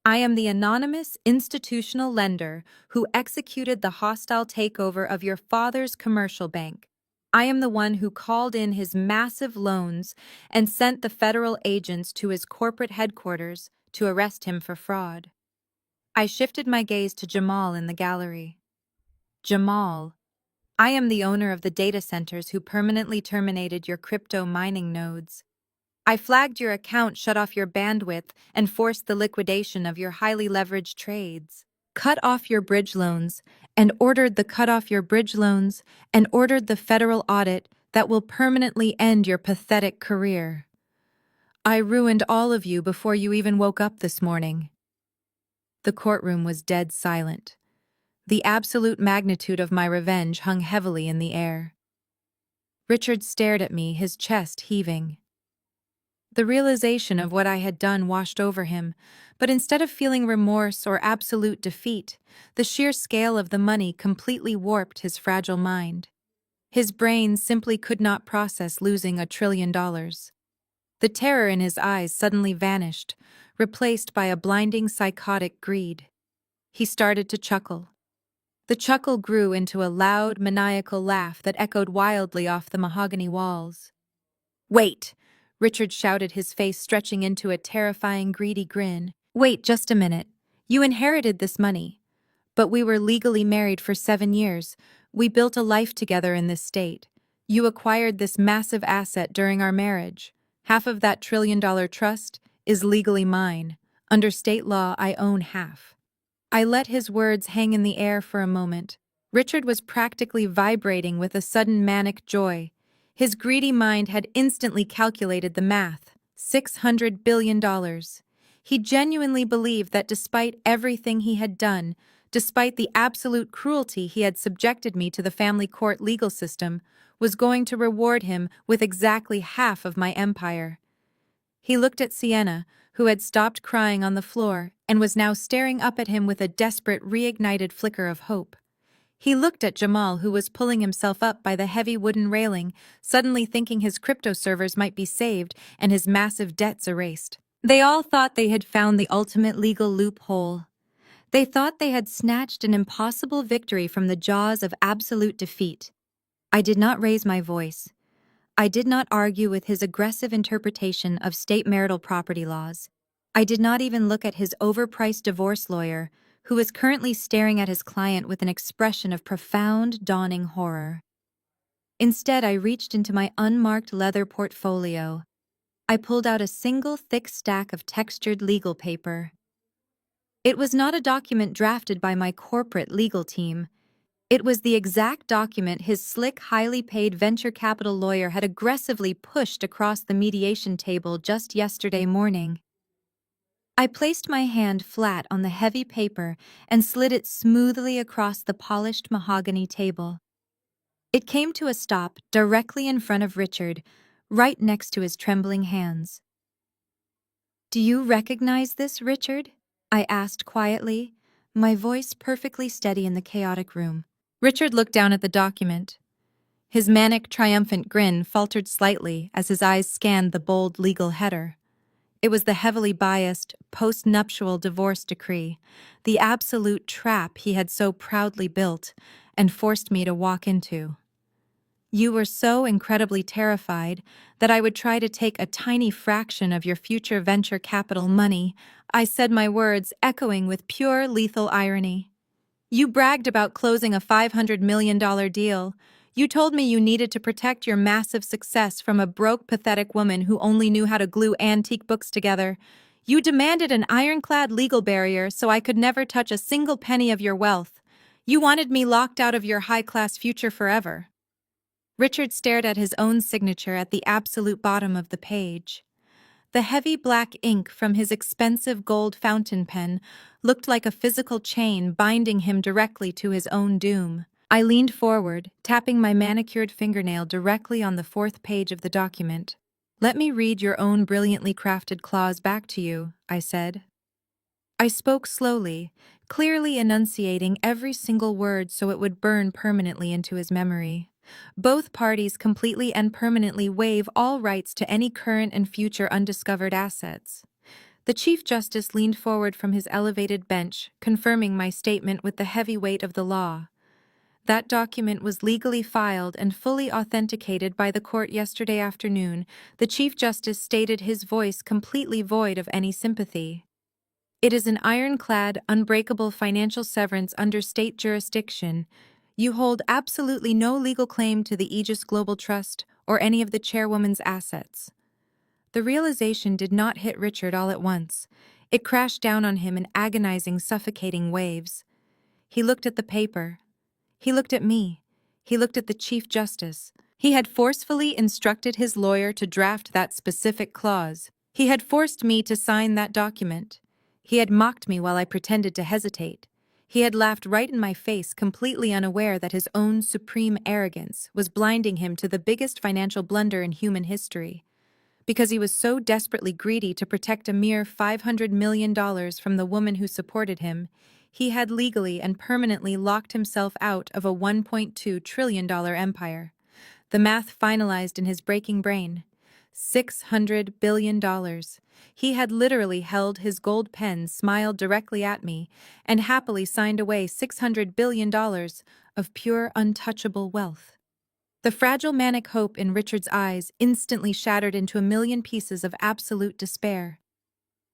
"I am the anonymous institutional lender who executed the hostile takeover of your father's commercial bank. I am the one who called in his massive loans and sent the federal agents to his corporate headquarters to arrest him for fraud." I shifted my gaze to Jamal in the gallery. "Jamal, I am the owner of the data centers who permanently terminated your crypto mining nodes. I flagged your account, shut off your bandwidth, and forced the liquidation of your highly leveraged trades. Cut off your bridge loans, and ordered the federal audit that will permanently end your pathetic career. I ruined all of you before you even woke up this morning." The courtroom was dead silent. The absolute magnitude of my revenge hung heavily in the air. Richard stared at me, his chest heaving. The realization of what I had done washed over him, but instead of feeling remorse or absolute defeat, the sheer scale of the money completely warped his fragile mind. His brain simply could not process losing $1 trillion. The terror in his eyes suddenly vanished, replaced by a blinding psychotic greed. He started to chuckle. The chuckle grew into a loud, maniacal laugh that echoed wildly off the mahogany walls. "Wait!" Richard shouted, his face stretching into a terrifying, greedy grin. "Wait just a minute. You inherited this money. But we were legally married for 7 years. We built a life together in this state. You acquired this massive asset during our marriage. Half of that $1 trillion trust is legally mine. Under state law, I own half." I let his words hang in the air for a moment. Richard was practically vibrating with a sudden manic joy. His greedy mind had instantly calculated the math. $600 billion. He genuinely believed that despite everything he had done, despite the absolute cruelty he had subjected me to the family court legal system, was going to reward him with exactly half of my empire. He looked at Sienna, who had stopped crying on the floor and was now staring up at him with a desperate, reignited flicker of hope. He looked at Jamal, who was pulling himself up by the heavy wooden railing, suddenly thinking his crypto servers might be saved and his massive debts erased. They all thought they had found the ultimate legal loophole. They thought they had snatched an impossible victory from the jaws of absolute defeat. I did not raise my voice. I did not argue with his aggressive interpretation of state marital property laws. I did not even look at his overpriced divorce lawyer, who was currently staring at his client with an expression of profound, dawning horror. Instead, I reached into my unmarked leather portfolio. I pulled out a single thick stack of textured legal paper. It was not a document drafted by my corporate legal team. It was the exact document his slick, highly paid venture capital lawyer had aggressively pushed across the mediation table just yesterday morning. I placed my hand flat on the heavy paper and slid it smoothly across the polished mahogany table. It came to a stop directly in front of Richard, right next to his trembling hands. "Do you recognize this, Richard?" I asked quietly, my voice perfectly steady in the chaotic room. Richard looked down at the document. His manic, triumphant grin faltered slightly as his eyes scanned the bold legal header. It was the heavily biased, post-nuptial divorce decree, the absolute trap he had so proudly built and forced me to walk into. "You were so incredibly terrified that I would try to take a tiny fraction of your future venture capital money," I said, my words echoing with pure lethal irony. "You bragged about closing a $500 million deal. You told me you needed to protect your massive success from a broke, pathetic woman who only knew how to glue antique books together. You demanded an ironclad legal barrier so I could never touch a single penny of your wealth. You wanted me locked out of your high-class future forever." Richard stared at his own signature at the absolute bottom of the page. The heavy black ink from his expensive gold fountain pen looked like a physical chain binding him directly to his own doom. I leaned forward, tapping my manicured fingernail directly on the fourth page of the document. "Let me read your own brilliantly crafted clause back to you," I said. I spoke slowly, clearly enunciating every single word so it would burn permanently into his memory. "Both parties completely and permanently waive all rights to any current and future undiscovered assets." The Chief Justice leaned forward from his elevated bench, confirming my statement with the heavy weight of the law. That document was legally filed and fully authenticated by the court yesterday afternoon. The Chief Justice stated, his voice completely void of any sympathy. "It is an ironclad, unbreakable financial severance under state jurisdiction. You hold absolutely no legal claim to the Aegis Global Trust or any of the chairwoman's assets." The realization did not hit Richard all at once. It crashed down on him in agonizing, suffocating waves. He looked at the paper. He looked at me. He looked at the Chief Justice. He had forcefully instructed his lawyer to draft that specific clause. He had forced me to sign that document. He had mocked me while I pretended to hesitate. He had laughed right in my face, completely unaware that his own supreme arrogance was blinding him to the biggest financial blunder in human history. Because he was so desperately greedy to protect a mere $500 million from the woman who supported him, he had legally and permanently locked himself out of a $1.2 trillion empire. The math finalized in his breaking brain. $600 billion. He had literally held his gold pen, smiled directly at me, and happily signed away $600 billion of pure, untouchable wealth. The fragile manic hope in Richard's eyes instantly shattered into a million pieces of absolute despair.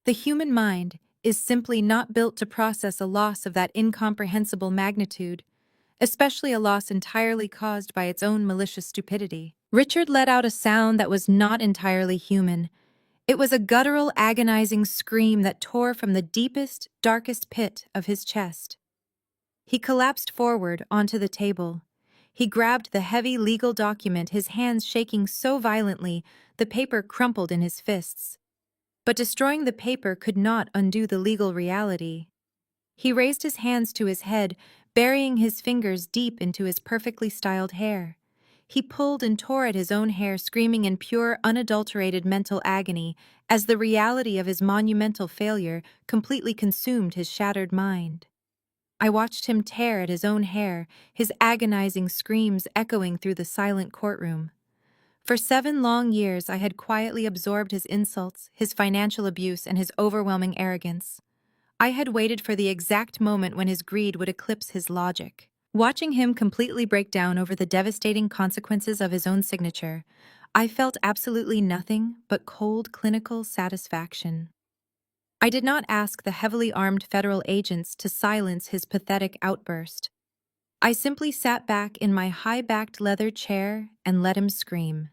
The human mind is simply not built to process a loss of that incomprehensible magnitude, especially a loss entirely caused by its own malicious stupidity. Richard let out a sound that was not entirely human. It was a guttural, agonizing scream that tore from the deepest, darkest pit of his chest. He collapsed forward onto the table. He grabbed the heavy legal document, his hands shaking so violently the paper crumpled in his fists. But destroying the paper could not undo the legal reality. He raised his hands to his head, burying his fingers deep into his perfectly styled hair. He pulled and tore at his own hair, screaming in pure, unadulterated mental agony as the reality of his monumental failure completely consumed his shattered mind. I watched him tear at his own hair, his agonizing screams echoing through the silent courtroom. For 7 long years, I had quietly absorbed his insults, his financial abuse, and his overwhelming arrogance. I had waited for the exact moment when his greed would eclipse his logic. Watching him completely break down over the devastating consequences of his own signature, I felt absolutely nothing but cold, clinical satisfaction. I did not ask the heavily armed federal agents to silence his pathetic outburst. I simply sat back in my high-backed leather chair and let him scream.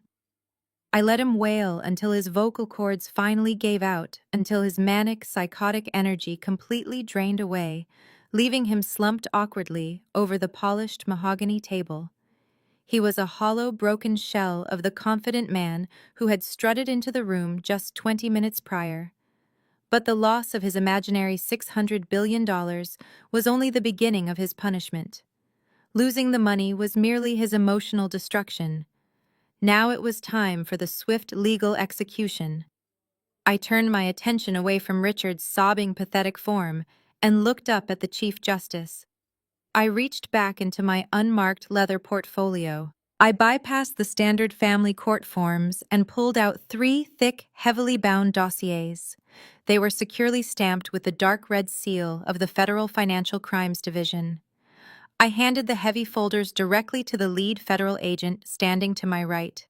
I let him wail until his vocal cords finally gave out, until his manic, psychotic energy completely drained away, leaving him slumped awkwardly over the polished mahogany table. He was a hollow, broken shell of the confident man who had strutted into the room just 20 minutes prior. But the loss of his imaginary $600 billion was only the beginning of his punishment. Losing the money was merely his emotional destruction. Now it was time for the swift legal execution. I turned my attention away from Richard's sobbing, pathetic form and looked up at the Chief Justice. I reached back into my unmarked leather portfolio. I bypassed the standard family court forms and pulled out 3 thick, heavily bound dossiers. They were securely stamped with the dark red seal of the Federal Financial Crimes Division. I handed the heavy folders directly to the lead federal agent standing to my right.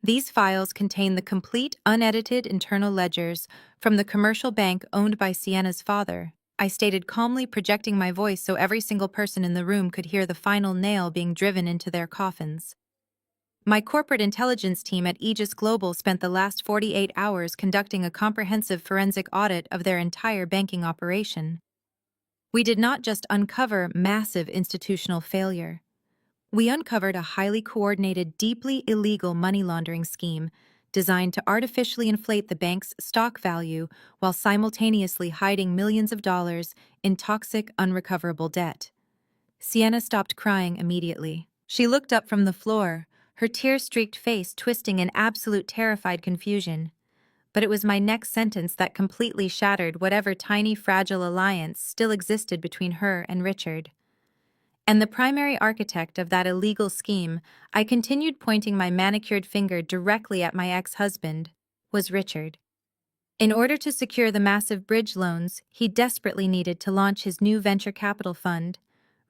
These files contain the complete, unedited internal ledgers from the commercial bank owned by Sienna's father, I stated calmly, projecting my voice so every single person in the room could hear the final nail being driven into their coffins. My corporate intelligence team at Aegis Global spent the last 48 hours conducting a comprehensive forensic audit of their entire banking operation. We did not just uncover massive institutional failure. We uncovered a highly coordinated, deeply illegal money laundering scheme designed to artificially inflate the bank's stock value while simultaneously hiding millions of dollars in toxic, unrecoverable debt. Sienna stopped crying immediately. She looked up from the floor, her tear-streaked face twisting in absolute terrified confusion. But it was my next sentence that completely shattered whatever tiny, fragile alliance still existed between her and Richard. And the primary architect of that illegal scheme, I continued pointing my manicured finger directly at my ex-husband, was Richard. In order to secure the massive bridge loans he desperately needed to launch his new venture capital fund,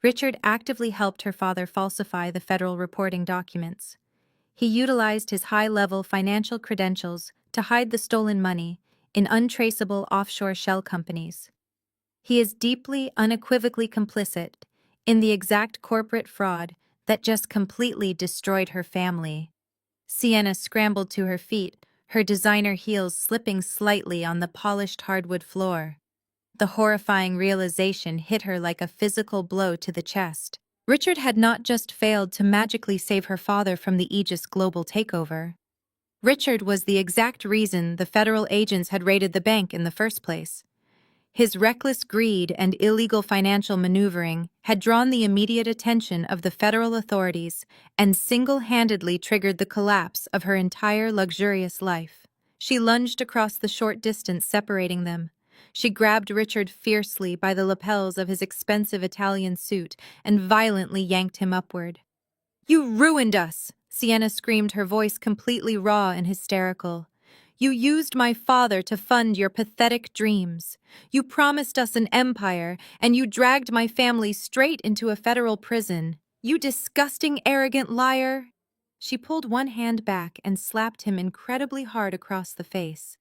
Richard actively helped her father falsify the federal reporting documents. He utilized his high-level financial credentials to hide the stolen money in untraceable offshore shell companies. He is deeply, unequivocally complicit in the exact corporate fraud that just completely destroyed her family. Sienna scrambled to her feet, her designer heels slipping slightly on the polished hardwood floor. The horrifying realization hit her like a physical blow to the chest. Richard had not just failed to magically save her father from the Aegis Global takeover. Richard was the exact reason the federal agents had raided the bank in the first place. His reckless greed and illegal financial maneuvering had drawn the immediate attention of the federal authorities and single-handedly triggered the collapse of her entire luxurious life. She lunged across the short distance separating them. She grabbed Richard fiercely by the lapels of his expensive Italian suit and violently yanked him upward. "You ruined us!" Sienna screamed, her voice completely raw and hysterical. "You used my father to fund your pathetic dreams. You promised us an empire, and you dragged my family straight into a federal prison. You disgusting, arrogant liar!" She pulled one hand back and slapped him incredibly hard across the face.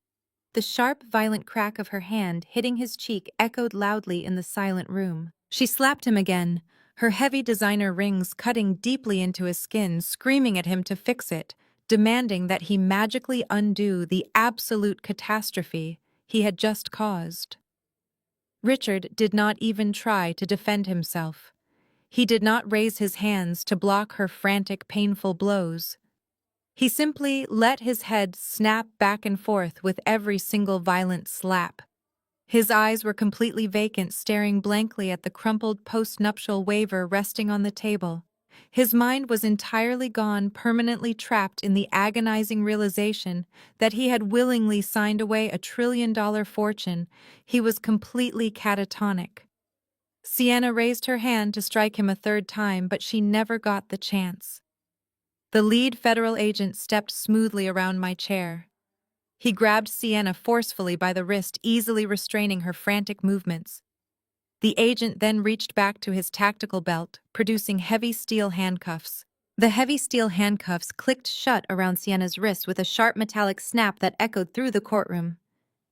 The sharp, violent crack of her hand hitting his cheek echoed loudly in the silent room. She slapped him again, her heavy designer rings cutting deeply into his skin, screaming at him to fix it, demanding that he magically undo the absolute catastrophe he had just caused. Richard did not even try to defend himself. He did not raise his hands to block her frantic, painful blows. He simply let his head snap back and forth with every single violent slap. His eyes were completely vacant, staring blankly at the crumpled post-nuptial waiver resting on the table. His mind was entirely gone, permanently trapped in the agonizing realization that he had willingly signed away a $1 trillion fortune. He was completely catatonic. Sienna raised her hand to strike him a third time, but she never got the chance. The lead federal agent stepped smoothly around my chair. He grabbed Sienna forcefully by the wrist, easily restraining her frantic movements. The agent then reached back to his tactical belt, producing heavy steel handcuffs. The heavy steel handcuffs clicked shut around Sienna's wrist with a sharp metallic snap that echoed through the courtroom.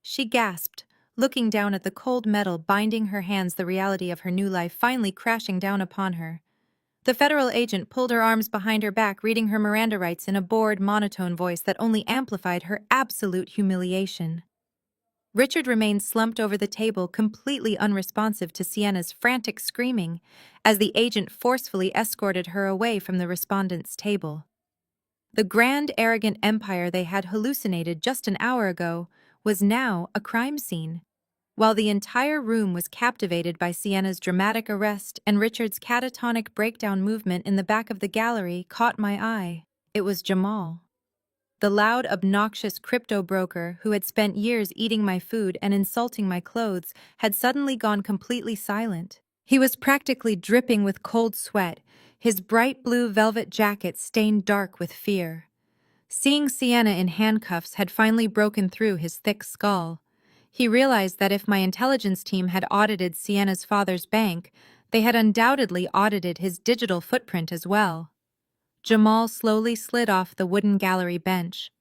She gasped, looking down at the cold metal binding her hands, the reality of her new life finally crashing down upon her. The federal agent pulled her arms behind her back, reading her Miranda rights in a bored, monotone voice that only amplified her absolute humiliation. Richard remained slumped over the table, completely unresponsive to Sienna's frantic screaming, as the agent forcefully escorted her away from the respondent's table. The grand, arrogant empire they had hallucinated just an hour ago was now a crime scene. While the entire room was captivated by Sienna's dramatic arrest and Richard's catatonic breakdown movement in the back of the gallery caught my eye. It was Jamal. The loud, obnoxious crypto broker who had spent years eating my food and insulting my clothes had suddenly gone completely silent. He was practically dripping with cold sweat, his bright blue velvet jacket stained dark with fear. Seeing Sienna in handcuffs had finally broken through his thick skull. He realized that if my intelligence team had audited Sienna's father's bank, they had undoubtedly audited his digital footprint as well. Jamal slowly slid off the wooden gallery bench.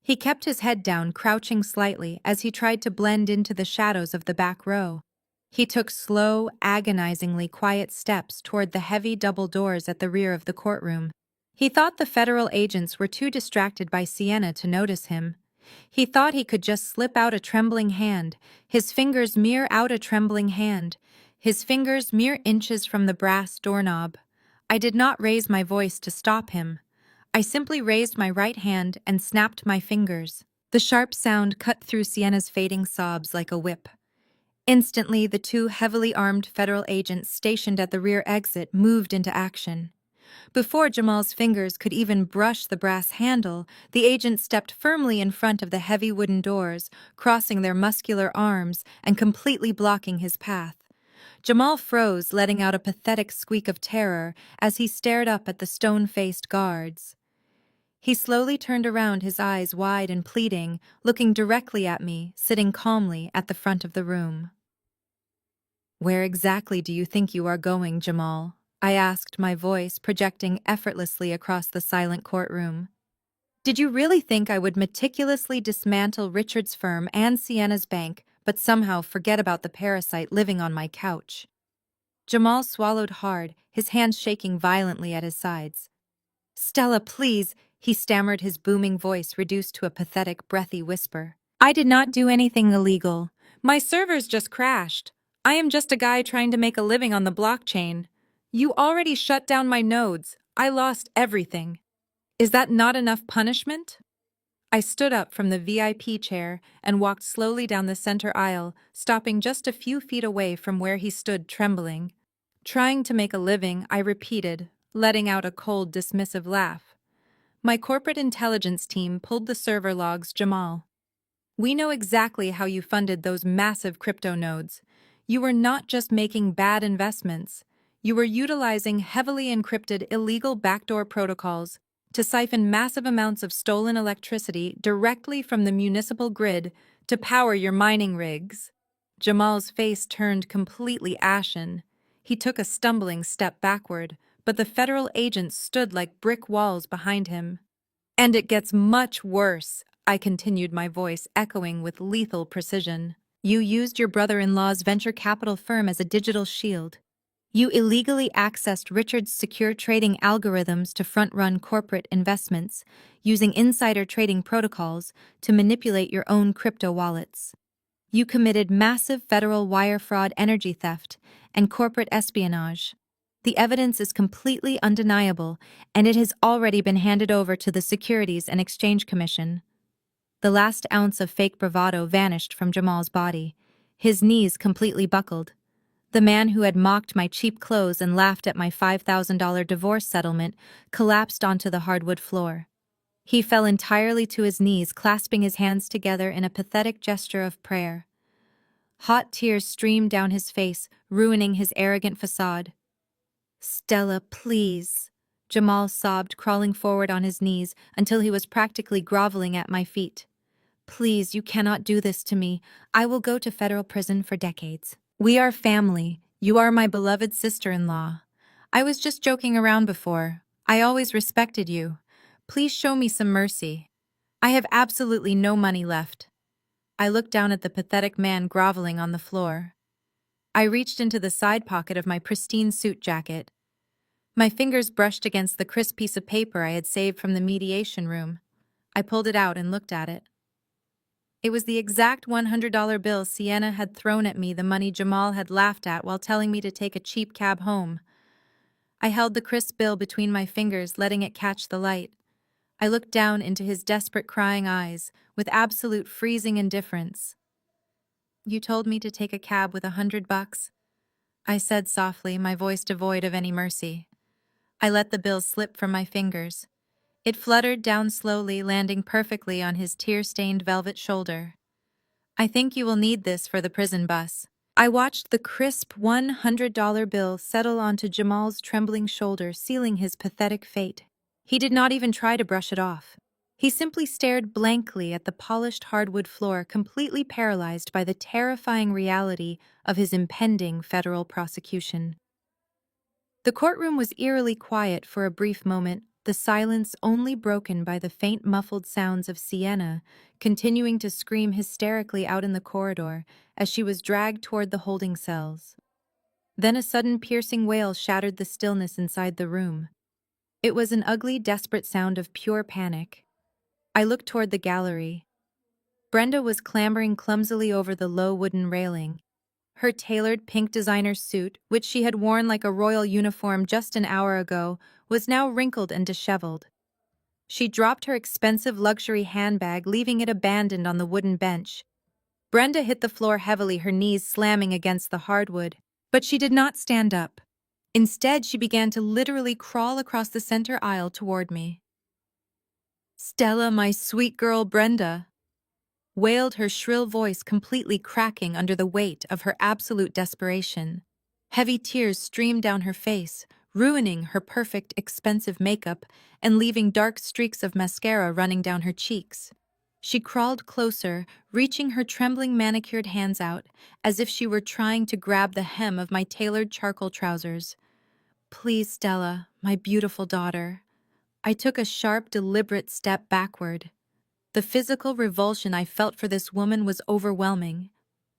He kept his head down, crouching slightly as he tried to blend into the shadows of the back row. He took slow, agonizingly quiet steps toward the heavy double doors at the rear of the courtroom. He thought the federal agents were too distracted by Sienna to notice him. He thought he could just slip out a trembling hand, his fingers mere inches from the brass doorknob. I did not raise my voice to stop him. I simply raised my right hand and snapped my fingers. The sharp sound cut through Sienna's fading sobs like a whip. Instantly, the two heavily armed federal agents stationed at the rear exit moved into action. Before Jamal's fingers could even brush the brass handle, the agent stepped firmly in front of the heavy wooden doors, crossing their muscular arms and completely blocking his path. Jamal froze, letting out a pathetic squeak of terror as he stared up at the stone-faced guards. He slowly turned around, his eyes wide and pleading, looking directly at me, sitting calmly at the front of the room. "Where exactly do you think you are going, Jamal?" I asked, my voice projecting effortlessly across the silent courtroom. "Did you really think I would meticulously dismantle Richard's firm and Sienna's bank, but somehow forget about the parasite living on my couch?" Jamal swallowed hard, his hands shaking violently at his sides. "Stella, please," he stammered, his booming voice reduced to a pathetic, breathy whisper. "I did not do anything illegal. My servers just crashed. I am just a guy trying to make a living on the blockchain. You already shut down my nodes. I lost everything. Is that not enough punishment?" I stood up from the VIP chair and walked slowly down the center aisle, stopping just a few feet away from where he stood trembling. "Trying to make a living," I repeated, letting out a cold, dismissive laugh. My corporate intelligence team pulled the server logs, Jamal. "We know exactly how you funded those massive crypto nodes. You were not just making bad investments. You were utilizing heavily encrypted illegal backdoor protocols to siphon massive amounts of stolen electricity directly from the municipal grid to power your mining rigs." Jamal's face turned completely ashen. He took a stumbling step backward, but the federal agents stood like brick walls behind him. "And it gets much worse," I continued, my voice echoing with lethal precision. "You used your brother-in-law's venture capital firm as a digital shield. You illegally accessed Richard's secure trading algorithms to front-run corporate investments, using insider trading protocols to manipulate your own crypto wallets. You committed massive federal wire fraud, energy theft, and corporate espionage. The evidence is completely undeniable, and it has already been handed over to the Securities and Exchange Commission." The last ounce of fake bravado vanished from Jamal's body. His knees completely buckled. The man who had mocked my cheap clothes and laughed at my $5,000 divorce settlement collapsed onto the hardwood floor. He fell entirely to his knees, clasping his hands together in a pathetic gesture of prayer. Hot tears streamed down his face, ruining his arrogant facade. "Stella, please," Jamal sobbed, crawling forward on his knees until he was practically groveling at my feet. "Please, you cannot do this to me. I will go to federal prison for decades. We are family. You are my beloved sister-in-law. I was just joking around before. I always respected you. Please show me some mercy. I have absolutely no money left." I looked down at the pathetic man groveling on the floor. I reached into the side pocket of my pristine suit jacket. My fingers brushed against the crisp piece of paper I had saved from the mediation room. I pulled it out and looked at it. It was the exact $100 bill Sienna had thrown at me, the money Jamal had laughed at while telling me to take a cheap cab home. I held the crisp bill between my fingers, letting it catch the light. I looked down into his desperate, crying eyes, with absolute freezing indifference. "You told me to take a cab with $100? I said softly, my voice devoid of any mercy. I let the bill slip from my fingers. It fluttered down slowly, landing perfectly on his tear-stained velvet shoulder. "I think you will need this for the prison bus." I watched the crisp $100 bill settle onto Jamal's trembling shoulder, sealing his pathetic fate. He did not even try to brush it off. He simply stared blankly at the polished hardwood floor, completely paralyzed by the terrifying reality of his impending federal prosecution. The courtroom was eerily quiet for a brief moment, the silence only broken by the faint muffled sounds of Sienna continuing to scream hysterically out in the corridor as she was dragged toward the holding cells. Then a sudden piercing wail shattered the stillness inside the room. It was an ugly, desperate sound of pure panic. I looked toward the gallery. Brenda was clambering clumsily over the low wooden railing. Her tailored pink designer suit, which she had worn like a royal uniform just an hour ago, was now wrinkled and disheveled. She dropped her expensive luxury handbag, leaving it abandoned on the wooden bench. Brenda hit the floor heavily, her knees slamming against the hardwood. But she did not stand up. Instead, she began to literally crawl across the center aisle toward me. "Stella, my sweet girl Brenda," wailed her shrill voice, completely cracking under the weight of her absolute desperation. Heavy tears streamed down her face, ruining her perfect, expensive makeup and leaving dark streaks of mascara running down her cheeks. She crawled closer, reaching her trembling manicured hands out, as if she were trying to grab the hem of my tailored charcoal trousers. "Please, Stella, my beautiful daughter." I took a sharp, deliberate step backward. The physical revulsion I felt for this woman was overwhelming.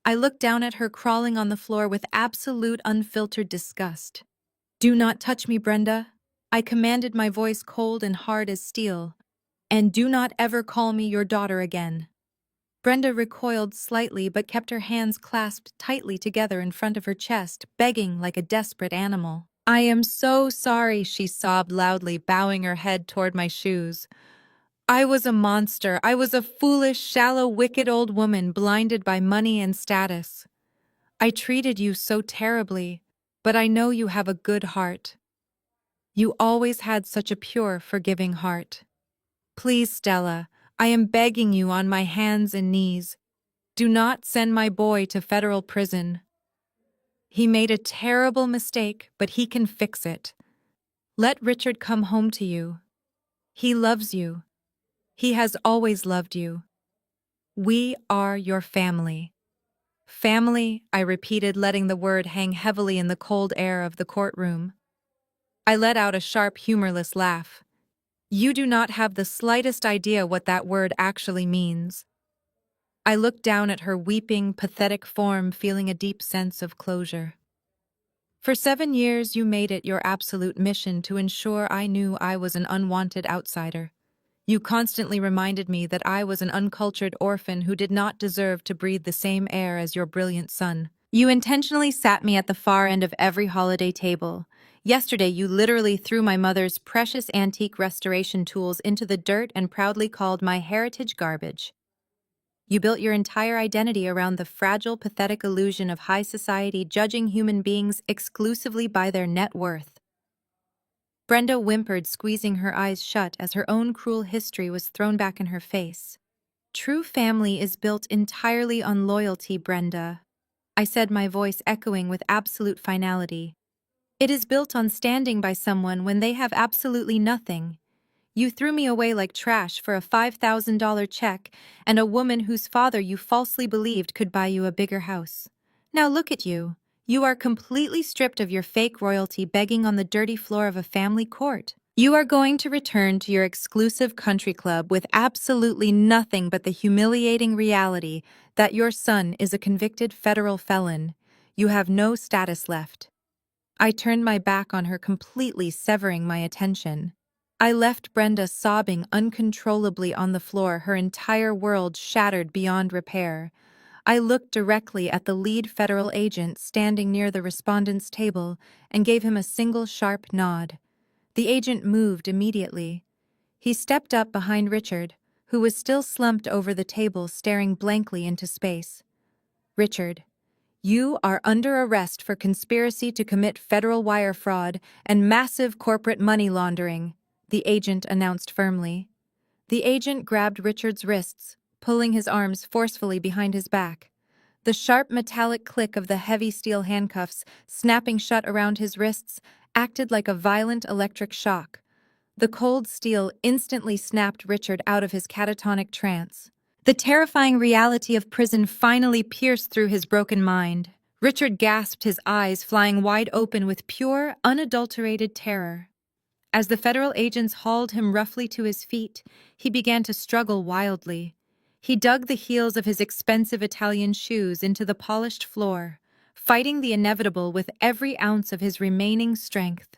I looked down at her crawling on the floor with absolute unfiltered disgust. "Do not touch me, Brenda," I commanded, my voice cold and hard as steel. "And do not ever call me your daughter again." Brenda recoiled slightly but kept her hands clasped tightly together in front of her chest, begging like a desperate animal. "I am so sorry," she sobbed loudly, bowing her head toward my shoes. "I was a monster. I was a foolish, shallow, wicked old woman blinded by money and status. I treated you so terribly, but I know you have a good heart. You always had such a pure, forgiving heart. Please, Stella, I am begging you on my hands and knees. Do not send my boy to federal prison. He made a terrible mistake, but he can fix it. Let Richard come home to you. He loves you. He has always loved you. We are your family." "Family," I repeated, letting the word hang heavily in the cold air of the courtroom. I let out a sharp, humorless laugh. "You do not have the slightest idea what that word actually means." I looked down at her weeping, pathetic form, feeling a deep sense of closure. "For 7 years, you made it your absolute mission to ensure I knew I was an unwanted outsider. You constantly reminded me that I was an uncultured orphan who did not deserve to breathe the same air as your brilliant son. You intentionally sat me at the far end of every holiday table. Yesterday, you literally threw my mother's precious antique restoration tools into the dirt and proudly called my heritage garbage. You built your entire identity around the fragile, pathetic illusion of high society judging human beings exclusively by their net worth." Brenda whimpered, squeezing her eyes shut as her own cruel history was thrown back in her face. "True family is built entirely on loyalty, Brenda," I said, my voice echoing with absolute finality. "It is built on standing by someone when they have absolutely nothing. You threw me away like trash for a $5,000 check and a woman whose father you falsely believed could buy you a bigger house. Now look at you. You are completely stripped of your fake royalty, begging on the dirty floor of a family court. You are going to return to your exclusive country club with absolutely nothing but the humiliating reality that your son is a convicted federal felon. You have no status left." I turned my back on her, completely severing my attention. I left Brenda sobbing uncontrollably on the floor, her entire world shattered beyond repair. I looked directly at the lead federal agent standing near the respondent's table and gave him a single sharp nod. The agent moved immediately. He stepped up behind Richard, who was still slumped over the table staring blankly into space. "Richard, you are under arrest for conspiracy to commit federal wire fraud and massive corporate money laundering," the agent announced firmly. The agent grabbed Richard's wrists, pulling his arms forcefully behind his back. The sharp metallic click of the heavy steel handcuffs, snapping shut around his wrists, acted like a violent electric shock. The cold steel instantly snapped Richard out of his catatonic trance. The terrifying reality of prison finally pierced through his broken mind. Richard gasped, his eyes flying wide open with pure, unadulterated terror. As the federal agents hauled him roughly to his feet, he began to struggle wildly. He dug the heels of his expensive Italian shoes into the polished floor, fighting the inevitable with every ounce of his remaining strength.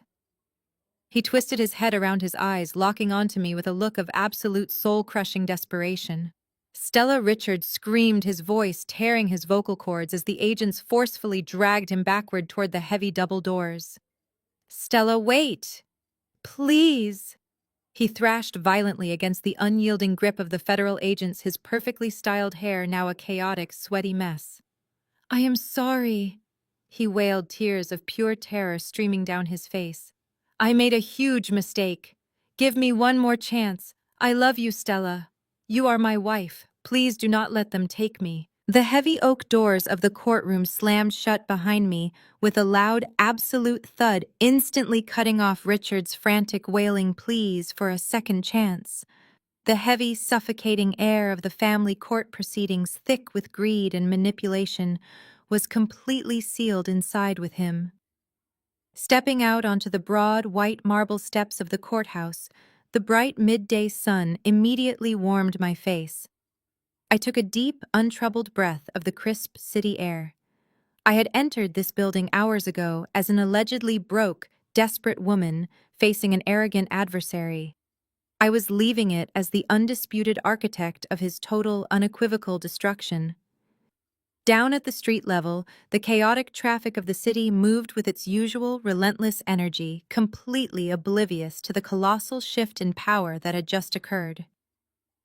He twisted his head around his eyes, locking onto me with a look of absolute soul-crushing desperation. Stella Richard screamed, his voice tearing his vocal cords as the agents forcefully dragged him backward toward the heavy double doors. "Stella, wait! Please!" He thrashed violently against the unyielding grip of the federal agents, his perfectly styled hair now a chaotic, sweaty mess. "I am sorry," he wailed, tears of pure terror streaming down his face. "I made a huge mistake. Give me one more chance. I love you, Stella. You are my wife. Please do not let them take me." The heavy oak doors of the courtroom slammed shut behind me with a loud, absolute thud, instantly cutting off Richard's frantic wailing pleas for a second chance. The heavy, suffocating air of the family court proceedings, thick with greed and manipulation, was completely sealed inside with him. Stepping out onto the broad, white marble steps of the courthouse, the bright midday sun immediately warmed my face. I took a deep, untroubled breath of the crisp city air. I had entered this building hours ago as an allegedly broke, desperate woman facing an arrogant adversary. I was leaving it as the undisputed architect of his total, unequivocal destruction. Down at the street level, the chaotic traffic of the city moved with its usual relentless energy, completely oblivious to the colossal shift in power that had just occurred.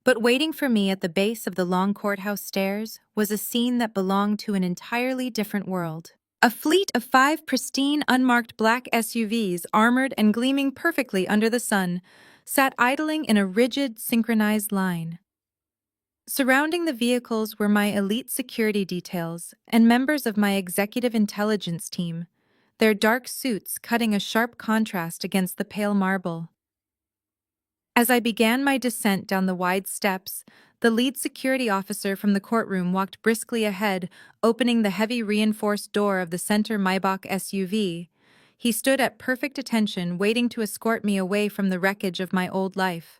But waiting for me at the base of the long courthouse stairs was a scene that belonged to an entirely different world. A fleet of 5 pristine, unmarked black SUVs, armored and gleaming perfectly under the sun, sat idling in a rigid, synchronized line. Surrounding the vehicles were my elite security details and members of my executive intelligence team, their dark suits cutting a sharp contrast against the pale marble. As I began my descent down the wide steps, the lead security officer from the courtroom walked briskly ahead, opening the heavy reinforced door of the center Maybach SUV. He stood at perfect attention, waiting to escort me away from the wreckage of my old life.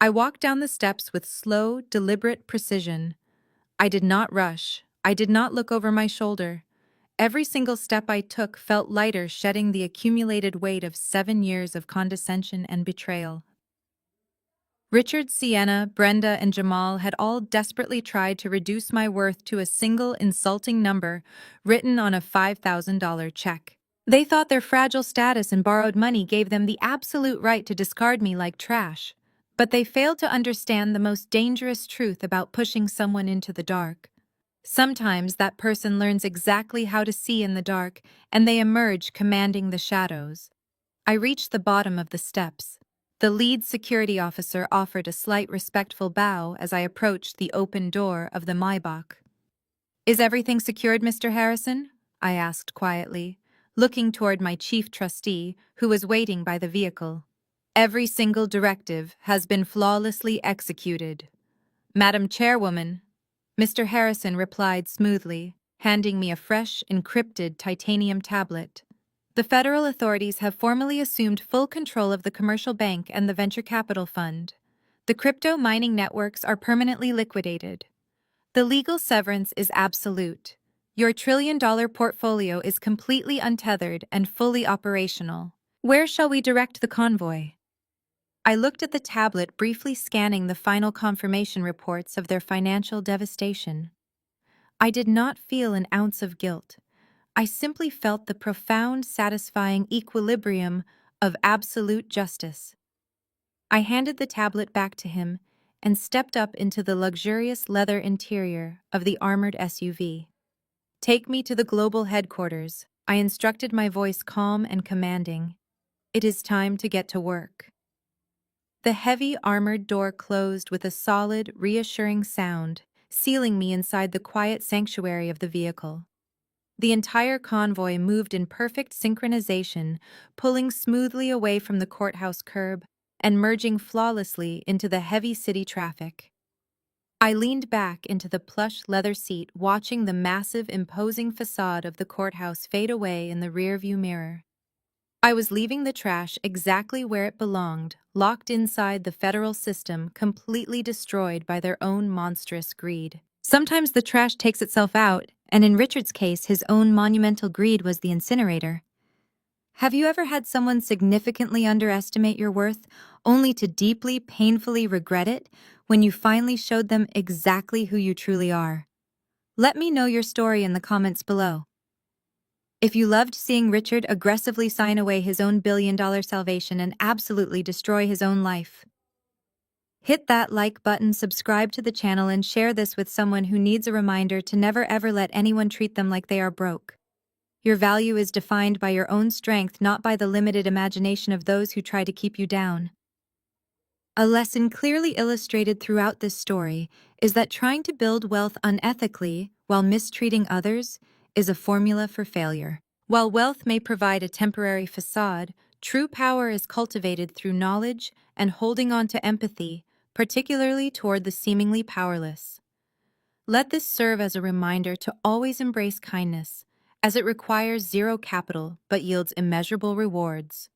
I walked down the steps with slow, deliberate precision. I did not rush. I did not look over my shoulder. Every single step I took felt lighter, shedding the accumulated weight of 7 years of condescension and betrayal. Richard, Sienna, Brenda, and Jamal had all desperately tried to reduce my worth to a single insulting number written on a $5,000 check. They thought their fragile status and borrowed money gave them the absolute right to discard me like trash. But they failed to understand the most dangerous truth about pushing someone into the dark. Sometimes that person learns exactly how to see in the dark, and they emerge commanding the shadows. I reached the bottom of the steps. The lead security officer offered a slight respectful bow as I approached the open door of the Maybach. "Is everything secured, Mr. Harrison?" I asked quietly, looking toward my chief trustee, who was waiting by the vehicle. "Every single directive has been flawlessly executed, Madam Chairwoman," Mr. Harrison replied smoothly, handing me a fresh, encrypted titanium tablet. "The federal authorities have formally assumed full control of the commercial bank and the venture capital fund. The crypto mining networks are permanently liquidated. The legal severance is absolute. Your trillion-dollar portfolio is completely untethered and fully operational. Where shall we direct the convoy?" I looked at the tablet, briefly scanning the final confirmation reports of their financial devastation. I did not feel an ounce of guilt. I simply felt the profound, satisfying equilibrium of absolute justice. I handed the tablet back to him and stepped up into the luxurious leather interior of the armored SUV. "Take me to the global headquarters," I instructed, my voice calm and commanding. "It is time to get to work." The heavy armored door closed with a solid, reassuring sound, sealing me inside the quiet sanctuary of the vehicle. The entire convoy moved in perfect synchronization, pulling smoothly away from the courthouse curb and merging flawlessly into the heavy city traffic. I leaned back into the plush leather seat, watching the massive, imposing facade of the courthouse fade away in the rearview mirror. I was leaving the trash exactly where it belonged, locked inside the federal system, completely destroyed by their own monstrous greed. Sometimes the trash takes itself out, and in Richard's case, his own monumental greed was the incinerator. Have you ever had someone significantly underestimate your worth, only to deeply, painfully regret it when you finally showed them exactly who you truly are? Let me know your story in the comments below. If you loved seeing Richard aggressively sign away his own billion-dollar salvation and absolutely destroy his own life, hit that like button, subscribe to the channel, and share this with someone who needs a reminder to never ever let anyone treat them like they are broke. Your value is defined by your own strength, not by the limited imagination of those who try to keep you down. A lesson clearly illustrated throughout this story is that trying to build wealth unethically while mistreating others is a formula for failure. While wealth may provide a temporary facade, true power is cultivated through knowledge and holding on to empathy, particularly toward the seemingly powerless. Let this serve as a reminder to always embrace kindness, as it requires zero capital but yields immeasurable rewards.